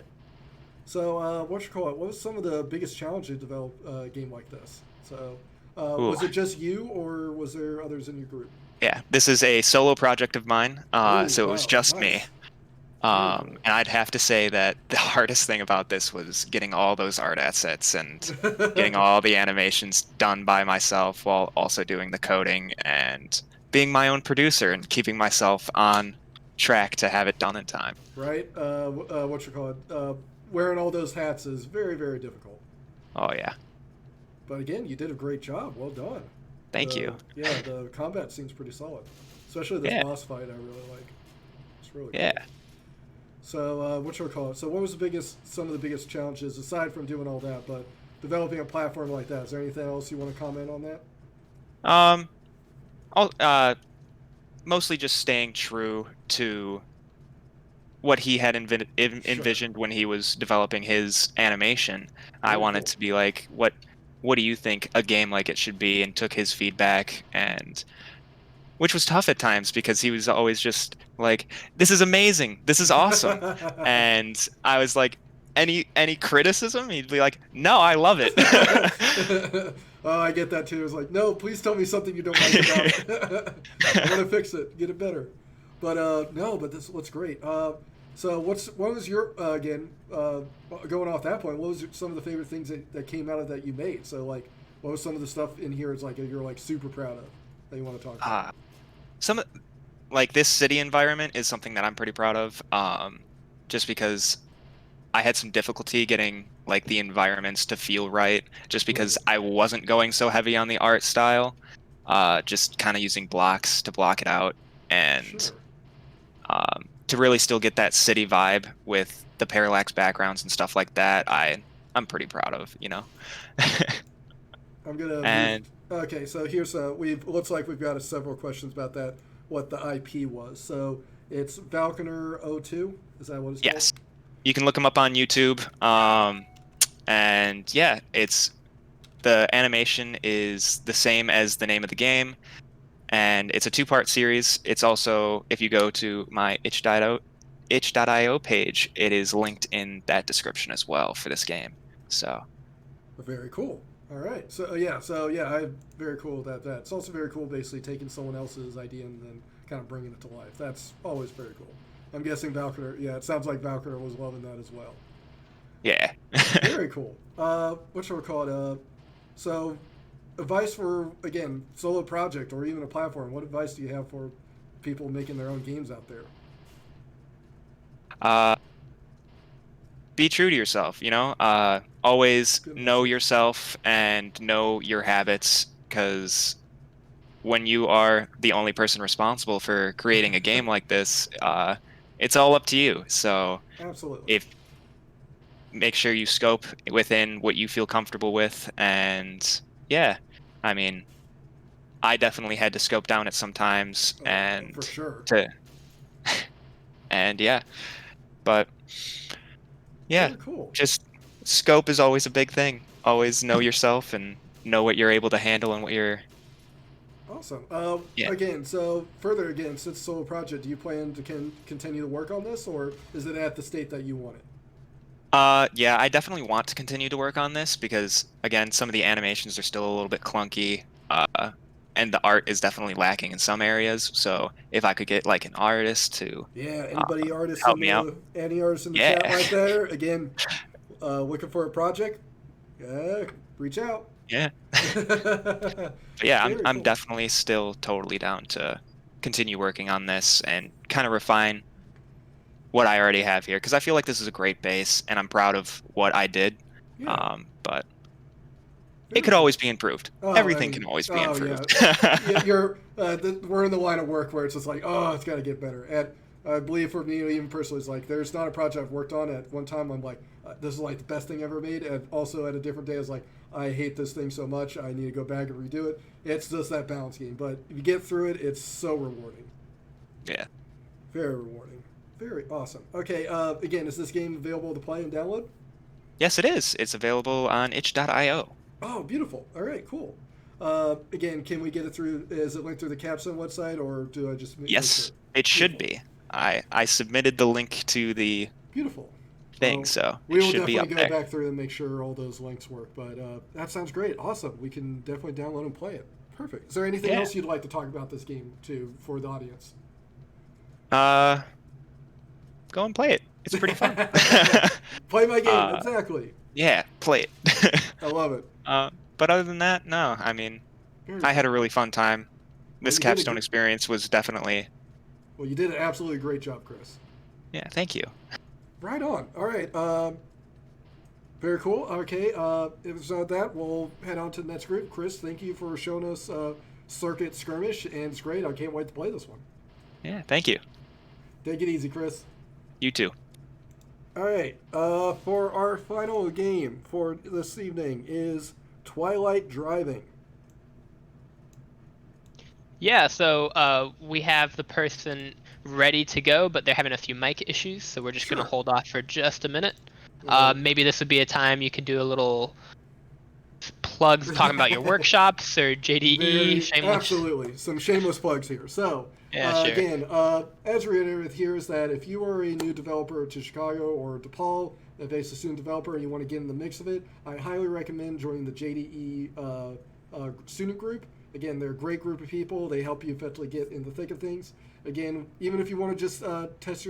So what was some of the biggest challenges to develop a game like this? So was it just you, or was there others in your group? Yeah, this is a solo project of mine, so it was just me. And I'd have to say that the hardest thing about this was getting all those art assets and getting all the animations done by myself while also doing the coding and being my own producer and keeping myself on track to have it done in time. Right? Wearing all those hats is very, very difficult. Oh, yeah. But again, you did a great job. Well done. Thank you. Yeah, the combat seems pretty solid. Especially this boss fight I really like. It's really cool. So, So what was some of the biggest challenges, aside from doing all that, but developing a platform like that? Is there anything else you want to comment on that? Mostly just staying true to what he had envisioned when he was developing his animation. I wanted to be like, what do you think a game like it should be, and took his feedback, and which was tough at times because he was always just like, this is amazing, this is awesome. And I was like, any criticism? He'd be like, no, I love it. Oh, I get that too. It's like, no, please tell me something you don't like about it. I want to fix it, get it better. But but this looks great. So what was your going off that point? What was some of the favorite things that came out of that you made? So like, what was some of the stuff in here? It's like you're like super proud of that you want to talk about? Like this city environment is something that I'm pretty proud of. Just because I had some difficulty getting like the environments to feel right, just because I wasn't going so heavy on the art style, just kind of using blocks to block it out, and to really still get that city vibe with the parallax backgrounds and stuff like that, I'm pretty proud of, you know. I'm gonna. Okay, so here's looks like we've got several questions about that. What the IP was? So it's Falconer02. Is that what it's called? Yes, you can look him up on YouTube. And yeah, the animation is the same as the name of the game, and it's a 2-part series. It's also, if you go to my itch.io page, it is linked in that description as well for this game. So very cool. All right. So I'm very cool about that. It's also very cool, basically taking someone else's idea and then kind of bringing it to life. That's always very cool. I'm guessing Valkyrie. Yeah, it sounds like Valkyrie was loving that as well. Yeah. Very cool. What shall we call it? So, advice for, again, solo project or even a platform, what advice do you have for people making their own games out there? Be true to yourself, always know yourself and know your habits, because when you are the only person responsible for creating a game like this, it's all up to you. So absolutely, make sure you scope within what you feel comfortable with. And yeah, I mean, I definitely had to scope down at some times, and for sure. And yeah, but yeah, very cool. Just scope is always a big thing. Always know yourself and know what you're able to handle and what you're. Awesome. Yeah. Again, since it's a solo project, do you plan to continue to work on this, or is it at the state that you want it? Yeah, I definitely want to continue to work on this because, again, some of the animations are still a little bit clunky, and the art is definitely lacking in some areas. So if I could get like an artist to anybody artists help in me out, any artists in the chat right there, again, looking for a project, reach out. Yeah. But yeah, I'm cool. definitely still totally down to continue working on this and kind of refine what I already have here, because I feel like this is a great base and I'm proud of what I did. Yeah. But it could always be improved. Everything can always be improved. Yeah. We're in the line of work where it's just like, it's got to get better. And I believe for me, even personally, it's like there's not a project I've worked on at one time I'm like, this is like the best thing ever made. And also at a different day, it's like, I hate this thing so much, I need to go back and redo it. It's just that balance game. But if you get through it, it's so rewarding. Yeah. Very rewarding. Very awesome. Okay, again, is this game available to play and download? Yes, it is. It's available on itch.io. Oh, beautiful. All right, cool. Again, can we get it through? Is it linked through the Capstone website, or do I just? Yes, it should be. I submitted the link to the beautiful thing, so we it will should be definitely up go there. back through and make sure all those links work. But that sounds great. Awesome. We can definitely download and play it. Perfect. Is there anything else you'd like to talk about this game too for the audience? Go and play it. It's pretty fun. Play my game, exactly. Yeah, play it. I love it. But other than that, no. I mean, I had a really fun time. This you did Capstone experience was definitely. Well, you did an absolutely great job, Chris. Yeah, thank you. Right on. All right. Very cool. Okay. If it's not that, we'll head on to the next group. Chris, thank you for showing us Circuit Skirmish, and it's great. I can't wait to play this one. Yeah, thank you. Take it easy, Chris. You too. All right. For our final game for this evening is Twilight Driving. Yeah, so we have the person ready to go, but they're having a few mic issues, so we're just going to hold off for just a minute. Maybe this would be a time you can do a little plugs talking about your workshops or JDE, shameless. Absolutely. Some shameless plugs here. So, yeah, sure. Again, as reiterated here is that if you are a new developer to Chicago or DePaul, a basic student developer, and you want to get in the mix of it, I highly recommend joining the JDE student group. Again, they're a great group of people. They help you effectively get in the thick of things. Again, even if you want to just test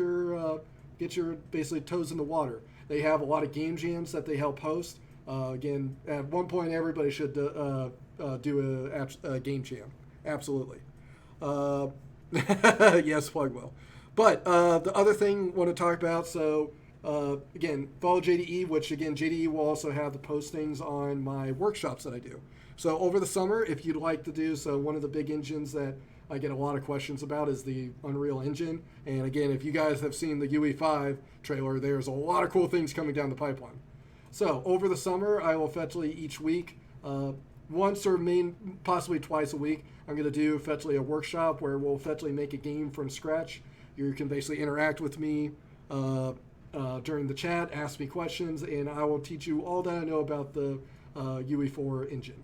get your basically toes in the water, they have a lot of game jams that they help host. Again, at one point, everybody should do a game jam. Absolutely. Yes, plug well. But the other thing I want to talk about, so again, follow JDE, which again, JDE will also have the postings on my workshops that I do. So over the summer, if you'd like to do so, one of the big engines that I get a lot of questions about is the Unreal Engine. And again, if you guys have seen the UE5 trailer, there's a lot of cool things coming down the pipeline. So over the summer, I will effectively each week, once or possibly twice a week, I'm going to do effectively a workshop where we'll effectively make a game from scratch. You can basically interact with me during the chat, ask me questions, and I will teach you all that I know about the UE4 engine.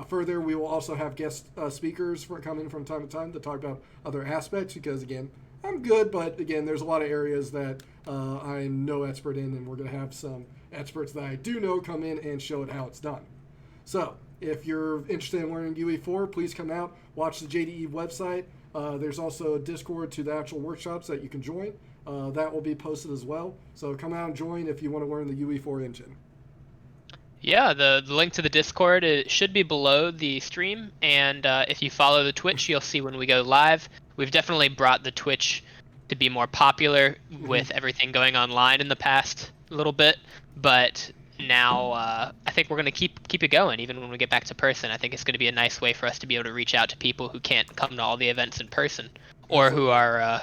Further, we will also have guest speakers come in from time to time to talk about other aspects because, again, I'm good, but, again, there's a lot of areas that I'm no expert in, and we're going to have some experts that I do know come in and show it how it's done. So, if you're interested in learning UE4, please come out, watch the JDE website. There's also a Discord to the actual workshops that you can join. That will be posted as well. So come out and join if you want to learn the UE4 engine. Yeah, the link to the Discord, it should be below the stream, and if you follow the Twitch, you'll see when we go live. We've definitely brought the Twitch to be more popular with everything going online in the past little bit, but now I think we're going to keep it going even when we get back to person. I think it's going to be a nice way for us to be able to reach out to people who can't come to all the events in person, or who are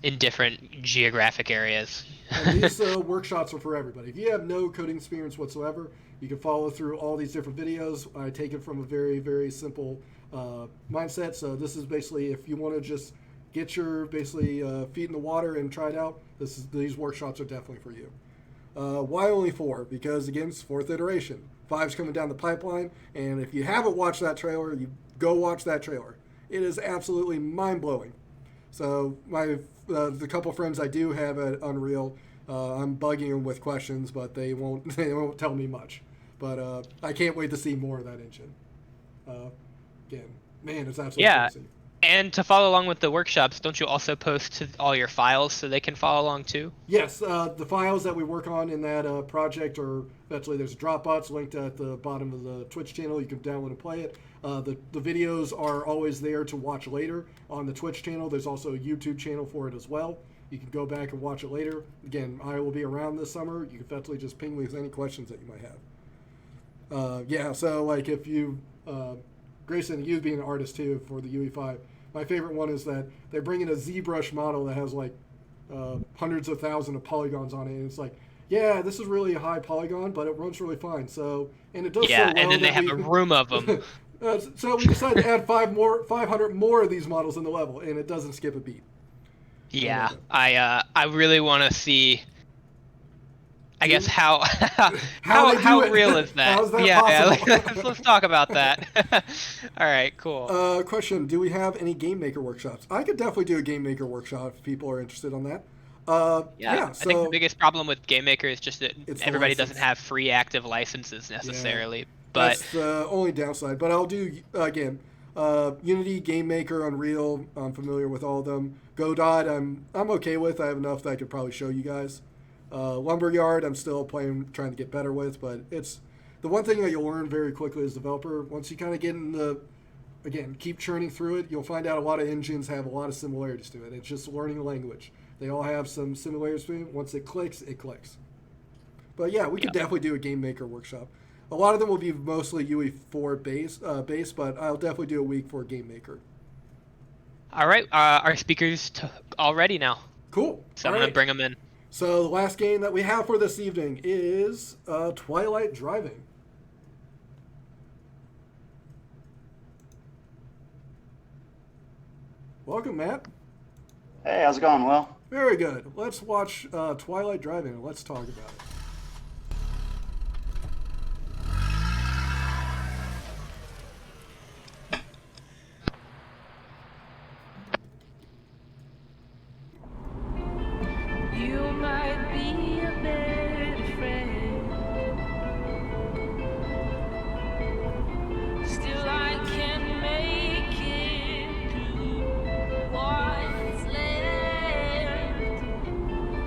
in different geographic areas. And these workshops are for everybody. If you have no coding experience whatsoever, you can follow through all these different videos. I take it from a very, very simple mindset. So this is basically, if you want to just get your basically feet in the water and try it out, these workshops are definitely for you. Why only 4? Because again, it's 4th iteration. 5's coming down the pipeline, and if you haven't watched that trailer, you go watch that trailer. It is absolutely mind-blowing. So the couple friends I do have at Unreal, I'm bugging them with questions, but they won't tell me much. But I can't wait to see more of that engine. Again, man, it's absolutely crazy. And to follow along with the workshops, don't you also post to all your files so they can follow along too? Yes, the files that we work on in that project are eventually there's a Dropbox linked at the bottom of the Twitch channel. You can download and play it. The videos are always there to watch later on the Twitch channel. There's also a YouTube channel for it as well. You can go back and watch it later. Again, I will be around this summer. You can eventually just ping me with any questions that you might have. So like if you, Grayson, you being an artist too for the UE5, my favorite one is that they bring in a ZBrush model that has like hundreds of thousands of polygons on it, and it's like, yeah, this is really a high polygon, but it runs really fine. So, and it does. Yeah, so well and then they have a room of them. So we decided to add 500 more of these models in the level, and it doesn't skip a beat. Yeah, I really want to see. I guess how real is that? How's that possible? Let's talk about that. All right, cool. Question: do we have any game maker workshops? I could definitely do a game maker workshop if people are interested on that. I think the biggest problem with Game Maker is just that everybody doesn't have free active licenses necessarily. Yeah, but that's the only downside. But I'll do again. Unity, Game Maker, Unreal. I'm familiar with all of them. Godot, I'm okay with. I have enough that I could probably show you guys. Lumberyard, I'm still trying to get better with, but it's the one thing that you'll learn very quickly as a developer. Once you kind of get in keep churning through it, you'll find out a lot of engines have a lot of similarities to it. It's just learning the language. They all have some similarities to it. Once it clicks, it clicks. But yeah, we could definitely do a Game Maker workshop. A lot of them will be mostly UE4 based, but I'll definitely do a week for Game Maker. All right, our speakers all ready now. Cool. So I'm going to bring them in. So the last game that we have for this evening is Twilight Driving. Welcome, Matt. Hey, how's it going, Will? Very good. Let's watch Twilight Driving and let's talk about it.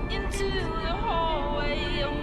Into the hallway of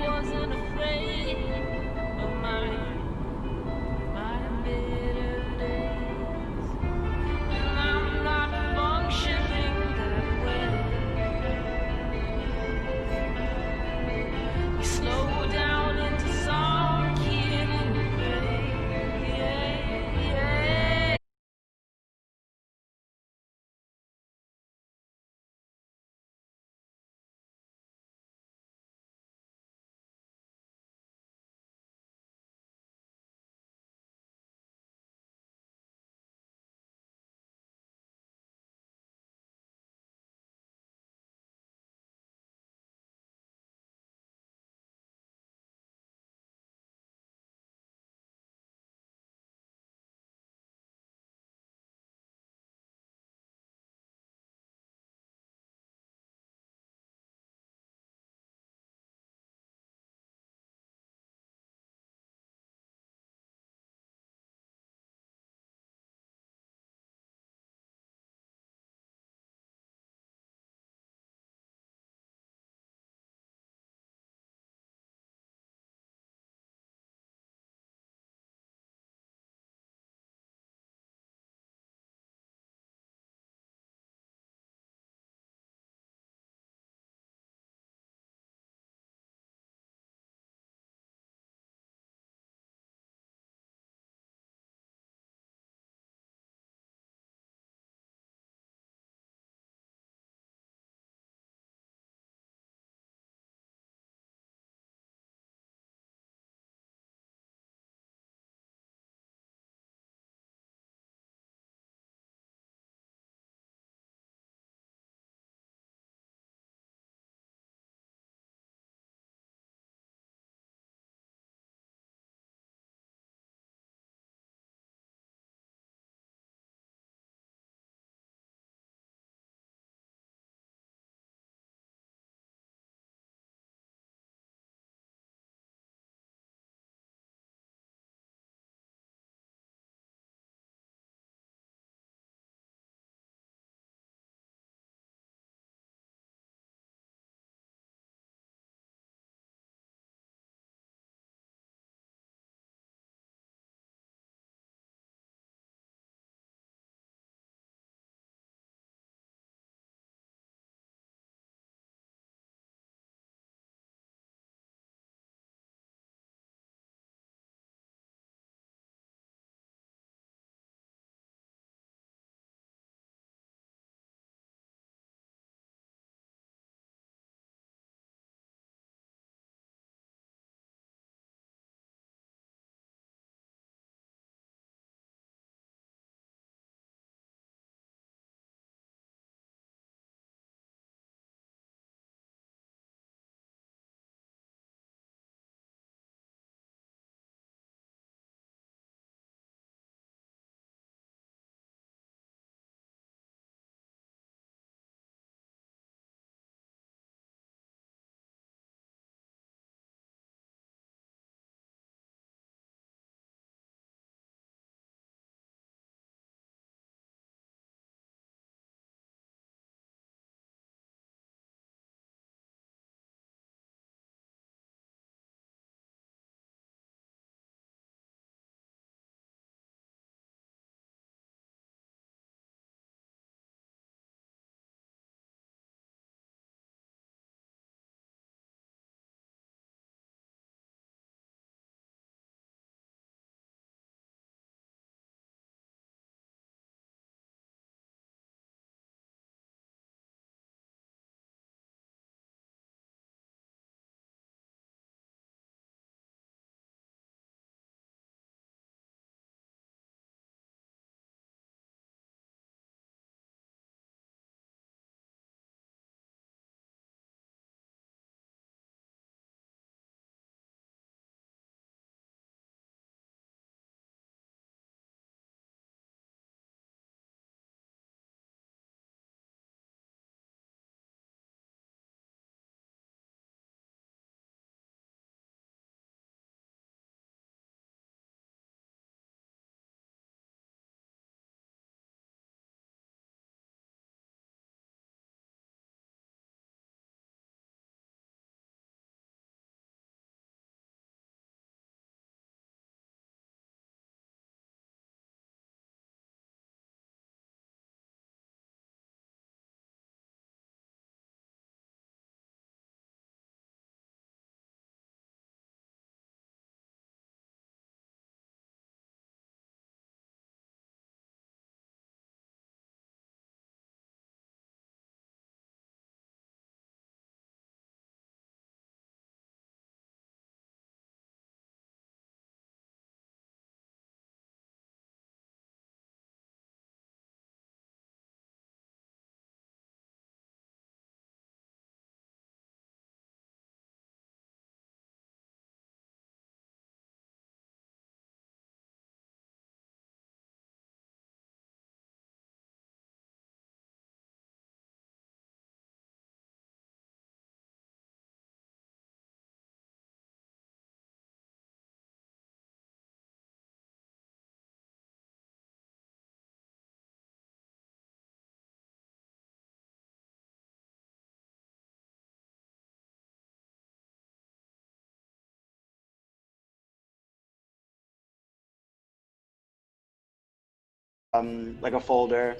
like a folder,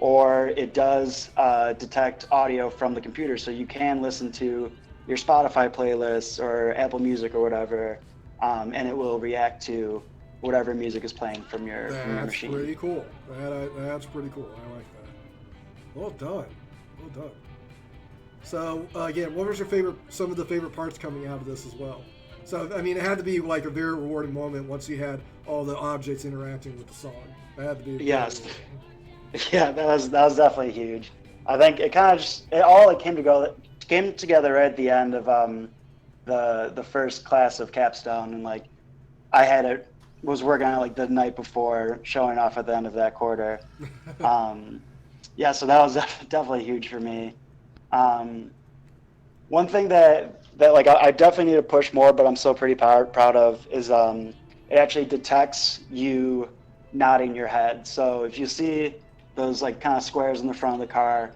or it does detect audio from the computer, so you can listen to your Spotify playlists or Apple Music or whatever, and it will react to whatever music is playing from your machine. That's pretty cool. That's pretty cool. I like that. Well done. Well done. So again, what was some of the favorite parts coming out of this as well? So I mean, it had to be like a very rewarding moment once you had all the objects interacting with the song. That had to be Yes. Yeah, that was definitely huge. I think it kind of just came together right at the end of the first class of Capstone, and like I was working on it like the night before, showing off at the end of that quarter. Yeah, so that was definitely huge for me. One thing that like I definitely need to push more, but I'm still pretty proud of is it actually detects you nodding your head. So if you see those like kind of squares in the front of the car,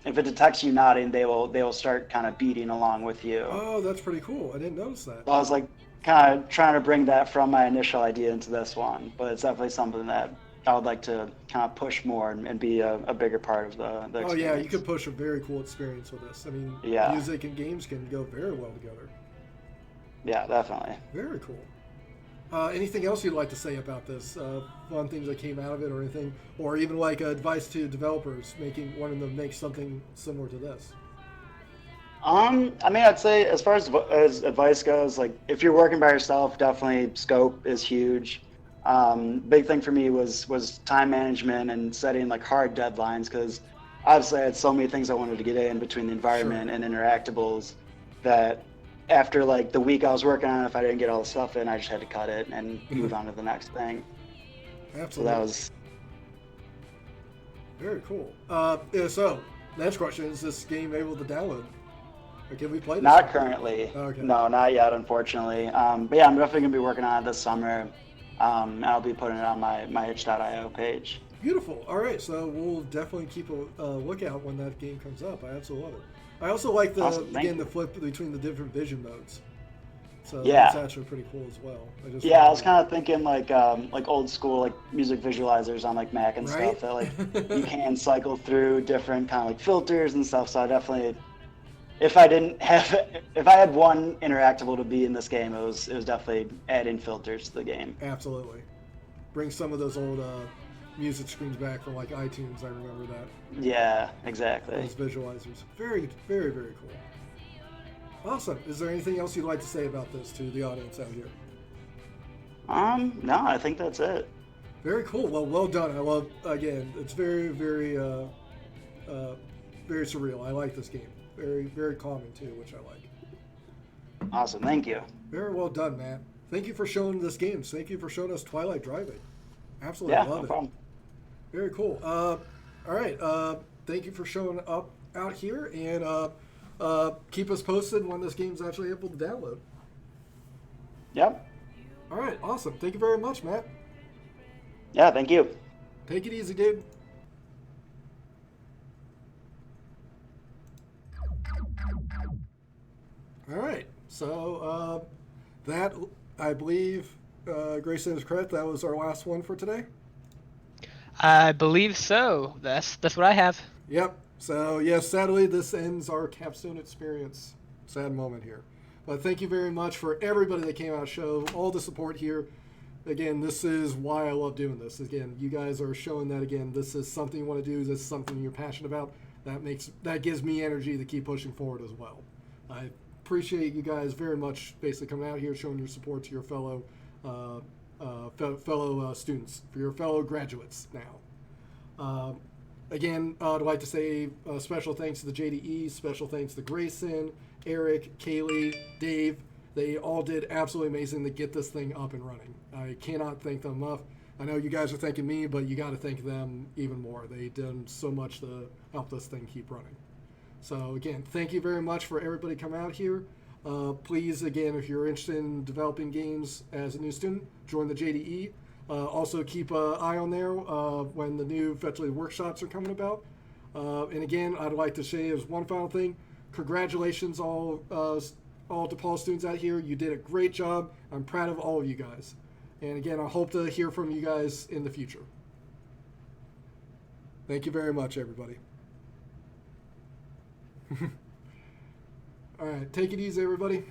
if it detects you nodding, they will start kind of beating along with you. Oh, that's pretty cool. I didn't notice that. I was like kind of trying to bring that from my initial idea into this one, but it's definitely something that I would like to kind of push more and be a bigger part of the experience. Oh yeah, you could push a very cool experience with this. I mean, music and games can go very well together. Yeah, definitely. Very cool. Anything else you'd like to say about this? Fun things that came out of it, or anything, or even like advice to developers wanting to make something similar to this? I mean, I'd say as far as advice goes, like if you're working by yourself, definitely scope is huge. Big thing for me was time management and setting like hard deadlines, because obviously I had so many things I wanted to get in between the environment and interactables that after like the week I was working on it, if I didn't get all the stuff in, I just had to cut it and move on to the next thing. Absolutely. So that was very cool. So next question: is this game able to download? Or can we play this? Not currently. Okay. No, not yet, unfortunately. But yeah, I'm definitely gonna be working on it this summer. I'll be putting it on my itch.io page. Beautiful. All right, so we'll definitely keep a lookout when that game comes up. I absolutely love it. I also like the flip between the different vision modes. So that's actually pretty cool as well. I was kind of thinking like old school like music visualizers on like Mac and stuff that like you can cycle through different kind of like filters and stuff. So I definitely, if I had one interactable to be in this game, it was definitely adding filters to the game. Absolutely. Bring some of those old music screens back from like iTunes. I remember that. Yeah, exactly. Those visualizers. Very, very, very cool. Awesome. Is there anything else you'd like to say about this to the audience out here? No, I think that's it. Very cool. Well done. I love, again, it's very, very, very surreal. I like this game. Very, very calming too, which I like. Awesome. Thank you. Very well done, Matt. Thank you for showing this game. Thank you for showing us Twilight Driving. Absolutely love it. Problem. Very cool. All right. Thank you for showing up out here, and keep us posted when this game's actually able to download. Yep. All right. Awesome. Thank you very much, Matt. Yeah. Thank you. Take it easy, dude. All right. So that, I believe, Grayson is correct. That was our last one for today. I believe so. That's what I have. Yep. So yes, sadly, this ends our Capstone experience. Sad moment here. But thank you very much for everybody that came out to show, all the support here. Again, this is why I love doing this. Again, you guys are showing that, again, this is something you want to do. This is something you're passionate about. That gives me energy to keep pushing forward as well. I appreciate you guys very much basically coming out here, showing your support to your fellow students, for your fellow graduates now. Again, I'd like to say special thanks to the JDE, special thanks to Grayson, Eric, Kaylee, Dave. They all did absolutely amazing to get this thing up and running. I cannot thank them enough. I know you guys are thanking me, but you got to thank them even more. They did so much to help this thing keep running. So again, thank you very much for everybody coming out here. Please, again, if you're interested in developing games as a new student, join the JDE. Also keep an eye on there when the new Fetchly workshops are coming about. And again, I'd like to say as one final thing, congratulations all DePaul students out here. You did a great job. I'm proud of all of you guys. And again, I hope to hear from you guys in the future. Thank you very much, everybody. All right, take it easy, everybody.